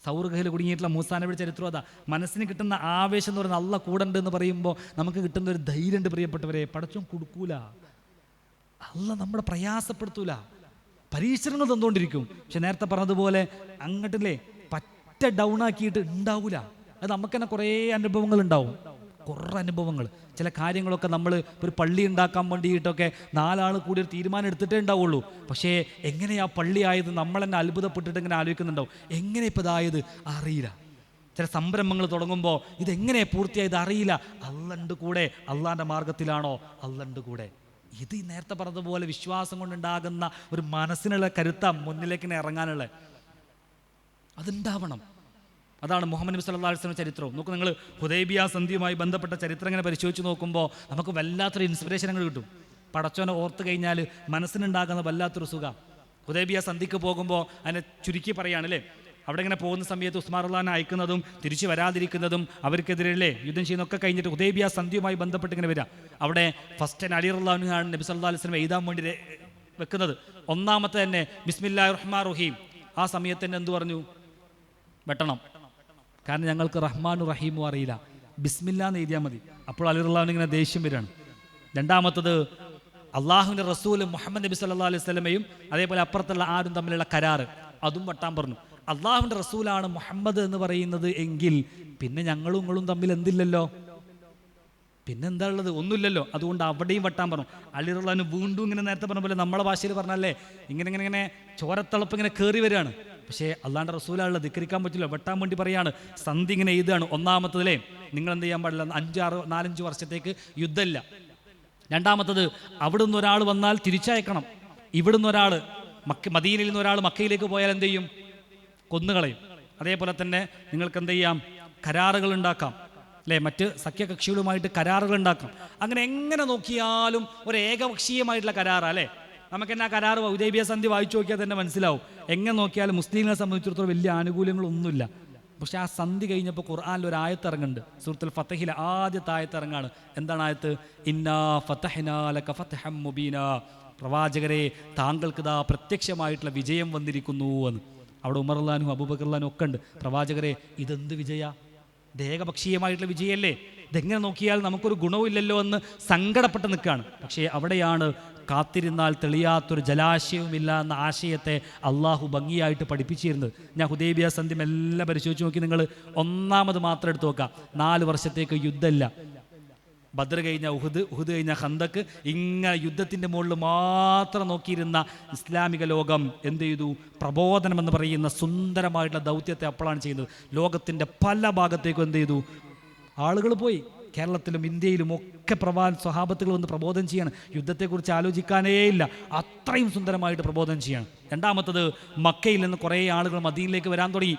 സൗർ ഗുഹയിൽ കുടുങ്ങിയിട്ടുള്ള മൂസാ നബിയുടെ ചരിത്രം അതാ. മനസ്സിന് കിട്ടുന്ന ആവേശം എന്ന് പറയുന്നത് അള്ളാഹ് കൂടെ ഉണ്ട് എന്ന് പറയുമ്പോൾ നമുക്ക് കിട്ടുന്ന ഒരു ധൈര്യമുണ്ട് പ്രിയപ്പെട്ടവരെ. പടച്ചോൻ കൊടുക്കൂല, അള്ളാഹ് നമ്മളെ പ്രയാസപ്പെടുത്തൂല, പരീക്ഷണങ്ങൾ തന്നുകൊണ്ടിരിക്കും. പക്ഷെ നേരത്തെ പറഞ്ഞതുപോലെ അങ്ങോട്ടില്ലേ പറ്റ ഡൗൺ ആക്കിയിട്ട് ഉണ്ടാവൂല. അത് നമുക്ക് തന്നെ കുറേ അനുഭവങ്ങൾ ഉണ്ടാവും, കുറേ അനുഭവങ്ങൾ. ചില കാര്യങ്ങളൊക്കെ നമ്മൾ ഒരു പള്ളി ഉണ്ടാക്കാൻ വേണ്ടിയിട്ടൊക്കെ 4 ആൾ കൂടി ഒരു തീരുമാനം എടുത്തിട്ടേ ഉണ്ടാവുള്ളൂ. പക്ഷേ എങ്ങനെയാ പള്ളി ആയത് നമ്മൾ തന്നെ അത്ഭുതപ്പെട്ടിട്ട് ഇങ്ങനെ ആലോചിക്കുന്നുണ്ടാവും. എങ്ങനെ ഇപ്പോൾ ഇതായത് അറിയില്ല. ചില സംരംഭങ്ങൾ തുടങ്ങുമ്പോൾ ഇതെങ്ങനെ പൂർത്തിയായത് അറിയില്ല. അള്ളണ്ട് കൂടെ, അള്ളാൻ്റെ മാർഗത്തിലാണോ? അള്ളണ്ട് കൂടെ. ഇത് നേരത്തെ പറഞ്ഞതുപോലെ വിശ്വാസം കൊണ്ടുണ്ടാകുന്ന ഒരു മനസ്സിനുള്ള കരുത്ത മുന്നിലേക്ക് ഇറങ്ങാനുള്ള അതുണ്ടാവണം. അതാണ് മുഹമ്മദ് നബി സല്ലല്ലാഹു അലൈഹി വസല്ലം ചരിത്രവും. നോക്കൂ നിങ്ങൾ, ഹുദൈബിയ സന്ധിയുമായി ബന്ധപ്പെട്ട ചരിത്രം ഇങ്ങനെ പരിശോധിച്ച് നോക്കുമ്പോൾ നമുക്ക് വല്ലാത്തൊരു ഇൻസ്പിറേഷനുകൾ കിട്ടും. പടച്ചോനെ ഓർത്ത് കഴിഞ്ഞാൽ മനസ്സിനുണ്ടാകുന്ന വല്ലാത്തൊരു സുഖം. ഹുദൈബിയ സന്ധിക്ക് പോകുമ്പോൾ അതിനെ ചുരുക്കി പറയുകയാണല്ലേ, അവിടെ ഇങ്ങനെ പോകുന്ന സമയത്ത് ഉസ്മാൻ റളിയല്ലാഹു അയക്കുന്നതും തിരിച്ചു വരാതിരിക്കുന്നതും അവർക്കെതിരല്ലേ യുദ്ധം ചെയ്യുന്നതൊക്കെ കഴിഞ്ഞിട്ട് ഹുദൈബിയ സന്ധിയുമായി ബന്ധപ്പെട്ട് ഇങ്ങനെ വരിക. അവിടെ ഫസ്റ്റ് അലി റളിയല്ലാഹു അൻഹു ആണ് നബി സല്ലല്ലാഹു അലൈഹി വസല്ലം എഴുതാൻ വേണ്ടി വെക്കുന്നത്. ഒന്നാമത്തെ തന്നെ ബിസ്മില്ലാഹിർ റഹ്മാനിർ റഹീം. ആ സമയത്ത് തന്നെ എന്ത് പറഞ്ഞു? വെട്ടണം. കാരണം ഞങ്ങൾക്ക് റഹ്മാനും റഹീമും അറിയില്ല, ബിസ്മില്ലാ എന്ന് എഴുതിയാൽ മതി. അപ്പോൾ അലി റളിയല്ലാഹു അൻഹു ഇങ്ങനെ ദേഷ്യം വരികയാണ്. രണ്ടാമത്തത് അള്ളാഹുവിൻ്റെ റസൂലും മുഹമ്മദ് നബി സല്ലല്ലാഹു അലൈഹി വസല്ലമയും അതേപോലെ അപ്പുറത്തുള്ള ആരും തമ്മിലുള്ള കരാറ് അതും വെട്ടാൻ പറഞ്ഞു. അള്ളാഹുവിൻ്റെ റസൂലാണ് മുഹമ്മദ് എന്ന് പറയുന്നത് എങ്കിൽ പിന്നെ ഞങ്ങളും നിങ്ങളും തമ്മിൽ എന്തില്ലല്ലോ, പിന്നെന്താ ഉള്ളത്? ഒന്നുമില്ലല്ലോ. അതുകൊണ്ട് അവിടെയും വെട്ടാൻ പറഞ്ഞു. അലി റളിയല്ലാഹു അൻഹു വീണ്ടും ഇങ്ങനെ നേരത്തെ പറഞ്ഞ പോലെ നമ്മളെ ഭാഷയിൽ പറഞ്ഞല്ലേ ഇങ്ങനെ ചോരത്തളപ്പ് ഇങ്ങനെ കയറി വരികയാണ്. പക്ഷേ അള്ളാഹുവിൻ്റെ റസൂലുള്ള ധിക്കരിക്കാൻ പറ്റില്ല, വെട്ടാൻ വേണ്ടി പറയാണ്. സന്ധി ഇങ്ങനെ എഴുതുകയാണ്. ഒന്നാമത്തതിലേ നിങ്ങൾ എന്ത് ചെയ്യാൻ പാടില്ല, 4-5 വർഷത്തേക്ക് യുദ്ധമില്ല. രണ്ടാമത്തത് അവിടുന്ന് ഒരാൾ വന്നാൽ തിരിച്ചയക്കണം. ഇവിടുന്ന് ഒരാൾ മദീനയിൽ നിന്ന് ഒരാൾ മക്കയിലേക്ക് പോയാൽ എന്ത് ചെയ്യും? കൊന്നുകളയും. അതേപോലെ തന്നെ നിങ്ങൾക്ക് എന്ത് ചെയ്യാം? കരാറുകൾ ഉണ്ടാക്കാം അല്ലേ, മറ്റ് സഖ്യകക്ഷികളുമായിട്ട് കരാറുകൾ ഉണ്ടാക്കാം. അങ്ങനെ എങ്ങനെ നോക്കിയാലും ഒരു ഏകപക്ഷീയമായിട്ടുള്ള കരാറാണ് അല്ലേ. നമുക്കെന്നാ കരാറ് ഹുദൈബിയ സന്ധി വായിച്ചു നോക്കിയാൽ തന്നെ മനസ്സിലാവും. എങ്ങനെ നോക്കിയാലും മുസ്ലിങ്ങളെ സംബന്ധിച്ചിടത്തോളം വലിയ ആനുകൂല്യങ്ങളൊന്നുമില്ല. പക്ഷെ ആ സന്ധി കഴിഞ്ഞപ്പോൾ ഖുർആനിൽ ഒരു ആയത്ത് ഇറങ്ങുന്നുണ്ട്. സൂറത്തുൽ ഫതഹിലെ ആദ്യത്തെ ആയത്ത് ഇറങ്ങാണ്. എന്താണ് ആയത്ത്? ഇന്നാ ഫതഹ്നാ ലക ഫതഹം മുബീനാ. പ്രവാചകരെ, താങ്കൾക്ക് ഇതാ പ്രത്യക്ഷമായിട്ടുള്ള വിജയം വന്നിരിക്കുന്നു എന്ന്. അവിടെ ഉമർ റളിയല്ലാഹു അൻഹു അബൂബക്കർ റളിയല്ലാഹു അൻഹു ഒക്കെ ഉണ്ട്. പ്രവാചകരെ, ഇതെന്ത് വിജയ? ഇത് ഏകപക്ഷീയമായിട്ടുള്ള വിജയല്ലേ, ഇതെങ്ങനെ നോക്കിയാൽ നമുക്കൊരു ഗുണവുമില്ലല്ലോ എന്ന് സങ്കടപ്പെട്ട് നിൽക്കുകയാണ്. പക്ഷേ അവിടെയാണ് കാത്തിരുന്നാൽ തെളിയാത്തൊരു ജലാശയവുമില്ല എന്ന ആശയത്തെ അള്ളാഹു ഭംഗിയായിട്ട് പഠിപ്പിച്ചിരുന്നത്. ഞാൻ ഹുദൈബിയ സന്ധി എല്ലാം പരിശോധിച്ച് നോക്കി. നിങ്ങൾ ഒന്നാമത് മാത്രം എടുത്ത് നോക്കാം. 4 വർഷത്തേക്ക് യുദ്ധമില്ല. ബദർ കഴിഞ്ഞ ഉഹുദ് കഴിഞ്ഞ ഖന്തക്ക്, ഇങ്ങനെ യുദ്ധത്തിൻ്റെ മുകളിൽ മാത്രം നോക്കിയിരുന്ന ഇസ്ലാമിക ലോകം എന്ത് ചെയ്തു? പ്രബോധനം എന്ന് പറയുന്ന സുന്ദരമായിട്ടുള്ള ദൗത്യത്തെ അപ്പോഴാണ് ചെയ്യുന്നത്. ലോകത്തിൻ്റെ പല ഭാഗത്തേക്കും എന്ത് ചെയ്തു? ആളുകൾ പോയി. കേരളത്തിലും ഇന്ത്യയിലും ഒക്കെ സ്വഹാബത്തുകൾ വന്ന് പ്രബോധനം ചെയ്യാണ്. യുദ്ധത്തെക്കുറിച്ച് ആലോചിക്കാനേ ഇല്ല, അത്രയും സുന്ദരമായിട്ട് പ്രബോധനം ചെയ്യാണ്. രണ്ടാമത്തത്, മക്കയിൽ നിന്ന് കുറേ ആളുകൾ മദീനയിലേക്ക് വരാൻ തുടങ്ങി,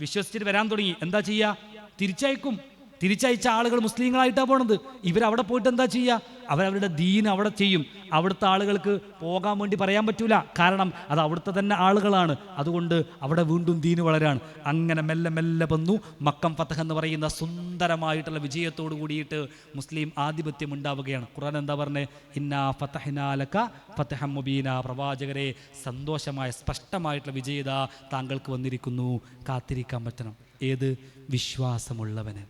വിശ്വസിച്ചിട്ട് വരാൻ തുടങ്ങി. എന്താ ചെയ്യുക? തിരിച്ചയക്കും. തിരിച്ചയച്ച ആളുകൾ മുസ്ലിങ്ങളായിട്ടാണ് പോണത്. ഇവരവിടെ പോയിട്ട് എന്താ ചെയ്യുക? അവരവരുടെ ദീൻ അവിടെ ചെയ്യും. അവിടുത്തെ ആളുകൾക്ക് പോകാൻ വേണ്ടി പറയാൻ പറ്റൂല, കാരണം അത് അവിടുത്തെ തന്നെ ആളുകളാണ്. അതുകൊണ്ട് അവിടെ വീണ്ടും ദീന് വളരാണ്. അങ്ങനെ മെല്ലെ മെല്ലെ വന്നു മക്കം ഫതഹ് എന്ന് പറയുന്ന സുന്ദരമായിട്ടുള്ള വിജയത്തോട് കൂടിയിട്ട് മുസ്ലിം ആധിപത്യം ഉണ്ടാവുകയാണ്. ഖുർആൻ എന്താ പറഞ്ഞത്? ഇന്നാ ഫതഹ്നാ ലക ഫതഹൻ മുബീന. പ്രവാചകരെ, സന്തോഷമായ സ്പഷ്ടമായിട്ടുള്ള വിജയത താങ്കൾക്ക് വന്നിരിക്കുന്നു. കാത്തിരിക്കാൻ പറ്റണം. ഏത്? വിശ്വാസമുള്ളവന്.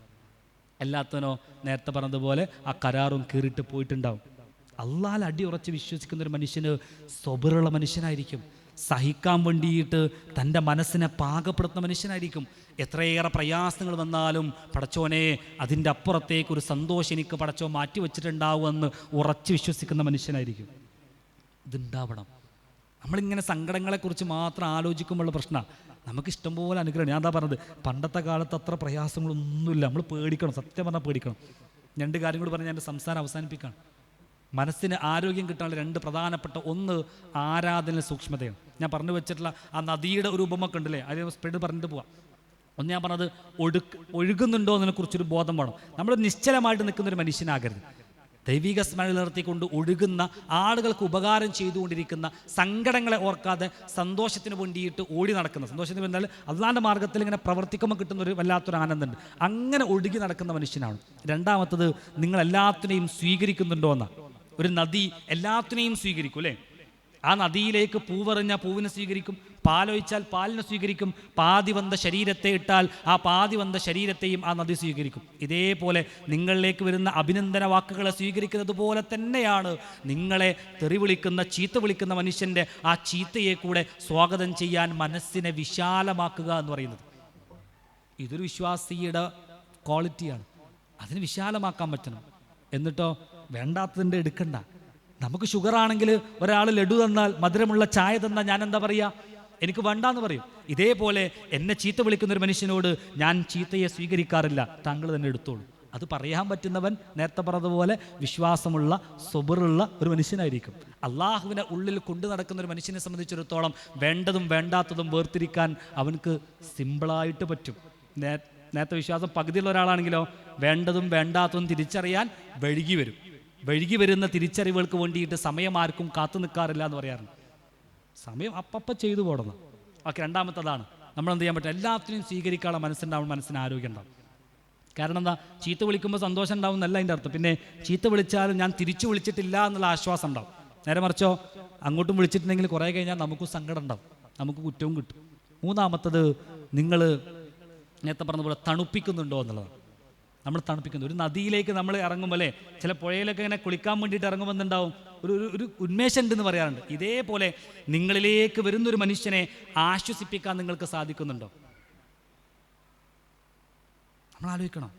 എല്ലാത്തനോ നേരത്തെ പറഞ്ഞതുപോലെ ആ കരാറും കീറിട്ട് പോയിട്ടുണ്ടാവും. അള്ളാഹുവിൽ അടിയുറച്ച് വിശ്വസിക്കുന്ന ഒരു മനുഷ്യന് സ്വബറുള്ള മനുഷ്യനായിരിക്കും. സഹിക്കാൻ വേണ്ടിയിട്ട് തൻ്റെ മനസ്സിനെ പാകപ്പെടുത്തുന്ന മനുഷ്യനായിരിക്കും. എത്രയേറെ പ്രയാസങ്ങൾ വന്നാലും പടച്ചോനെ അതിൻ്റെ അപ്പുറത്തേക്കൊരു സന്തോഷം എനിക്ക് പടച്ചോ മാറ്റി വെച്ചിട്ടുണ്ടാവുമെന്ന് ഉറച്ച് വിശ്വസിക്കുന്ന മനുഷ്യനായിരിക്കും. ഇതുണ്ടാവണം. നമ്മളിങ്ങനെ സങ്കടങ്ങളെക്കുറിച്ച് മാത്രം ആലോചിക്കുമ്പോഴുള്ള പ്രശ്നമാണ്. നമുക്ക് ഇഷ്ടംപോലെ അനുഗ്രഹം. ഞാൻ എന്താ പറഞ്ഞത്, പണ്ടത്തെ കാലത്ത് അത്ര പ്രയാസങ്ങളൊന്നുമില്ല. നമ്മൾ പേടിക്കണം, സത്യം പറഞ്ഞാൽ പേടിക്കണം. 2 കാര്യം കൂടി പറഞ്ഞ് ഞാൻ എൻ്റെ സംസാരം അവസാനിപ്പിക്കുകയാണ്. മനസ്സിന് ആരോഗ്യം കിട്ടാനുള്ള 2 പ്രധാനപ്പെട്ട, ഒന്ന് ആരാധന സൂക്ഷ്മതയാണ്. ഞാൻ പറഞ്ഞു വെച്ചിട്ടുള്ള ആ നദിയുടെ ഒരു ഉപമൊക്കെ ഉണ്ടല്ലേ, അതിന് സ്പ്രെഡ് പറഞ്ഞിട്ട് പോവാം. ഒന്ന് ഞാൻ പറഞ്ഞത്, ഒഴുകുന്നുണ്ടോ എന്നതിനെക്കുറിച്ചൊരു ബോധം വേണം. നമ്മൾ നിശ്ചലമായിട്ട് നിൽക്കുന്നൊരു മനുഷ്യനാകരുത്. ദൈവിക സ്മരണ നിർത്തിക്കൊണ്ട് ഒഴുകുന്ന, ആളുകൾക്ക് ഉപകാരം ചെയ്തുകൊണ്ടിരിക്കുന്ന, സങ്കടങ്ങളെ ഓർക്കാതെ സന്തോഷത്തിന് വേണ്ടിയിട്ട് ഓടി നടക്കുന്ന, സന്തോഷത്തിന് വേണ്ടി അള്ളാൻ്റെ മാർഗ്ഗത്തിൽ ഇങ്ങനെ പ്രവർത്തിക്കുമ്പോൾ കിട്ടുന്നൊരു വല്ലാത്തൊരു ആനന്ദമുണ്ട്. അങ്ങനെ ഒഴുകി നടക്കുന്ന മനുഷ്യനാണ്. രണ്ടാമത്തത്, നിങ്ങൾ എല്ലാത്തിനെയും സ്വീകരിക്കുന്നുണ്ടോ എന്നാണ്. ഒരു നദി എല്ലാത്തിനെയും സ്വീകരിക്കും അല്ലേ? ആ നദിയിലേക്ക് പൂവെറിഞ്ഞ പൂവിനെ സ്വീകരിക്കും, പാലൊഴിച്ചാൽ പാലിനെ സ്വീകരിക്കും, പാതി വന്ന ശരീരത്തെ ഇട്ടാൽ ആ പാതി വന്ന ശരീരത്തെയും ആ നദി സ്വീകരിക്കും. ഇതേപോലെ നിങ്ങളിലേക്ക് വരുന്ന അഭിനന്ദന വാക്കുകളെ സ്വീകരിക്കുന്നത് പോലെ തന്നെയാണ് നിങ്ങളെ തെറി വിളിക്കുന്ന, ചീത്ത വിളിക്കുന്ന മനുഷ്യൻ്റെ ആ ചീത്തയെ കൂടെ സ്വാഗതം ചെയ്യാൻ മനസ്സിനെ വിശാലമാക്കുക എന്ന് പറയുന്നത്. ഇതൊരു വിശ്വാസിയുടെ ക്വാളിറ്റിയാണ്. അതിന് വിശാലമാക്കാൻ പറ്റണം. എന്നിട്ടോ വേണ്ടാത്തതിൻ്റെ എടുക്കണ്ട. നമുക്ക് ഷുഗറാണെങ്കിൽ ഒരാൾ ലഡു തന്നാൽ, മധുരമുള്ള ചായ തന്നാൽ ഞാൻ എന്താ പറയുക? എനിക്ക് വേണ്ടാന്ന് പറയും. ഇതേപോലെ എന്നെ ചീത്ത വിളിക്കുന്നൊരു മനുഷ്യനോട് ഞാൻ ചീത്തയെ സ്വീകരിക്കാറില്ല, താങ്കൾ തന്നെ എടുത്തോളൂ. അത് പറയാൻ പറ്റുന്നവൻ നേരത്തെ പറഞ്ഞതുപോലെ വിശ്വാസമുള്ള, സ്വബറുള്ള ഒരു മനുഷ്യനായിരിക്കും. അള്ളാഹുവിനെ ഉള്ളിൽ കൊണ്ടു നടക്കുന്ന ഒരു മനുഷ്യനെ സംബന്ധിച്ചിടത്തോളം വേണ്ടതും വേണ്ടാത്തതും വേർതിരിക്കാൻ അവനക്ക് സിമ്പിളായിട്ട് പറ്റും. നേരത്തെ വിശ്വാസം പകുതിയുള്ള ഒരാളാണെങ്കിലോ വേണ്ടതും വേണ്ടാത്തതും തിരിച്ചറിയാൻ വഴുകി വരുന്ന തിരിച്ചറിവുകൾക്ക് വേണ്ടിയിട്ട് സമയം ആർക്കും കാത്തു നിൽക്കാറില്ല എന്ന് പറയാറുണ്ട്. സമയം അപ്പം ചെയ്തു പോടണം. ഓക്കെ, രണ്ടാമത്തതാണ് നമ്മൾ എന്ത് ചെയ്യാൻ പറ്റും? എല്ലാത്തിനും സ്വീകരിക്കാനുള്ള മനസ്സുണ്ടാവും, മനസ്സിന് ആരോഗ്യം ഉണ്ടാവും. കാരണം എന്താ? ചീത്ത വിളിക്കുമ്പോൾ സന്തോഷം ഉണ്ടാവും എന്നല്ല അതിൻ്റെ അർത്ഥം. പിന്നെ ചീത്ത വിളിച്ചാലും ഞാൻ തിരിച്ചു വിളിച്ചിട്ടില്ല എന്നുള്ള ആശ്വാസം ഉണ്ടാവും. നേരെ മറിച്ചോ, അങ്ങോട്ടും വിളിച്ചിട്ടുണ്ടെങ്കിൽ കുറേ കഴിഞ്ഞാൽ നമുക്കും സങ്കടം ഉണ്ടാവും, നമുക്ക് കുറ്റവും കിട്ടും. മൂന്നാമത്തത്, നിങ്ങൾ നേരത്തെ പറഞ്ഞതുപോലെ തണുപ്പിക്കുന്നുണ്ടോ എന്നുള്ളതാണ്. നമ്മൾ തണുപ്പിക്കുന്നു. ഒരു നദിയിലേക്ക് നമ്മൾ ഇറങ്ങുമ്പോൾ അല്ലേ, ചില പുഴയിലൊക്കെ ഇങ്ങനെ കുളിക്കാൻ വേണ്ടിയിട്ട് ഇറങ്ങുമ്പോൾ എന്തുണ്ടാവും? ഒരു ഉന്മേഷം ഉണ്ടെന്ന് പറയാറുണ്ട്. ഇതേപോലെ നിങ്ങളിലേക്ക് വരുന്നൊരു മനുഷ്യനെ ആശ്വസിപ്പിക്കാൻ നിങ്ങൾക്ക് സാധിക്കുന്നുണ്ടോ? നമ്മൾ ആലോചിക്കണം.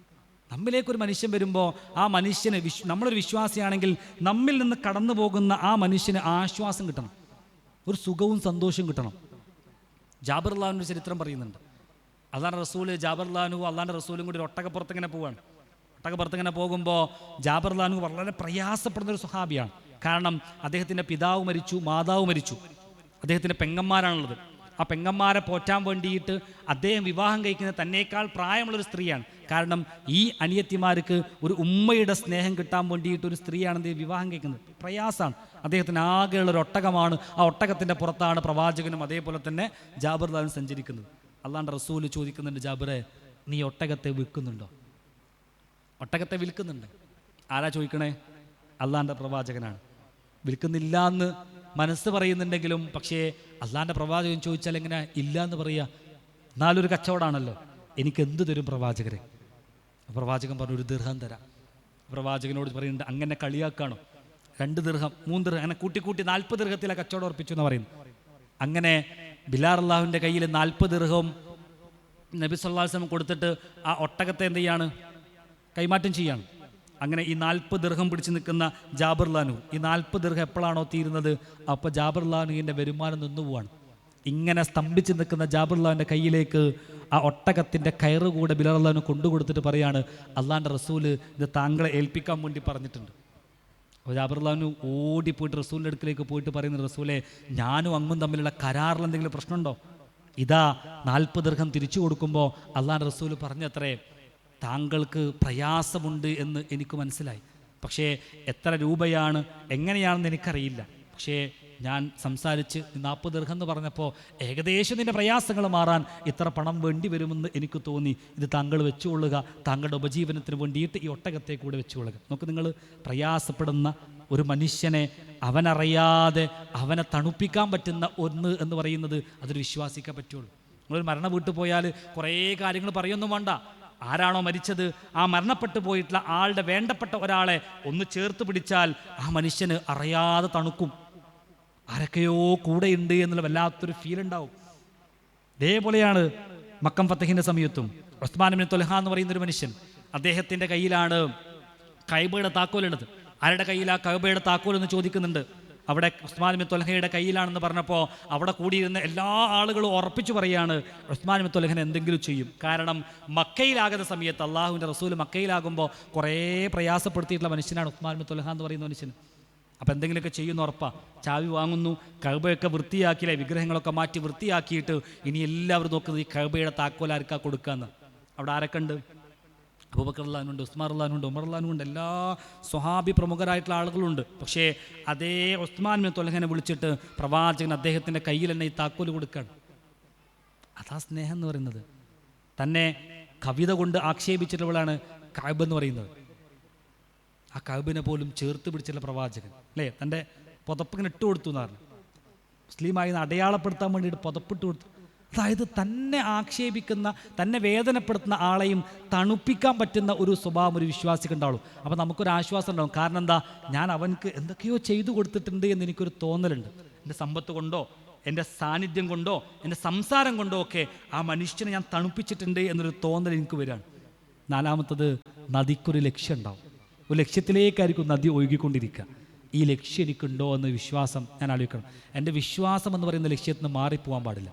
നമ്മിലേക്കൊരു മനുഷ്യൻ വരുമ്പോൾ ആ മനുഷ്യന് നമ്മളൊരു വിശ്വാസിയാണെങ്കിൽ നമ്മിൽ നിന്ന് കടന്നു പോകുന്ന ആ മനുഷ്യന് ആശ്വാസം കിട്ടണം, ഒരു സുഖവും സന്തോഷവും കിട്ടണം. ജാബിർ റളിയല്ലാഹുവിന്റെ ചരിത്രം പറയുന്നുണ്ട്. അള്ളാഹുവിന്റെ റസൂൽ, ജാബിർ റളിയല്ലാഹു അള്ളാഹിന്റെ റസൂലും കൂടി ഒരു ഒട്ടകപ്പുറത്ത് ഇങ്ങനെ പോവാണ്. ഒട്ടകപ്പുറത്ത് ഇങ്ങനെ പോകുമ്പോൾ ജാബിർ റളിയല്ലാഹു വളരെ പ്രയാസപ്പെടുന്ന ഒരു സ്വഹാബിയാണ്. കാരണം അദ്ദേഹത്തിൻ്റെ പിതാവ് മരിച്ചു, മാതാവ് മരിച്ചു, അദ്ദേഹത്തിൻ്റെ പെങ്ങന്മാരാണുള്ളത്. ആ പെങ്ങന്മാരെ പോറ്റാൻ വേണ്ടിയിട്ട് അദ്ദേഹം വിവാഹം കഴിക്കുന്ന തന്നേക്കാൾ പ്രായമുള്ളൊരു സ്ത്രീയാണ്. കാരണം ഈ അനിയത്തിമാർക്ക് ഒരു ഉമ്മയുടെ സ്നേഹം കിട്ടാൻ വേണ്ടിയിട്ട് ഒരു സ്ത്രീയാണ് അദ്ദേഹം വിവാഹം കഴിക്കുന്നത്. പ്രയാസമാണ്. അദ്ദേഹത്തിന് ആകെയുള്ളൊരു ഒട്ടകമാണ്. ആ ഒട്ടകത്തിൻ്റെ പുറത്താണ് പ്രവാചകനും അതേപോലെ തന്നെ ജാബിർ റളിയല്ലാഹു സഞ്ചരിക്കുന്നത്. അള്ളാഹുവിന്റെ റസൂൽ ചോദിക്കുന്നുണ്ട്, ജാബിറെ, നീ ഒട്ടകത്തെ വിൽക്കുന്നുണ്ടോ? ഒട്ടകത്തെ വിൽക്കുന്നുണ്ട്. ആരാ ചോദിക്കണേ? അള്ളാഹിന്റെ പ്രവാചകനാണ്. വിൽക്കുന്നില്ല എന്ന് മനസ്സ് പറയുന്നുണ്ടെങ്കിലും പക്ഷേ അള്ളാഹിന്റെ പ്രവാചകൻ ചോദിച്ചാൽ എങ്ങനെ ഇല്ല എന്ന് പറയുക? എന്നാലൊരു കച്ചവടമാണല്ലോ. എനിക്ക് എന്ത് തരും പ്രവാചകരെ? പ്രവാചകൻ പറഞ്ഞു, 1 ദിർഹം തരാം. പ്രവാചകനോട് പറയുന്നുണ്ട്, അങ്ങനെ കളിയാക്കാണോ? 2 ദിർഹം 3 ദിർഹം അങ്ങനെ കൂട്ടി 40 ദിർഹത്തിലെ കച്ചവടം ഉറപ്പിച്ചു എന്ന് പറയുന്നു. അങ്ങനെ ബിലാൽ അള്ളാഹുവിൻ്റെ കയ്യിൽ 40 ദിർഹവും നബി സല്ലല്ലാഹു അലൈഹി വസല്ലം കൊടുത്തിട്ട് ആ ഒട്ടകത്തെ എന്ത് ചെയ്യാണ്? കൈമാറ്റം ചെയ്യാണ്. അങ്ങനെ ഈ 40 ദിർഹം പിടിച്ച് നിൽക്കുന്ന ജാബിർ റളിയല്ലാഹു, ഈ 40 ദിർഹം എപ്പോഴാണോ തീരുന്നത് അപ്പോൾ ജാബിർ റളിയല്ലാഹുവിൻ്റെ വരുമാനം നിന്നു പോവാണ്. ഇങ്ങനെ സ്തംഭിച്ച് നിൽക്കുന്ന ജാബിർ റളിയല്ലാഹുവിൻ്റെ കയ്യിലേക്ക് ആ ഒട്ടകത്തിൻ്റെ കയറ് കൂടെ ബിലാൽ റളിയല്ലാഹു കൊണ്ടു കൊടുത്തിട്ട് പറയാണ്, അള്ളാഹിൻ്റെ റസൂല് ഇത് താങ്കളെ ഏൽപ്പിക്കാൻ വേണ്ടി പറഞ്ഞിട്ടുണ്ട്. അപ്പോൾ ജാബിർ റളിയല്ലാഹു ഓടിപ്പോയിട്ട് റസൂലിൻ്റെ അടുക്കിലേക്ക് പോയിട്ട് പറയുന്നത്, റസൂലെ, ഞാനും അങ്ങും തമ്മിലുള്ള കരാറിൽ എന്തെങ്കിലും പ്രശ്നമുണ്ടോ? ഇതാ 40 ദിർഹം തിരിച്ചു കൊടുക്കുമ്പോൾ അള്ളാഹിൻ്റെ റസൂല് പറഞ്ഞത്രേ, താങ്കൾക്ക് പ്രയാസമുണ്ട് എന്ന് എനിക്ക് മനസ്സിലായി. പക്ഷേ എത്ര രൂപയാണ് എങ്ങനെയാണെന്ന് എനിക്കറിയില്ല. പക്ഷേ ഞാൻ സംസാരിച്ച് 40 ദിർഹം എന്ന് പറഞ്ഞപ്പോൾ ഏകദേശം നിൻ്റെ പ്രയാസങ്ങൾ മാറാൻ ഇത്ര പണം വേണ്ടി വരുമെന്ന് എനിക്ക് തോന്നി. ഇത് താങ്കൾ വെച്ചുകൊള്ളുക, താങ്കളുടെ ഉപജീവനത്തിന് വേണ്ടിയിട്ട് ഈ ഒട്ടകത്തെ കൂടെ വെച്ചുകൊള്ളുക. നോക്ക്, നിങ്ങൾ പ്രയാസപ്പെടുന്ന ഒരു മനുഷ്യനെ അവനറിയാതെ അവനെ തണുപ്പിക്കാൻ പറ്റുന്ന ഒന്ന് എന്ന് പറയുന്നത് അതൊരു വിശ്വാസിക്കാൻ പറ്റുള്ളൂ. നിങ്ങളൊരു മരണ വീട്ടിൽ പോയാൽ കുറേ കാര്യങ്ങൾ പറയൊന്നും വേണ്ട. ആരാണോ മരിച്ചത്, ആ മരണപ്പെട്ടു പോയിട്ടുള്ള ആളുടെ വേണ്ടപ്പെട്ട ഒരാളെ ഒന്ന് ചേർത്ത് പിടിച്ചാൽ ആ മനുഷ്യന് അറിയാതെ തണുക്കും. ആരൊക്കെയോ കൂടെയുണ്ട് എന്നുള്ള വല്ലാത്തൊരു ഫീൽ ഉണ്ടാവും. ഇതേപോലെയാണ് മക്കം ഫത്തഹിന്റെ സമയത്തും ഉസ്മാൻ ഇബ്നു ത്വൽഹ എന്ന് പറയുന്ന ഒരു മനുഷ്യൻ, അദ്ദേഹത്തിന്റെ കയ്യിലാണ് കഅബയുടെ താക്കോലുള്ളത്. ആരുടെ കയ്യിലാ കഅബയുടെ താക്കോൽ എന്ന് ചോദിക്കുന്നുണ്ട്. അവിടെ ഉസ്മാൻ ഇബ്നു ത്വൽഹയുടെ കയ്യിലാണെന്ന് പറഞ്ഞപ്പോൾ അവിടെ കൂടിയിരുന്ന എല്ലാ ആളുകളും ഉറപ്പിച്ചു പറയാണ് ഉസ്മാൻ ഇബ്നു ത്വൽഹ എന്തെങ്കിലും ചെയ്യും. കാരണം മക്കയിലാകുന്ന സമയത്ത് അള്ളാഹുവിൻ്റെ റസൂൽ മക്കയിലാകുമ്പോൾ കുറേ പ്രയാസപ്പെടുത്തിയിട്ടുള്ള മനുഷ്യനാണ് ഉസ്മാൻ ഇബ്നു ത്വൽഹ എന്ന് പറയുന്ന മനുഷ്യൻ. അപ്പം എന്തെങ്കിലുമൊക്കെ ചെയ്യുന്ന ഉറപ്പാ. ചാവി വാങ്ങുന്നു, കഅബയൊക്കെ വൃത്തിയാക്കിയില്ലേ, വിഗ്രഹങ്ങളൊക്കെ മാറ്റി വൃത്തിയാക്കിയിട്ട് ഇനി എല്ലാവരും നോക്കുന്നത് ഈ കഅബയുടെ താക്കോൽ ആർക്കാ കൊടുക്കാന്ന്. അവിടെ ആരൊക്കെ ഉണ്ട്? അബൂബക്കർ റളിയല്ലാഹു അൻഹു, ഉസ്മാൻ റളിയല്ലാഹു അൻഹു, ഉമർ റളിയല്ലാഹു അൻഹു, എല്ലാ സ്വഹാബി പ്രമുഖരായിട്ടുള്ള ആളുകളുണ്ട്. പക്ഷേ അതേ ഉസ്മാൻ ഇബ്നു ത്വൽഹനെ വിളിച്ചിട്ട് പ്രവാചകൻ അദ്ദേഹത്തിൻ്റെ കയ്യിൽ തന്നെ ഈ താക്കോൽ കൊടുക്കുകയാണ്. അതാ സ്നേഹം എന്ന് പറയുന്നത്. തന്നെ കവിത കൊണ്ട് ആക്ഷേപിച്ചിട്ടുള്ളവളാണ് കഅബ് എന്ന് പറയുന്നത്. ആ കഅബിനെ പോലും ചേർത്ത് പിടിച്ചുള്ള പ്രവാചകൻ അല്ലേ, തൻ്റെ പുതപ്പിങ്ങനെ ഇട്ട് കൊടുത്തു എന്ന് പറഞ്ഞു. മുസ്ലിമായി അടയാളപ്പെടുത്താൻ വേണ്ടിയിട്ട് പുതപ്പിട്ട് കൊടുത്തു. അതായത് തന്നെ ആക്ഷേപിക്കുന്ന, തന്നെ വേദനപ്പെടുത്തുന്ന ആളെയും തണുപ്പിക്കാൻ പറ്റുന്ന ഒരു സ്വഭാവം ഒരു വിശ്വാസിക്ക് ഉണ്ടാവുള്ളൂ. അപ്പോൾ നമുക്കൊരു ആശ്വാസം ഉണ്ടാവും. കാരണം എന്താ, ഞാൻ അവനക്ക് എന്തൊക്കെയോ ചെയ്തു കൊടുത്തിട്ടുണ്ട് എന്ന് എനിക്കൊരു തോന്നലുണ്ട്. എൻ്റെ സമ്പത്ത് കൊണ്ടോ എൻ്റെ സാന്നിധ്യം കൊണ്ടോ എൻ്റെ സംസാരം കൊണ്ടോ ഒക്കെ ആ മനുഷ്യനെ ഞാൻ തണുപ്പിച്ചിട്ടുണ്ട് എന്നൊരു തോന്നൽ എനിക്ക് വരികയാണ്. നാലാമത്തത്, നദിക്കൊരു ലക്ഷ്യം ഉണ്ടാവും. ഒരു ലക്ഷ്യത്തിലേക്കായിരിക്കും നദി ഒഴുകിക്കൊണ്ടിരിക്കുക. ഈ ലക്ഷ്യം എനിക്കുണ്ടോ എന്ന വിശ്വാസം ഞാൻ ആലോചിക്കണം. എൻ്റെ വിശ്വാസം എന്ന് പറയുന്ന ലക്ഷ്യത്തിൽ നിന്ന് മാറിപ്പോകാൻ പാടില്ല.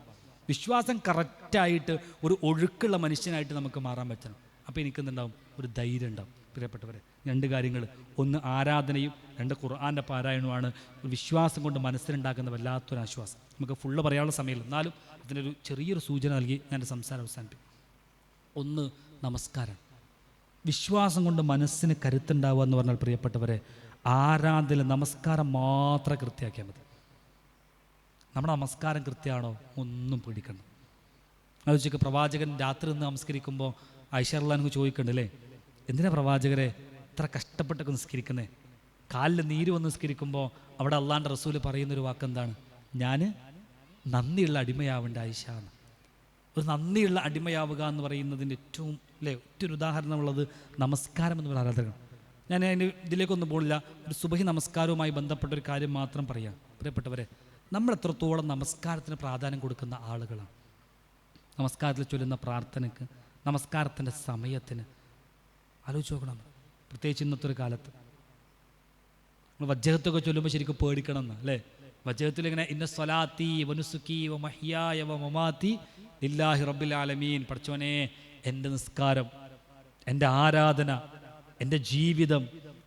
വിശ്വാസം കറക്റ്റായിട്ട് ഒരു ഒഴുക്കുള്ള മനുഷ്യനായിട്ട് നമുക്ക് മാറാൻ പറ്റണം. അപ്പോൾ എനിക്കെന്തുണ്ടാവും? ഒരു ധൈര്യം ഉണ്ടാവും. പ്രിയപ്പെട്ടവരെ, 2 കാര്യങ്ങൾ, ഒന്ന് ആരാധനയും 2 ഖുർആൻ്റെ പാരായണവുമാണ് ഒരു വിശ്വാസം കൊണ്ട് മനസ്സിലുണ്ടാക്കുന്ന വല്ലാത്തൊരാശ്വാസം. നമുക്ക് ഫുള്ള് പറയാനുള്ള സമയമില്ല, എന്നാലും അതിനൊരു ചെറിയൊരു സൂചന നൽകി ഞാൻ എൻ്റെ സംസാരം അവസാനിപ്പിക്കും. ഒന്ന്, നമസ്കാരം. വിശ്വാസം കൊണ്ട് മനസ്സിന് കരുത്തുണ്ടാവുക എന്ന് പറഞ്ഞാൽ പ്രിയപ്പെട്ടവരെ, ആരാധന നമസ്കാരം മാത്രം കൃത്യമാക്കിയാൽ മതി. നമ്മുടെ നമസ്കാരം കൃത്യമാണോ ഒന്നും പേടിക്കണം. ആലോചിക്കുക, പ്രവാചകൻ രാത്രി നിന്ന് നമസ്കരിക്കുമ്പോൾ ആയിഷ റളിയല്ലാഹു അൻഹ ചോദിക്കണ്ടല്ലേ, എന്തിനാ പ്രവാചകരെ ഇത്ര കഷ്ടപ്പെട്ടൊക്കെ നിസ്കരിക്കുന്നേ? കാലിൽ നീര് വന്ന് നിസ്കരിക്കുമ്പോൾ അവിടെ അള്ളാൻ്റെ റസൂൽ പറയുന്നൊരു വാക്കെന്താണ്? ഞാൻ നന്ദിയുള്ള അടിമയാവേണ്ട ആയിഷ എന്ന്. ഒരു നന്ദിയുള്ള അടിമയാവുക എന്ന് പറയുന്നതിൻ്റെ ഏറ്റവും ഒറ്റൊരു ഉദാഹരണമുള്ളത് നമസ്കാരം എന്ന് പറയുന്ന ആരാധന. ഞാൻ അതിന് ഇതിലേക്കൊന്നും പോകില്ല. ഒരു സുബഹി നമസ്കാരവുമായി ബന്ധപ്പെട്ട ഒരു കാര്യം മാത്രം പറയാം. പ്രിയപ്പെട്ടവരെ, നമ്മൾ എത്രത്തോളം നമസ്കാരത്തിന് പ്രാധാന്യം കൊടുക്കുന്ന ആളുകളാണ്. നമസ്കാരത്തിൽ ചൊല്ലുന്ന പ്രാർത്ഥനയ്ക്ക്, നമസ്കാരത്തിൻ്റെ സമയത്തിന് ആലോചിച്ച് നോക്കണം. പ്രത്യേകിച്ച് ഇന്നത്തെ ഒരു കാലത്ത് വജ്ജഹത്തൊക്കെ ചൊല്ലുമ്പോൾ ശരിക്കും പേടിക്കണം എന്ന് അല്ലേ? വജ്ജഹത്തിൽ ഇങ്ങനെ ഇന്ന സ്വലാത്തി വനുസുക്കി വ മഹ്യായ വ മമാത്തി ലില്ലാഹി റബ്ബിൽ ആലമീൻ. പഠിച്ചോനെ, എൻ്റെ നിസ്കാരം, എൻ്റെ ആരാധന, എൻ്റെ ജീവിതം,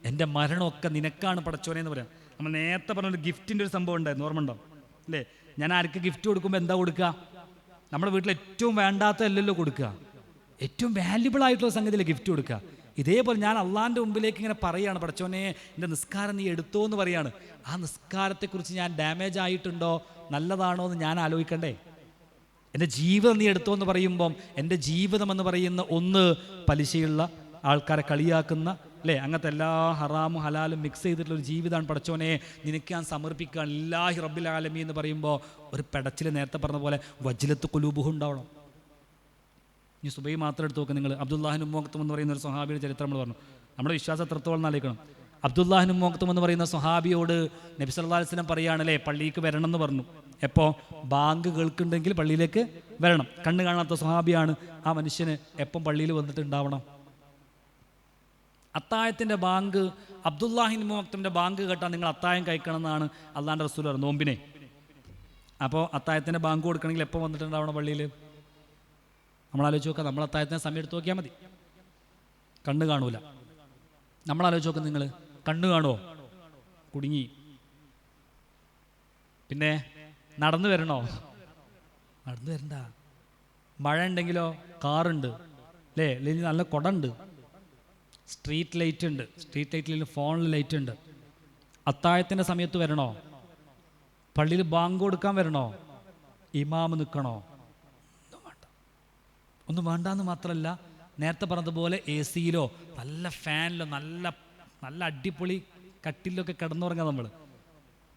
എൻ്റെ മരണമൊക്കെ നിനക്കാണ് പഠിച്ചോനെ എന്ന് പറയാം. നമ്മൾ നേരത്തെ പറഞ്ഞൊരു ഗിഫ്റ്റിൻ്റെ ഒരു സംഭവം ഉണ്ടായിരുന്നു, ഓർമ്മ ഉണ്ടാവും അല്ലേ? ഞാൻ ആർക്ക് ഗിഫ്റ്റ് കൊടുക്കുമ്പോൾ എന്താ കൊടുക്കുക? നമ്മുടെ വീട്ടിൽ ഏറ്റവും വേണ്ടാത്തതല്ലല്ലോ കൊടുക്കുക, ഏറ്റവും വാല്യുബിൾ ആയിട്ടുള്ള സംഗതിയിലെ ഗിഫ്റ്റ് കൊടുക്കുക. ഇതേപോലെ ഞാൻ അള്ളാൻ്റെ മുമ്പിലേക്ക് ഇങ്ങനെ പറയുകയാണ്, പഠിച്ചോനെ എൻ്റെ നിസ്കാരം നീ എടുത്തോ എന്ന് പറയാണ്. ആ നിസ്കാരത്തെക്കുറിച്ച് ഞാൻ ഡാമേജ് ആയിട്ടുണ്ടോ, നല്ലതാണോ എന്ന് ഞാൻ ആലോചിക്കണ്ടേ? എൻ്റെ ജീവിതം നീ എടുത്തോ എന്ന് പറയുമ്പം എൻ്റെ ജീവിതം എന്ന് പറയുന്ന ഒന്ന് പലിശയുള്ള, ആൾക്കാരെ കളിയാക്കുന്ന അല്ലേ, അങ്ങനത്തെ എല്ലാ ഹറാമും ഹലാലും മിക്സ് ചെയ്തിട്ടുള്ളൊരു ജീവിതമാണ്. പഠിച്ചോനെ നിനക്ക് ഞാൻ സമർപ്പിക്കുകയാണ് ലില്ലാഹി റബ്ബിൽ ആലമീൻ എന്ന് പറയുമ്പോൾ ഒരു പെടച്ചിൽ, നേരത്തെ പറഞ്ഞ പോലെ വജ്ലത്ത് ഖുലൂബുഹും ഉണ്ടാവണം. ഇനി സുബൈ മാത്രം എടുത്ത് നോക്കുക നിങ്ങൾ. അബ്ദുല്ലാഹിൻ ഉമ്മക്തും എന്ന് പറയുന്ന ഒരു സ്വഹാബിയുടെ ചരിത്രം നമ്മൾ പറഞ്ഞു. നമ്മുടെ വിശ്വാസം എത്രത്തോളം നാലേക്കണം. അബ്ദുല്ലാഹിൻ ഉമ്മക്തും എന്ന് പറയുന്ന സ്വഹാബിയോട് നബി സല്ലല്ലാഹു അലൈഹി വസല്ലം പറയുകയാണല്ലേ, പള്ളിക്ക് വരണം എന്ന് പറഞ്ഞു. എപ്പോൾ ബാങ്ക് കേൾക്കുന്നുണ്ടെങ്കിൽ പള്ളിയിലേക്ക് വരണം. കണ്ണ് കാണാത്ത സ്വഹാബിയാണ്. ആ മനുഷ്യന് എപ്പം പള്ളിയിൽ വന്നിട്ടുണ്ടാവണം. അത്തായത്തിൻ്റെ ബാങ്ക്, അബ്ദുല്ലാഹിൻ ഉമ്മക്തുമിൻ്റെ ബാങ്ക് കേട്ടാൽ നിങ്ങൾ അത്തായം കഴിക്കണം എന്നാണ് അള്ളാൻ്റെ റസൂൽ പറഞ്ഞു, നോമ്പിനെ. അപ്പോൾ അത്തായത്തിൻ്റെ ബാങ്ക് കൊടുക്കണമെങ്കിൽ എപ്പോൾ വന്നിട്ടുണ്ടാവണം പള്ളിയിൽ? നമ്മളാലോചിച്ച് നോക്കുക. നമ്മൾ അത്തായത്തിന് സമയം എടുത്ത് നോക്കിയാൽ മതി, കണ്ണ് കാണൂല. നമ്മളാലോചിച്ച് നോക്കുക, നിങ്ങൾ കണ്ണ് കാണുമോ? കുടുങ്ങി. പിന്നെ നടന്നു വരണോ? നടന്നു വരണ്ട. മഴ ഉണ്ടെങ്കിലോ? കാറുണ്ട്. അല്ലേ? അല്ലെങ്കിൽ നല്ല കുടമുണ്ട്, സ്ട്രീറ്റ് ലൈറ്റ് ഉണ്ട്, സ്ട്രീറ്റ് ലൈറ്റിൽ ഫോണിൽ ലൈറ്റ് ഉണ്ട്. അത്താഴത്തിൻ്റെ സമയത്ത് വരണോ? പള്ളിയിൽ ബാങ്ക് കൊടുക്കാൻ വരണോ? ഇമാമ് നിൽക്കണോ? ഒന്നും വേണ്ടാന്ന് മാത്രമല്ല, നേരത്തെ പറഞ്ഞതുപോലെ എ സിയിലോ നല്ല ഫാനിലോ നല്ല നല്ല അടിപൊളി കട്ടിലൊക്കെ കിടന്നുറങ്ങാം. നമ്മൾ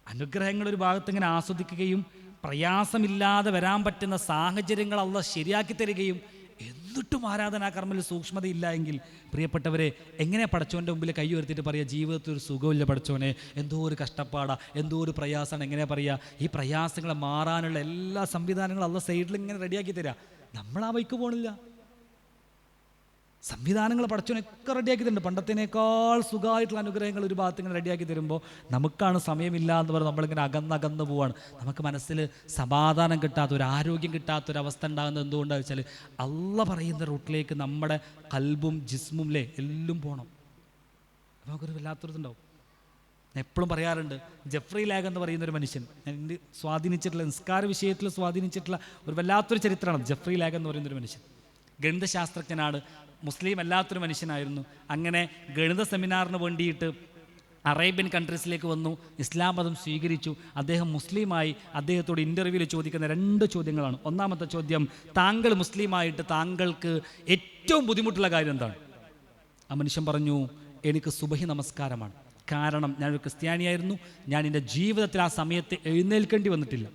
അനുഗ്രഹങ്ങൾ ഒരു ഭാഗത്ത് ഇങ്ങനെ ആസ്വദിക്കുകയും പ്രയാസമില്ലാതെ വരാൻ പറ്റുന്ന സാഹചര്യങ്ങൾ അള്ളാഹ് ശരിയാക്കി തരികയും എന്നിട്ടും ആരാധനാകർമ്മത്തിൽ സൂക്ഷ്മതയില്ല എങ്കിൽ പ്രിയപ്പെട്ടവരെ, എങ്ങനെ പടച്ചോൻ്റെ മുമ്പിൽ കൈ ഉയർത്തിയിട്ട് പറയുക ജീവിതത്തിൽ ഒരു സുഖമില്ല പടച്ചോനെ, എന്തോ ഒരു കഷ്ടപ്പാടാ, എന്തോ ഒരു പ്രയാസമാണ്? എങ്ങനെ പറയുക? ഈ പ്രയാസങ്ങളെ മാറാനുള്ള എല്ലാ സംവിധാനങ്ങളും അള്ളാഹ് സൈഡിൽ ഇങ്ങനെ റെഡിയാക്കി തരിക. നമ്മൾ ആ വഴിക്ക് പോകണില്ല. സംവിധാനങ്ങൾ പടച്ചോനൊക്കെ റെഡിയാക്കി തരുന്നുണ്ട്. പണ്ടത്തേനേക്കാൾ സുഖമായിട്ടുള്ള അനുഗ്രഹങ്ങൾ ഒരു ഭാഗത്ത് ഇങ്ങനെ റെഡിയാക്കി തരുമ്പോൾ നമുക്കാണ് സമയമില്ല എന്ന് പറഞ്ഞ് നമ്മളിങ്ങനെ അകന്നകന്ന് പോവാണ്. നമുക്ക് മനസ്സിൽ സമാധാനം കിട്ടാത്ത, ഒരു ആരോഗ്യം കിട്ടാത്തൊരവസ്ഥ ഉണ്ടാകുന്നത് എന്തുകൊണ്ടാണെന്ന് വെച്ചാൽ അള്ളാഹ് പറയുന്ന റൂട്ടിലേക്ക് നമ്മുടെ കൽബും ജിസ്മും എല്ലാം പോകണം. നമുക്കൊരു വല്ലാത്തൊരിതുണ്ടാവും. ഞാൻ എപ്പോഴും പറയാറുണ്ട്, ജെഫ്രി ലാഗ് എന്ന് പറയുന്നൊരു മനുഷ്യൻ എൻ്റെ സ്വാധീനിച്ചിട്ടുള്ള, നിസ്കാര വിഷയത്തിൽ സ്വാധീനിച്ചിട്ടുള്ള ഒരു വല്ലാത്തൊരു ചരിത്രമാണ് ജെഫ്രി ലാഗ് എന്ന് പറയുന്നൊരു മനുഷ്യൻ. ഗണിതശാസ്ത്രജ്ഞനാണ്, മുസ്ലിം അല്ലാത്തൊരു മനുഷ്യനായിരുന്നു. അങ്ങനെ ഗണിത സെമിനാറിന് വേണ്ടിയിട്ട് അറേബ്യൻ കൺട്രീസിലേക്ക് വന്നു, ഇസ്ലാം മതം സ്വീകരിച്ചു. അദ്ദേഹം മുസ്ലിമായി. അദ്ദേഹത്തോട് ഇൻ്റർവ്യൂവിൽ ചോദിക്കുന്ന 2 ചോദ്യങ്ങളാണ്. ഒന്നാമത്തെ ചോദ്യം, താങ്കൾ മുസ്ലിമായിട്ട് താങ്കൾക്ക് ഏറ്റവും ബുദ്ധിമുട്ടുള്ള കാര്യം എന്താണ്? ആ മനുഷ്യൻ പറഞ്ഞു, എനിക്ക് സുബഹി നമസ്കാരമാണ്. കാരണം ഞാനൊരു ക്രിസ്ത്യാനിയായിരുന്നു. ഞാൻ എൻ്റെ ജീവിതത്തിൽ ആ സമയത്ത് എഴുന്നേൽക്കേണ്ടി വന്നിട്ടില്ല,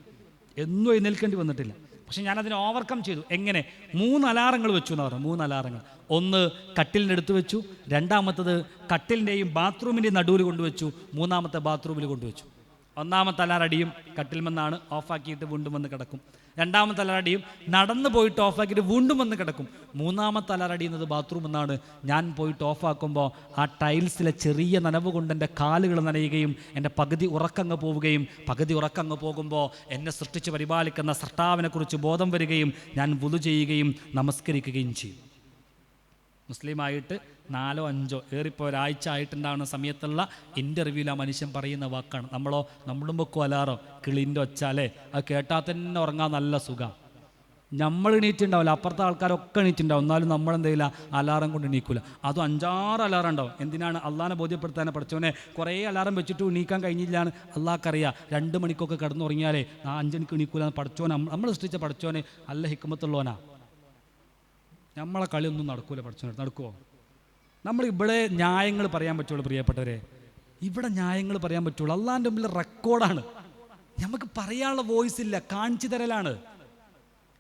എന്നും എഴുന്നേൽക്കേണ്ടി വന്നിട്ടില്ല. പക്ഷെ ഞാനതിനെ ഓവർകം ചെയ്തു. എങ്ങനെ? 3 അലാറങ്ങൾ വെച്ചു എന്ന് പറഞ്ഞു. 3 അലാറങ്ങൾ. ഒന്ന് കട്ടിലിൻ്റെ അടുത്ത് വെച്ചു, രണ്ടാമത്തത് കട്ടിലിൻ്റെയും ബാത്റൂമിൻ്റെയും നടുവിൽ കൊണ്ടുവച്ചു, മൂന്നാമത്തെ ബാത്റൂമിൽ കൊണ്ടുവച്ചു. ഒന്നാമത്തെ അലാറടിയും കട്ടിൽ നിന്നാണ്, ഓഫാക്കിയിട്ട് വീണ്ടും വന്ന് കിടക്കും. രണ്ടാമത്തെ അലാറടിയും നടന്നു പോയിട്ട് ഓഫാക്കിയിട്ട് വീണ്ടും വന്ന് കിടക്കും. മൂന്നാമത്തെ അലാറടിയുന്നത് ബാത്റൂമിൽ നിന്നാണ്. ഞാൻ പോയിട്ട് ഓഫാക്കുമ്പോൾ ആ ടൈൽസിലെ ചെറിയ നനവ് കൊണ്ട് എൻ്റെ കാലുകൾ നനയുകയും എൻ്റെ പകുതി ഉറക്കങ്ങ് പോവുകയും, പകുതി ഉറക്കങ്ങ് പോകുമ്പോൾ എന്നെ സൃഷ്ടിച്ച് പരിപാലിക്കുന്ന സൃഷ്ടാവിനെക്കുറിച്ച് ബോധം വരികയും ഞാൻ വുളു ചെയ്യുകയും നമസ്കരിക്കുകയും ചെയ്യും. മുസ്ലിമായിട്ട് 4-5 ഏറിപ്പോൾ ഒരാഴ്ച ആയിട്ടുണ്ടാകുന്ന സമയത്തുള്ള ഇൻ്റർവ്യൂവിൽ ആ മനുഷ്യൻ പറയുന്ന വാക്കാണ്. നമ്മളും വെക്കും അലാറോ, കിളിൻ്റെ ഒച്ചാലേ, അത് കേട്ടാൽ തന്നെ ഉറങ്ങാൻ നല്ല സുഖം. നമ്മൾ എണീറ്റുണ്ടാവില്ല, അപ്പുറത്തെ ആൾക്കാരൊക്കെ എണീറ്റുണ്ടാവും, എന്നാലും നമ്മളെന്തെയില്ല, അലാറം കൊണ്ട് എണീക്കില്ല. അതും 5-6 അലാറം ഉണ്ടാവും. എന്തിനാണ്? അള്ളാഹിനെ ബോധ്യപ്പെടുത്താൻ. പഠിച്ചോനെ കുറേ അലാറം വെച്ചിട്ട് എണീക്കാൻ കഴിഞ്ഞില്ലാണ് അള്ളാഹ്ക്കറിയാം. 2 മണിക്കൊക്കെ കിടന്നുറങ്ങിയാലേ 5 മണിക്ക് എണീക്കൂല. പഠിച്ചോനെ നമ്മൾ സൃഷ്ടിച്ച പഠിച്ചോനെ അല്ല ഹിക്മത്തുള്ളവനാ. നമ്മളെ കളിയൊന്നും നടക്കൂല. പഠിച്ചോനെ നടക്കുമോ? നമ്മൾ ഇവിടെ ന്യായങ്ങൾ പറയാൻ പറ്റുള്ളൂ പ്രിയപ്പെട്ടവരെ, ഇവിടെ ന്യായങ്ങൾ പറയാൻ പറ്റുള്ളൂ. അള്ളാഹിൻ്റെ മുമ്പിൽ റെക്കോർഡാണ്. നമുക്ക് പറയാനുള്ള വോയിസ് ഇല്ല, കാണിച്ചു തരലാണ്.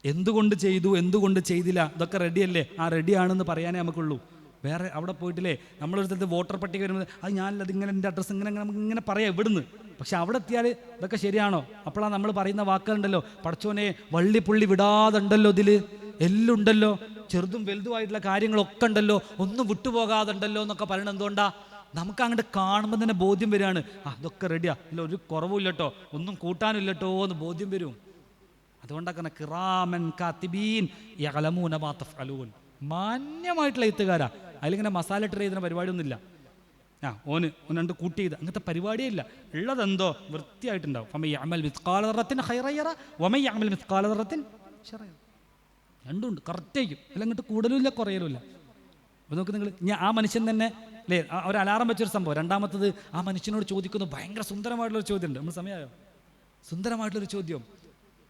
എന്തുകൊണ്ട് ചെയ്തു, എന്തുകൊണ്ട് ചെയ്തില്ല, ഇതൊക്കെ റെഡിയല്ലേ? ആ റെഡിയാണെന്ന് പറയാനേ നമുക്കുള്ളൂ. വേറെ അവിടെ പോയിട്ടില്ലേ, നമ്മളൊരു സ്ഥലത്ത് വോട്ടർ പട്ടിക വരുന്നത്, അത് ഞാനല്ല, അതിങ്ങനെ എൻ്റെ അഡ്രസ്സ് ഇങ്ങനെ നമുക്ക് ഇങ്ങനെ പറയാം ഇവിടുന്ന്. പക്ഷെ അവിടെ എത്തിയാൽ ഇതൊക്കെ ശരിയാണോ? അപ്പോഴാണ് നമ്മൾ പറയുന്ന വാക്കുകളുണ്ടല്ലോ, പടച്ചോനെ വള്ളിപ്പുള്ളി വിടാതുണ്ടല്ലോ, ഇതിൽ എല്ലാം ഉണ്ടല്ലോ, ചെറുതും വലുതുമായിട്ടുള്ള കാര്യങ്ങളൊക്കെ ഉണ്ടല്ലോ, ഒന്നും വിട്ടുപോകാതുണ്ടല്ലോ എന്നൊക്കെ പറയണത് എന്തുകൊണ്ടാ? നമുക്ക് അങ്ങോട്ട് കാണുമ്പോൾ തന്നെ ബോധ്യം വരികയാണ്, അതൊക്കെ റെഡിയാ, ഇല്ല ഒരു കുറവും ഇല്ലട്ടോ, ഒന്നും കൂട്ടാനും ഇല്ലട്ടോ എന്ന് ബോധ്യം വരും. അതുകൊണ്ടൊക്കെ കിറാമൻ കാത്തിബീൻ യഅലമൂന മാ തഫ്അലൂൻ, മാന്യമായിട്ടുള്ള എഴുത്തുകാരാ. അതിലിങ്ങനെ മസാല ഇട്ട് എഴുതുന്ന പരിപാടിയൊന്നുമില്ല. ഓന് 2 കൂട്ടി ചെയ്ത് അങ്ങനത്തെ പരിപാടിയേ ഇല്ല. ഉള്ളതെന്തോ വൃത്തിയായിട്ടുണ്ടാവും. ഫമൻ യഅമൽ മിസ്ഖാല ദറത്തിൻ ഖൈറൻ യറ വമൻ യഅമൽ മിസ്ഖാല ദറത്തിൻ ശറൻ. രണ്ടുമുണ്ട്, കറക്റ്റായിരിക്കും. അല്ല അങ്ങോട്ട് കൂടുതലും ഇല്ല, കുറയലും ഇല്ല. അപ്പോൾ നോക്ക് നിങ്ങൾ, ഞാൻ ആ മനുഷ്യൻ തന്നെ അല്ലേ ഒരു അലാറം വെച്ചൊരു സംഭവം. രണ്ടാമത്തത്, ആ മനുഷ്യനോട് ചോദിക്കുന്ന ഭയങ്കര സുന്ദരമായിട്ടുള്ളൊരു ചോദ്യമുണ്ട്. നമ്മൾ സമയമായോ? സുന്ദരമായിട്ടുള്ളൊരു ചോദ്യം.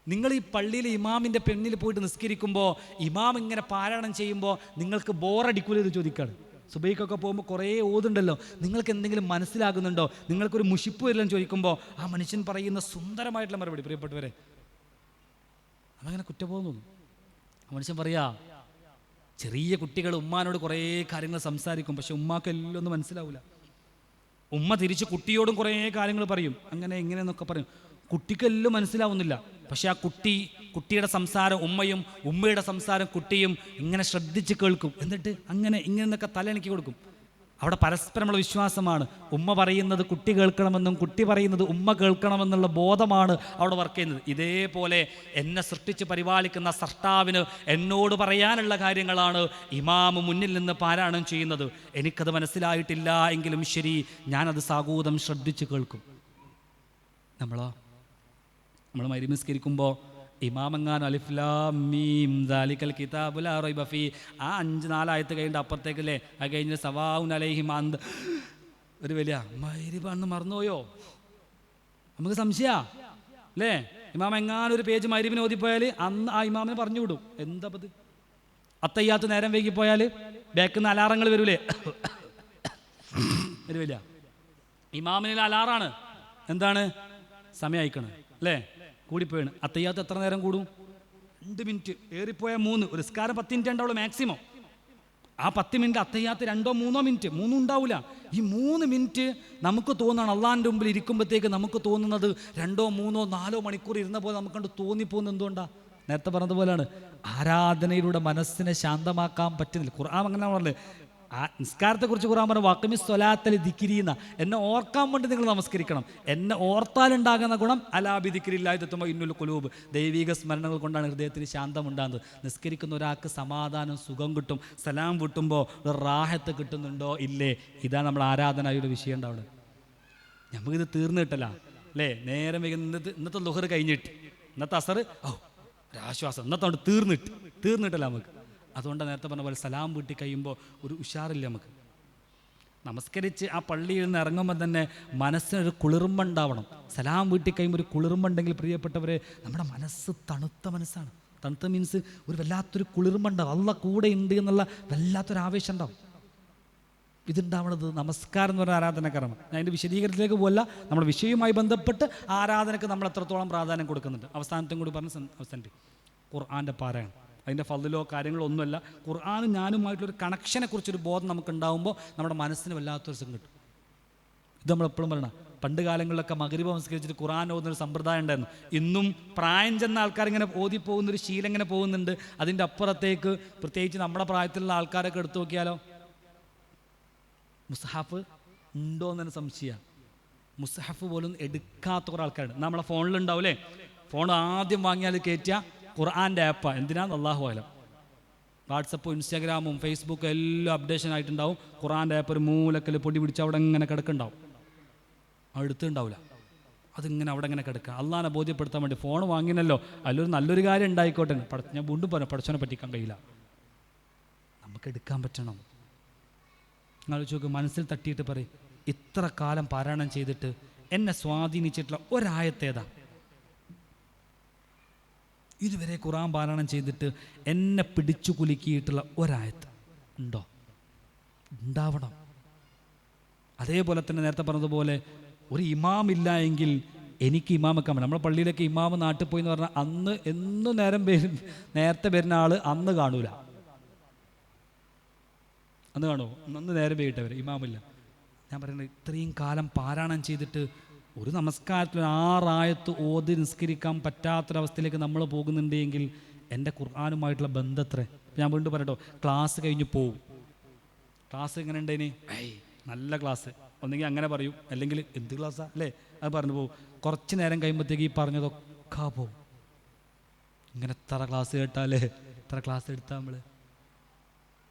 നിങ്ങൾ ഈ പള്ളിയിൽ ഇമാമിൻ്റെ പെണ്ണിൽ പോയിട്ട് നിസ്കരിക്കുമ്പോൾ ഇമാം ഇങ്ങനെ പാരായണം ചെയ്യുമ്പോൾ നിങ്ങൾക്ക് ബോറടിക്കൂല എന്ന് ചോദിക്കുകയാണ്. സുബൈക്കൊക്കെ പോകുമ്പോൾ കുറേ ഓതുണ്ടല്ലോ, നിങ്ങൾക്ക് എന്തെങ്കിലും മനസ്സിലാകുന്നുണ്ടോ, നിങ്ങൾക്കൊരു മുഷിപ്പ് വരില്ലെന്ന് ചോദിക്കുമ്പോൾ ആ മനുഷ്യൻ പറയുന്ന സുന്ദരമായിട്ടുള്ള മറുപടി, പ്രിയപ്പെട്ടവരെ, അതങ്ങനെ കുറ്റബോധം തോന്നും. ആ മനുഷ്യൻ പറയാ, ചെറിയ കുട്ടികൾ ഉമ്മാനോട് കുറേ കാര്യങ്ങൾ സംസാരിക്കും, പക്ഷെ ഉമ്മാക്ക് എല്ലാം ഒന്നും മനസ്സിലാവില്ല. ഉമ്മ തിരിച്ച് കുട്ടിയോടും കുറേ കാര്യങ്ങൾ പറയും, അങ്ങനെ ഇങ്ങനെയെന്നൊക്കെ പറയും. കുട്ടിക്കെല്ലാം മനസ്സിലാവുന്നില്ല. പക്ഷെ ആ കുട്ടിയുടെ സംസാരം ഉമ്മയും, ഉമ്മയുടെ സംസാരം കുട്ടിയും ഇങ്ങനെ ശ്രദ്ധിച്ച് കേൾക്കും. എന്നിട്ട് അങ്ങനെ ഇങ്ങനെന്നൊക്കെ തലയണക്കി കൊടുക്കും. അവിടെ പരസ്പരമുള്ള വിശ്വാസമാണ്. ഉമ്മ പറയുന്നത് കുട്ടി കേൾക്കണമെന്നും കുട്ടി പറയുന്നത് ഉമ്മ കേൾക്കണമെന്നുള്ള ബോധമാണ് അവിടെ വർക്ക് ചെയ്യുന്നത്. ഇതേപോലെ എന്നെ സൃഷ്ടിച്ച് പരിപാലിക്കുന്ന സൃഷ്ടാവിന് എന്നോട് പറയാനുള്ള കാര്യങ്ങളാണ് ഇമാമ് മുന്നിൽ നിന്ന് പാരായണം ചെയ്യുന്നത്. എനിക്കത് മനസ്സിലായിട്ടില്ല എങ്കിലും ശരി, ഞാനത് സാഗൂതം ശ്രദ്ധിച്ച് കേൾക്കും. നമ്മൾ മഗ്‌രിബ് നിസ്കരിക്കുമ്പോൾ ഇമാമെങ്ങാനും അലിഫ് ലാം മീം ദാലിക്കൽ കിതാബു ലാ റൈബ ഫീ ആ 5-4 ആയത്ത് കഴിഞ്ഞിട്ട് അപ്പുറത്തേക്കല്ലേ അത് കഴിഞ്ഞ് സവാഉൻ അലൈഹിം അന്ത് ഒരു വലിയ മഗ്‌രിബാണെന്ന് മറന്നുപോയോ? നമുക്ക് സംശയാ അല്ലേ? ഇമാം എങ്ങാനും ഒരു പേജ് മഗ്‌രിബിന് ഓതിപ്പോയാൽ അന്ന് ആ ഇമാമിനെ പറഞ്ഞു വിടും. എന്താ പത് അത്തയ്യാത്ത് നേരം വൈകിപ്പോയാൽ ബാക്കിൽ നിന്ന് അലാറങ്ങൾ വരൂലേ? വരുവില്ല. ഇമാമിന് അലാറാണ്, എന്താണ് സമയം അയക്കണം അല്ലേ? കൂടിപ്പോയാണ്. അത്തയ്യാത്ത് എത്ര നേരം കൂടും? 2 മിനിറ്റ്, ഏറിപ്പോയാൽ 3. ഒരു നിസ്കാരം 10 മിനിറ്റ് ഉണ്ടാവുള്ളൂ മാക്സിമം. ആ 10 മിനിറ്റ് അത്തയ്യാത്ത് 2-3 മിനിറ്റ്, 3 ഉണ്ടാവില്ല. ഈ 3 മിനിറ്റ് നമുക്ക് തോന്നണം അള്ളാഹിൻ്റെ മുമ്പിൽ ഇരിക്കുമ്പോഴത്തേക്ക് നമുക്ക് തോന്നുന്നത് 2-3-4 മണിക്കൂർ ഇരുന്ന പോലെ നമുക്ക് കണ്ട് തോന്നിപ്പോകുന്നത് എന്തുകൊണ്ടാണ്? നേരത്തെ പറഞ്ഞതുപോലെയാണ്, ആരാധനയിലൂടെ മനസ്സിനെ ശാന്തമാക്കാൻ പറ്റുന്നില്ല. ഖുർആൻ അങ്ങനെ പറഞ്ഞത്. ആ നിസ്കാരത്തെക്കുറിച്ച് ഖുർആൻ പറഞ്ഞു വഖിമി സ്വലാത്തൽ ദിക്രീന്ന, എന്നെ ഓർക്കാൻ വേണ്ടി നിങ്ങൾ നമസ്കരിക്കണം. എന്നെ ഓർത്താലുണ്ടാകുന്ന ഗുണം അലാ ബിദിക്രില്ലാഹി തത്മഇന്നുൽ ഖുലൂബ്, ദൈവിക സ്മരണകൾ കൊണ്ടാണ് ഹൃദയത്തിന് ശാന്തമുണ്ടാകുന്നത്. നിസ്കരിക്കുന്ന ഒരാൾക്ക് സമാധാനം സുഖം കിട്ടും. സലാം വിട്ടുമ്പോൾ ഒരു റാഹത്ത് കിട്ടുന്നുണ്ടോ ഇല്ലേ? ഇതാണ് നമ്മുടെ ആരാധനയുടെ വിഷയം ഉണ്ടാവുന്നത്. നമുക്കിത് തീർന്നു കിട്ടല അല്ലേ? നേരം വൈകുന്ന ഇന്നത്തെ ളുഹർ കഴിഞ്ഞിട്ട് ഇന്നത്തെ അസർ ഒരാശ്വാസം, ഇന്നത്തെ കൊണ്ട് തീർന്നിട്ടല്ല നമുക്ക്. അതുകൊണ്ടാണ് നേരത്തെ പറഞ്ഞ പോലെ സലാം വീട്ടി കഴിയുമ്പോൾ ഒരു ഉഷാറില്ല നമുക്ക്. നമസ്കരിച്ച് ആ പള്ളിയിൽ നിന്ന് ഇറങ്ങുമ്പോൾ തന്നെ മനസ്സിനൊരു കുളിർമ ഉണ്ടാവണം. സലാം വീട്ടി കഴിയുമ്പോൾ ഒരു കുളിർമ ഉണ്ടെങ്കിൽ പ്രിയപ്പെട്ടവരെ നമ്മുടെ മനസ്സ് തണുത്ത മനസ്സാണ്. തണുത്ത മീൻസ് ഒരു വല്ലാത്തൊരു കുളിർമ ഉണ്ടാവും. അള്ളാഹ് കൂടെ ഉണ്ട് എന്നുള്ള വല്ലാത്തൊരു ആവേശം ഉണ്ടാവും. ഇതുണ്ടാവണത് നമസ്കാരം എന്ന് പറയുന്ന ആരാധനക്കർമ്മം. ഞാൻ അതിൻ്റെ വിശദീകരണത്തിലേക്ക് പോകല്ല. നമ്മുടെ വിഷയവുമായി ബന്ധപ്പെട്ട് ആരാധനയ്ക്ക് നമ്മൾ എത്രത്തോളം പ്രാധാന്യം കൊടുക്കുന്നുണ്ട്. അവസാനത്തും കൂടി പറഞ്ഞ് അവസാനിപ്പിക്കും. ഖുർആൻ്റെ പാരായണം, അതിൻ്റെ ഫളിലോ കാര്യങ്ങളോ ഒന്നുമല്ല. ഖുർആനും ഞാനുമായിട്ടൊരു കണക്ഷനെ കുറിച്ചൊരു ബോധം നമുക്ക് ഉണ്ടാകുമ്പോൾ നമ്മുടെ മനസ്സിന് വല്ലാത്തൊരു സുഖം കിട്ടും. ഇത് നമ്മളെപ്പോഴും പറയണം. പണ്ട് കാലങ്ങളിലൊക്കെ മഗ്‌രിബ് നമസ്കരിച്ചിട്ട് ഖുർആൻ ഓതുന്നൊരു സമ്പ്രദായം ഉണ്ടായിരുന്നു. ഇന്നും പ്രായം ചെന്ന ആൾക്കാർ ഇങ്ങനെ ഓതിപ്പോകുന്നൊരു ശീലം ഇങ്ങനെ പോകുന്നുണ്ട്. അതിൻ്റെ അപ്പുറത്തേക്ക് പ്രത്യേകിച്ച് നമ്മുടെ പ്രായത്തിലുള്ള ആൾക്കാരൊക്കെ എടുത്തു നോക്കിയാലോ മുസ്ഹഫ് ഉണ്ടോ എന്ന് സംശയമാണ്. മുസ്ഹഫ് പോലും എടുക്കാത്ത കുറേ ആൾക്കാരുണ്ട്. നമ്മളെ ഫോണിലുണ്ടാവില്ലേ? ഫോൺ ആദ്യം വാങ്ങിയാൽ കയറ്റുക ഖുർആൻ്റെ ആപ്പാണ്. എന്തിനാണ് അല്ലാഹു അലം. വാട്സപ്പും ഇൻസ്റ്റാഗ്രാമും ഫേസ്ബുക്കും എല്ലാം അപ്ഡേഷൻ ആയിട്ടുണ്ടാവും. ഖുർആൻ്റെ ആപ്പ് ഒരു മൂലക്കൽ പൊടി പിടിച്ച് അവിടെ ഇങ്ങനെ കിടക്കുന്നുണ്ടാവും. അടുത്തുണ്ടാവില്ല, അതിങ്ങനെ അവിടെ ഇങ്ങനെ കിടക്കുക. അള്ളാഹിനെ ബോധ്യപ്പെടുത്താൻ വേണ്ടി ഫോൺ വാങ്ങിനല്ലോ, അതിലൊരു നല്ലൊരു കാര്യം ഉണ്ടായിക്കോട്ടെ. ഞാൻ വീണ്ടും പറഞ്ഞു, പഠിച്ചവനെ പറ്റിക്കാൻ കഴിയില്ല. നമുക്ക് എടുക്കാൻ പറ്റണം. ആലോചിച്ച് നോക്ക്, മനസ്സിൽ തട്ടിയിട്ട് പറയും, ഇത്ര കാലം പാരായണം ചെയ്തിട്ട് എന്നെ സ്വാധീനിച്ചിട്ടുള്ള ഒരായത്തേതാ? ഇതുവരെ ഖുർആൻ പാരായണം ചെയ്തിട്ട് എന്നെ പിടിച്ചു കുലുക്കിയിട്ടുള്ള ഒരായത്ത് ഉണ്ടോ? ഉണ്ടാവണം. അതേപോലെ തന്നെ നേരത്തെ പറഞ്ഞതുപോലെ ഒരു ഇമാം ഇല്ല എങ്കിൽ എനിക്ക് ഇമാമൊക്കെ പറ്റും. നമ്മുടെ പള്ളിയിലൊക്കെ ഇമാമ് നാട്ടിൽ പോയി എന്ന് പറഞ്ഞാൽ അന്ന് എന്നും നേരത്തെ വരുന്ന ആൾ അന്ന് കാണൂല. അന്ന് കാണുമോ? അന്ന് നേരം വൈകിട്ടവർ ഇമാമില്ല. ഞാൻ പറയുന്നത് ഇത്രയും കാലം പാരായണം ചെയ്തിട്ട് ഒരു നമസ്കാരത്തിൽ 6 ആയത്ത് ഓതി നിസ്കരിക്കാൻ പറ്റാത്തൊരവസ്ഥയിലേക്ക് നമ്മൾ പോകുന്നുണ്ടെങ്കിൽ എൻ്റെ ഖുർആനുമായിട്ടുള്ള ബന്ധത്ര. ഞാൻ വീണ്ടും പറയട്ടോ, ക്ലാസ് കഴിഞ്ഞ് പോവും. ക്ലാസ് എങ്ങനെ ഉണ്ടേനി? നല്ല ക്ലാസ്. ഒന്നെങ്കിൽ അങ്ങനെ പറയും, അല്ലെങ്കിൽ എന്ത് ക്ലാസ്സാ അല്ലേ അത് പറഞ്ഞു പോകും. കുറച്ച് നേരം കഴിയുമ്പോഴത്തേക്ക് ഈ പറഞ്ഞതൊക്കെ പോവും. ഇങ്ങനെ എത്ര ക്ലാസ് കേട്ടാലേ, എത്ര ക്ലാസ് എടുത്താൽ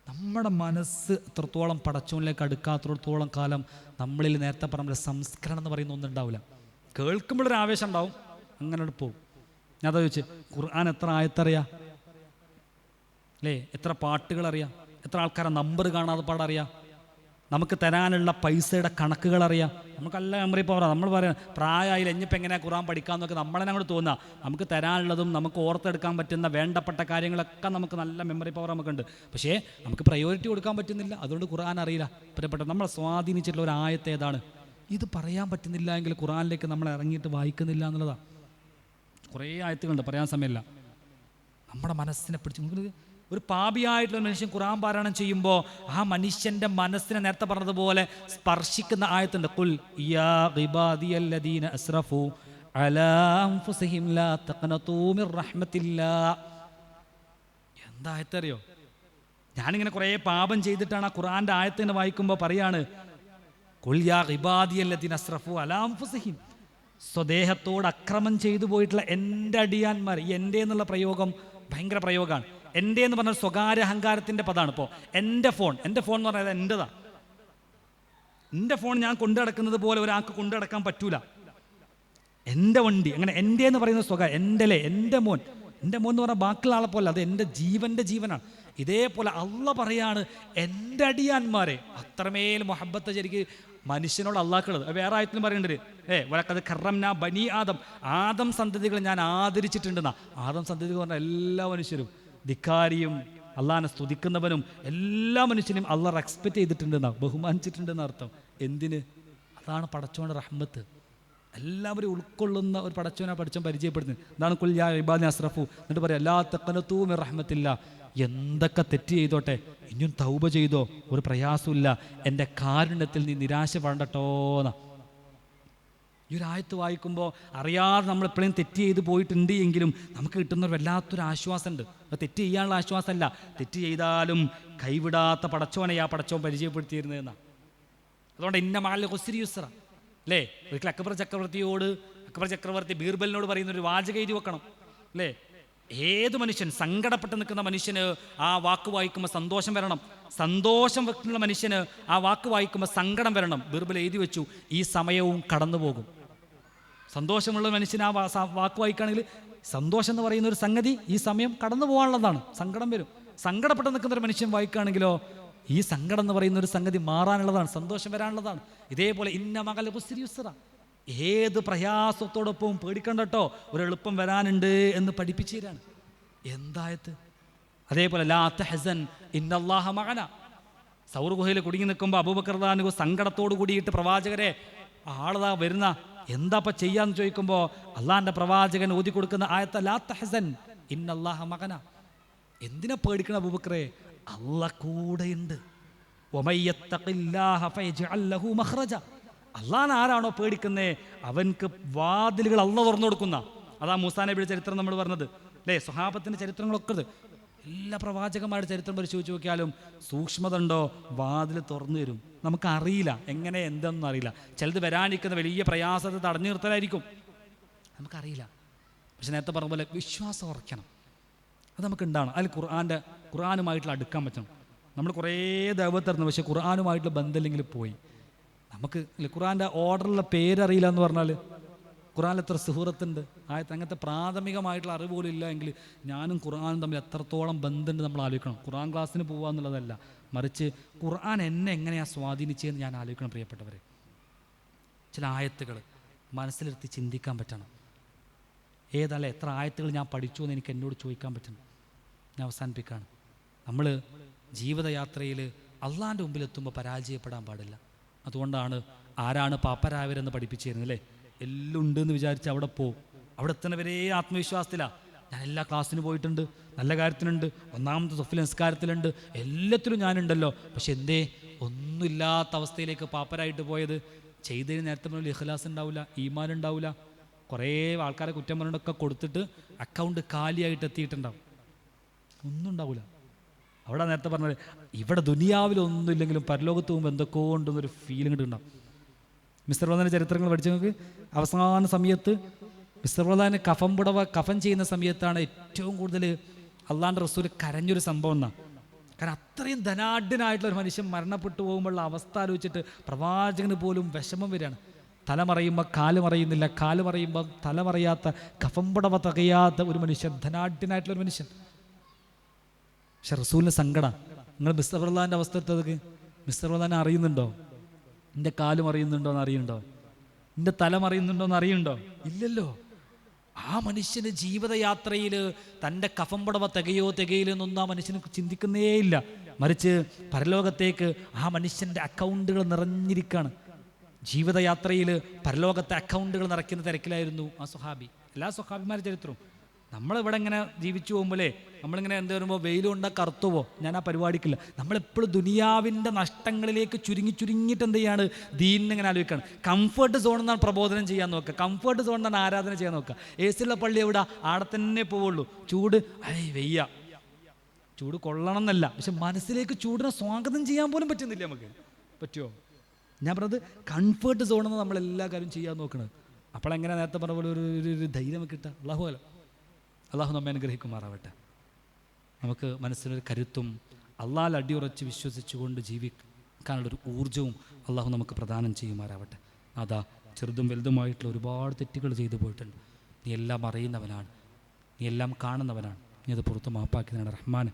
നമ്മുടെ മനസ്സ് എത്രത്തോളം പടച്ചോനിലേക്ക് അടുക്കാത്തിടത്തോളം കാലം നമ്മളിൽ നേരത്തെ പറഞ്ഞ സംസ്കരണം എന്ന് പറയുന്ന ഒന്നും ഉണ്ടാവില്ല. കേൾക്കുമ്പോഴൊരു ആവേശം ഉണ്ടാവും, അങ്ങനെ പോകും. ഞാൻ അതാ ചോദിച്ചത്, ഖുർആൻ എത്ര ആയത്തറിയാം അല്ലേ? എത്ര പാട്ടുകൾ അറിയാം? എത്ര ആൾക്കാരെ നമ്പർ കാണാതെ പാടറിയാം? നമുക്ക് തരാനുള്ള പൈസയുടെ കണക്കുകൾ അറിയാം. നമുക്കല്ല മെമ്മറി പവറാണ്. നമ്മൾ പറയാം പ്രായമായില്ല, ഇനിയിപ്പോൾ എങ്ങനെയാണ് ഖുർആൻ പഠിക്കാമെന്നൊക്കെ നമ്മളെ അങ്ങോട്ട് തോന്നുക. നമുക്ക് തരാനുള്ളതും നമുക്ക് ഓർത്തെടുക്കാൻ പറ്റുന്ന വേണ്ടപ്പെട്ട കാര്യങ്ങളൊക്കെ നമുക്ക് നല്ല മെമ്മറി പവർ നമുക്കുണ്ട്. പക്ഷേ നമുക്ക് പ്രയോറിറ്റി കൊടുക്കാൻ പറ്റുന്നില്ല. അതുകൊണ്ട് ഖുർആൻ അറിയില്ല. പ്രിയപ്പെട്ട നമ്മളെ സ്വാധീനിച്ചിട്ടുള്ള ഒരു ആയത്ത് ഏതാണ്? ഇത് പറയാൻ പറ്റുന്നില്ല എങ്കിൽ ഖുർആനിലേക്ക് നമ്മൾ ഇറങ്ങിയിട്ട് വായിക്കുന്നില്ല എന്നുള്ളതാണ്. കുറേ ആയത്തുകളുണ്ട്, പറയാൻ സമയമില്ല. നമ്മുടെ മനസ്സിനെ പിടിച്ച് ഒരു പാപിയായിട്ടുള്ള മനുഷ്യൻ ഖുർആൻ പാരായണം ചെയ്യുമ്പോൾ ആ മനുഷ്യൻ്റെ മനസ്സിനെ നേരത്തെ പറഞ്ഞതുപോലെ സ്പർശിക്കുന്ന ആയത്തുണ്ട്. ഖുൽ യാ ഇബാദിയല്ലദീന അസ്റഫു അലാ അൻഫുസിഹിം ലാ തഖ്നതൂ മിർ റഹ്മത്തില്ലാഹ്. എന്താ ആയത്തറിയോ? ഞാനിങ്ങനെ കുറേ പാപം ചെയ്തിട്ടാണ് ആ ഖുർആൻ്റെ ആയത്തിനെ വായിക്കുമ്പോൾ പറയാണ്, ഖുൽ യാ ഇബാദിയല്ലദീന അസ്റഫു അലാ അൻഫുസിഹിം. സ്വദേഹത്തോട് അക്രമം ചെയ്തു പോയിട്ടുള്ള എൻ്റെ അടിയാന്മാർ. ഈ എൻ്റെ എന്നുള്ള പ്രയോഗം ഭയങ്കര പ്രയോഗമാണ്. എൻ്റെ എന്ന് പറഞ്ഞാൽ സ്വകാര്യ അഹങ്കാരത്തിൻ്റെ പദമാണ്. ഇപ്പോൾ എൻ്റെ ഫോൺ എന്ന് പറയുന്നത് എൻ്റെതാണ്. എൻ്റെ ഫോൺ ഞാൻ കൊണ്ടു നടക്കുന്നത് പോലെ ഒരാൾക്ക് കൊണ്ടു നടക്കാൻ പറ്റൂല. എൻ്റെ വണ്ടി അങ്ങനെ എൻ്റെ എന്ന് പറയുന്നത് സ്വകാര്യം. എൻ്റെ മോൻ എൻ്റെ മോൻ എന്ന് പറഞ്ഞാൽ ബാക്കിയുള്ള ആളെ പോലെ, അത് എൻ്റെ ജീവൻ്റെ ജീവനാണ്. ഇതേപോലെ അള്ള പറയാണ് എൻ്റെ അടിയാന്മാരെ അത്രമേൽ മൊഹബത്ത് ശരിക്ക് മനുഷ്യനോട് അള്ളാഹ്ക്കുള്ളത്. വേറെ ആയത്തിലും പറയുന്നുണ്ട്, വലക്കത് കറംനാ ബനി ആദം, ആദം സന്തതികൾ ഞാൻ ആദരിച്ചിട്ടുണ്ടെന്നാ. ആദം സന്തതികൾ പറഞ്ഞാൽ എല്ലാ മനുഷ്യരും, ധിക്കാരിയും അള്ളാഹിനെ സ്തുതിക്കുന്നവനും എല്ലാ മനുഷ്യനും അള്ളാഹ് റെസ്പെക്റ്റ് ചെയ്തിട്ടുണ്ടെന്നാ, ബഹുമാനിച്ചിട്ടുണ്ടെന്ന അർത്ഥം. എന്തിന്? അതാണ് പടച്ചോൻ്റെ റഹ്മത്ത്. എല്ലാവരും ഉൾക്കൊള്ളുന്ന ഒരു പടച്ചോനെ പടച്ചോൻ പരിചയപ്പെടുന്നത്. അതാണ് കുൽ യാ ഇബാദി അസ്റഫു. എന്നിട്ട് പറയാം ലാ തഖ്നതൂ മിർ റഹ്മത്തില്ല. എന്തൊക്കെ തെറ്റ് ചെയ്തോട്ടെ, ഇനിയും തൗബ ചെയ്തോ, ഒരു പ്രയാസമില്ല, എൻ്റെ കാരുണ്യത്തിൽ നീ നിരാശപ്പെടണ്ടോന്നാ. ഈ ഒരു ആയത്ത് വായിക്കുമ്പോൾ അറിയാതെ നമ്മൾ എപ്പോഴും തെറ്റ് ചെയ്ത് പോയിട്ടുണ്ട് എങ്കിലും നമുക്ക് കിട്ടുന്ന വല്ലാത്തൊരു ആശ്വാസമുണ്ട്. അത് തെറ്റ് ചെയ്യാനുള്ള ആശ്വാസമല്ല, തെറ്റ് ചെയ്താലും കൈവിടാത്ത പടച്ചോനെ ആ പടച്ചോൻ പരിചയപ്പെടുത്തിയിരുന്നതെന്നാണ്. അതുകൊണ്ട് ഇന്ന മഅൽ ഉസ്രി യുസ്ര അല്ലേ. ഒരിക്കൽ അക്ബർ ചക്രവർത്തി ബീർബലിനോട് പറയുന്നൊരു വാചകം എഴുതി വെക്കണം അല്ലേ. ഏത് മനുഷ്യൻ സങ്കടപ്പെട്ട് നിൽക്കുന്ന മനുഷ്യന് ആ വാക്ക് വായിക്കുമ്പോൾ സന്തോഷം വരണം, സന്തോഷം വെക്കുന്ന മനുഷ്യന് ആ വാക്ക് വായിക്കുമ്പോൾ സങ്കടം വരണം. ബീർബൽ എഴുതി വെച്ചു, ഈ സമയവും കടന്നു പോകും. സന്തോഷമുള്ള മനുഷ്യന് ആ വാക്ക് വായിക്കുകയാണെങ്കിൽ സന്തോഷം എന്ന് പറയുന്ന ഒരു സംഗതി ഈ സമയം കടന്നു പോകാനുള്ളതാണ്, സങ്കടം വരും. സങ്കടപ്പെട്ട് നിൽക്കുന്ന ഒരു മനുഷ്യൻ വായിക്കുകയാണെങ്കിലോ ഈ സങ്കടം എന്ന് പറയുന്ന ഒരു സംഗതി മാറാനുള്ളതാണ്, സന്തോഷം വരാനുള്ളതാണ്. ഇതേപോലെ ഇന്ന മഅൽ ഉസ്രി യുസ്ര, ഏത് പ്രയാസത്തോടൊപ്പവും പേടിക്കണ്ട കേട്ടോ, ഒരു എളുപ്പം വരാനുണ്ട് എന്ന് പഠിപ്പിച്ചു തരാണ്. എന്തായത്? അതേപോലെ ലാ തഹ്സൻ ഇന്നല്ലാഹ മഅന. സൗർ ഗുഹയിൽ കുടുങ്ങി നിൽക്കുമ്പോൾ അബൂബക്കർ റളിയല്ലാഹു അൻഹു സങ്കടത്തോട് കൂടിയിട്ട് പ്രവാചകരെ ആളതാ വരുന്ന, എന്താപ്പ ചെയ്യാന്ന് ചോദിക്കുമ്പോൾ അള്ളാഹിൻ്റെ പ്രവാചകൻ ഓതി കൊടുക്കുന്ന ആയത്ത ലാ തഹ്സൻ ഇന്നല്ലാഹ മഅന. എന്തിനാ പേടിക്കണം അബൂബക്കറെ? അള്ളാഹ് കൂടെയുണ്ട്. വമയ്യത്തഖില്ലാഹ ഫയജ്അൽ ലഹു മഖ്റജ. അള്ളാഹനെ ആരാണോ പേടിക്കുന്നേ അവൻക്ക് വാതിലുകൾ അള്ളാഹ് തുറന്നു കൊടുക്കുന്ന. അതാ മൂസാ നബിയുടെ ചരിത്രം നമ്മൾ പറഞ്ഞത് അല്ലേ. സ്വഹാബത്തിൻ്റെ ചരിത്രങ്ങളൊക്കെ എല്ലാ പ്രവാചകന്മാരുടെ ചരിത്രം പരിശോധിച്ച് നോക്കിയാലും സൂക്ഷ്മത ഉണ്ടോ, വാതിൽ തുറന്നു തരും. നമുക്കറിയില്ല എങ്ങനെ എന്തെന്നും അറിയില്ല. ചിലത് വരാനിരിക്കുന്ന വലിയ പ്രയാസത്തെ തടഞ്ഞു നിർത്തലായിരിക്കും, നമുക്കറിയില്ല. പക്ഷെ നേരത്തെ പറഞ്ഞ പോലെ വിശ്വാസം ഉറയ്ക്കണം, അത് നമുക്ക് ഉണ്ടാവണം. അതിൽ ഖുർആനുമായിട്ടുള്ള അടുക്കാൻ പറ്റണം. നമ്മൾ കുറേ ദൈവത്തിരുന്നു, പക്ഷെ ഖുർആനുമായിട്ടുള്ള ബന്ധമില്ലെങ്കിൽ പോയി. നമുക്ക് ഖുർആൻ്റെ ഓർഡറിലുള്ള പേരറിയില്ല എന്ന് പറഞ്ഞാൽ ഖുർആനിൽ എത്ര സുഹൂറത്തുണ്ട്, അങ്ങനത്തെ പ്രാഥമികമായിട്ടുള്ള അറിവ് പോലും ഇല്ല എങ്കിൽ ഞാനും ഖുർആനും തമ്മിൽ എത്രത്തോളം ബന്ധമുണ്ട് നമ്മൾ ആലോചിക്കണം. ഖുർആൻ ക്ലാസ്സിന് പോകുക എന്നുള്ളതല്ല, മറിച്ച് ഖുർആൻ എന്നെ എങ്ങനെയാണ് സ്വാധീനിച്ചതെന്ന് ഞാൻ ആലോചിക്കണം. പ്രിയപ്പെട്ടവരെ, ചില ആയത്തുകൾ മനസ്സിലിരുത്തി ചിന്തിക്കാൻ പറ്റണം. ഏതല്ല എത്ര ആയത്തുകൾ ഞാൻ പഠിച്ചു എന്ന് എനിക്ക് എന്നോട് ചോദിക്കാൻ പറ്റണം. ഞാൻ അവസാനിപ്പിക്കുകയാണ്. നമ്മൾ ജീവിതയാത്രയിൽ അള്ളാൻ്റെ മുമ്പിലെത്തുമ്പോൾ പരാജയപ്പെടാൻ പാടില്ല. അതുകൊണ്ടാണ് ആരാണ് പാപ്പരായവരെന്ന് പഠിപ്പിച്ചു തരുന്നത് അല്ലേ. എല്ലാം ഉണ്ടെന്ന് വിചാരിച്ച് അവിടെ പോകും. അവിടെ എത്തുന്നവരേ ആത്മവിശ്വാസത്തിലാണ്. ഞാൻ എല്ലാ ക്ലാസ്സിന് പോയിട്ടുണ്ട്, നല്ല കാര്യത്തിനുണ്ട്, ഒന്നാമത്തെ സ്വഫിൽ നിസ്കാരത്തിലുണ്ട്, എല്ലാത്തിലും ഞാനുണ്ടല്ലോ. പക്ഷെ എന്തേ ഒന്നുമില്ലാത്ത അവസ്ഥയിലേക്ക് പാപ്പരായിട്ട് പോയത്? ചെയ്തതിന് നേരത്തെ മുന്നിൽ ഇഖ്ലാസ് ഉണ്ടാവില്ല, ഈമാൻ ഉണ്ടാവില്ല. കുറേ ആൾക്കാരെ കുറ്റം പറഞ്ഞൊക്കെ കൊടുത്തിട്ട് അക്കൗണ്ട് കാലിയായിട്ട് എത്തിയിട്ടുണ്ടാവും, ഒന്നും ഉണ്ടാവില്ല. അവിടെ നേരത്തെ പറഞ്ഞത് ഇവിടെ ദുനിയാവിലൊന്നും ഇല്ലെങ്കിലും പരലോകത്ത് പോകുമ്പോൾ എന്തൊക്കെ ഉണ്ടെന്നൊരു ഫീലിംഗ് ഉണ്ടാവും. മിസ്റ്റർ പ്രധാന ചരിത്രങ്ങൾ പഠിച്ചു നോക്ക്. അവസാന സമയത്ത് മിസ്റ്റർ പ്രധാന കഫൻ ചെയ്യുന്ന സമയത്താണ് ഏറ്റവും കൂടുതൽ അള്ളാൻ്റെ റസൂൽ കരഞ്ഞൊരു സംഭവം എന്നാണ്. കാരണം അത്രയും ധനാഢ്യനായിട്ടുള്ള ഒരു മനുഷ്യൻ മരണപ്പെട്ടു പോകുമ്പോഴുള്ള അവസ്ഥ ആലോചിച്ചിട്ട് പ്രവാചകന് പോലും വിഷമം വരികയാണ്. തല മറയുമ്പോൾ കാല് മറയുന്നില്ല, കാല് മറയുമ്പോൾ തല മറയാത്ത, കഫംപുടവ തികയാത്ത ഒരു മനുഷ്യൻ, ധനാഢ്യനായിട്ടുള്ളൊരു മനുഷ്യൻ. പക്ഷെ റസൂലിന് സങ്കടം. നിങ്ങൾ മിസ്റ്റർ പ്രധാൻ്റെ അവസ്ഥ എടുത്തതൊക്കെ മിസ്റ്റർ പ്രധാനെ അറിയുന്നുണ്ടോ? എൻ്റെ കാല് മറിയുന്നുണ്ടോ എന്ന് അറിയുന്നുണ്ടോ? എൻ്റെ തല മറിയുന്നുണ്ടോ എന്ന് അറിയുന്നുണ്ടോ? ഇല്ലല്ലോ. ആ മനുഷ്യന് ജീവിതയാത്രയിൽ തൻ്റെ കഫംപുടവ തികയില്ലെന്നൊന്നും ആ മനുഷ്യന് ചിന്തിക്കുന്നേയില്ല. മറിച്ച് പരലോകത്തേക്ക് ആ മനുഷ്യൻ്റെ അക്കൗണ്ടുകൾ നിറഞ്ഞിരിക്കുകയാണ്. ജീവിതയാത്രയിൽ പരലോകത്തെ അക്കൗണ്ടുകൾ നിറയ്ക്കുന്ന തിരക്കിലായിരുന്നു ആ സ്വഹാബി. എല്ലാ സ്വഹാബിമാരുടെ ചരിത്രവും നമ്മളിവിടെ ഇങ്ങനെ ജീവിച്ചു പോകുമ്പോഴേ നമ്മളിങ്ങനെ എന്ത് വരുമ്പോൾ വെയിലുണ്ടാ കറുത്തുവോ, ഞാൻ ആ പരിപാടിക്കില്ല. നമ്മളെപ്പോഴും ദുനിയാവിൻ്റെ നഷ്ടങ്ങളിലേക്ക് ചുരുങ്ങിയിട്ട് എന്ത് ചെയ്യാണ്, ദീനിങ്ങനെ ആലോചിക്കുകയാണ്. കംഫർട്ട് സോണിൽ നിന്നാണ് പ്രബോധനം ചെയ്യാൻ നോക്കുക, കംഫർട്ട് സോണിൽ നിന്നാണ് ആരാധന ചെയ്യാൻ നോക്കുക. എ സിയുള്ള പള്ളി എവിടെ? ആടെ തന്നെ പോവുള്ളൂ. ചൂട് വെയ്യ, ചൂട് കൊള്ളണം എന്നല്ല, പക്ഷെ മനസ്സിലേക്ക് ചൂടിനെ സ്വാഗതം ചെയ്യാൻ പോലും പറ്റുന്നില്ല. നമുക്ക് പറ്റുമോ? ഞാൻ പറഞ്ഞത് കംഫർട്ട് സോണിൽ നിന്ന് നമ്മളെല്ലാ കാര്യം ചെയ്യാൻ നോക്കണത്. അപ്പോഴെങ്ങനെ നേരത്തെ പറഞ്ഞ പോലെ ഒരു ധൈര്യം കിട്ടുക. അള്ളാഹു നമ്മെ അനുഗ്രഹിക്കുമാറാവട്ടെ. നമുക്ക് മനസ്സിലൊരു കരുത്തും അള്ളാഹ് അടിയുറച്ച് വിശ്വസിച്ചുകൊണ്ട് ജീവിക്കാനുള്ളൊരു ഊർജ്ജവും അള്ളാഹു നമുക്ക് പ്രദാനം ചെയ്യുമാറാവട്ടെ. അതാ ചെറുതും വലുതുമായിട്ടുള്ള ഒരുപാട് തെറ്റുകൾ ചെയ്തു പോയിട്ടുണ്ട്. നീ എല്ലാം അറിയുന്നവനാണ്. നീ എല്ലാം കാണുന്നവനാണ്. നീ അത് പുറത്ത് മാപ്പാക്കുന്നതാണ് റഹ്മാൻ.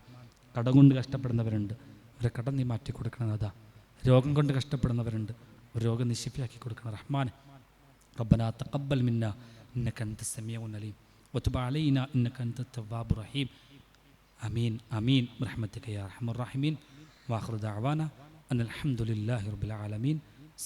കടം കൊണ്ട് കഷ്ടപ്പെടുന്നവരുണ്ട്, അവരെ കടം നീ മാറ്റി കൊടുക്കണം. അതാ രോഗം കൊണ്ട് കഷ്ടപ്പെടുന്നവരുണ്ട്, ഒരു രോഗം നീ ശിഫയാക്കി കൊടുക്കണം റഹ്മാൻ. റബ്ബനാ തഖബ്ബൽ മിന്നാ ഇന്നക അൻത സമീഉൽ അലീം വതുബ് അലൈനാ ഇന്നക അൻത തവ്വാബുർ റഹീം. ആമീൻ ആമീൻ ബിറഹ്മതിക യാ അർഹമർ റഹീമീൻ. വാഖിറു ദഅവാനാ അനിൽ ഹംദുലില്ലാഹി റബ്ബിൽ ആലമീൻ.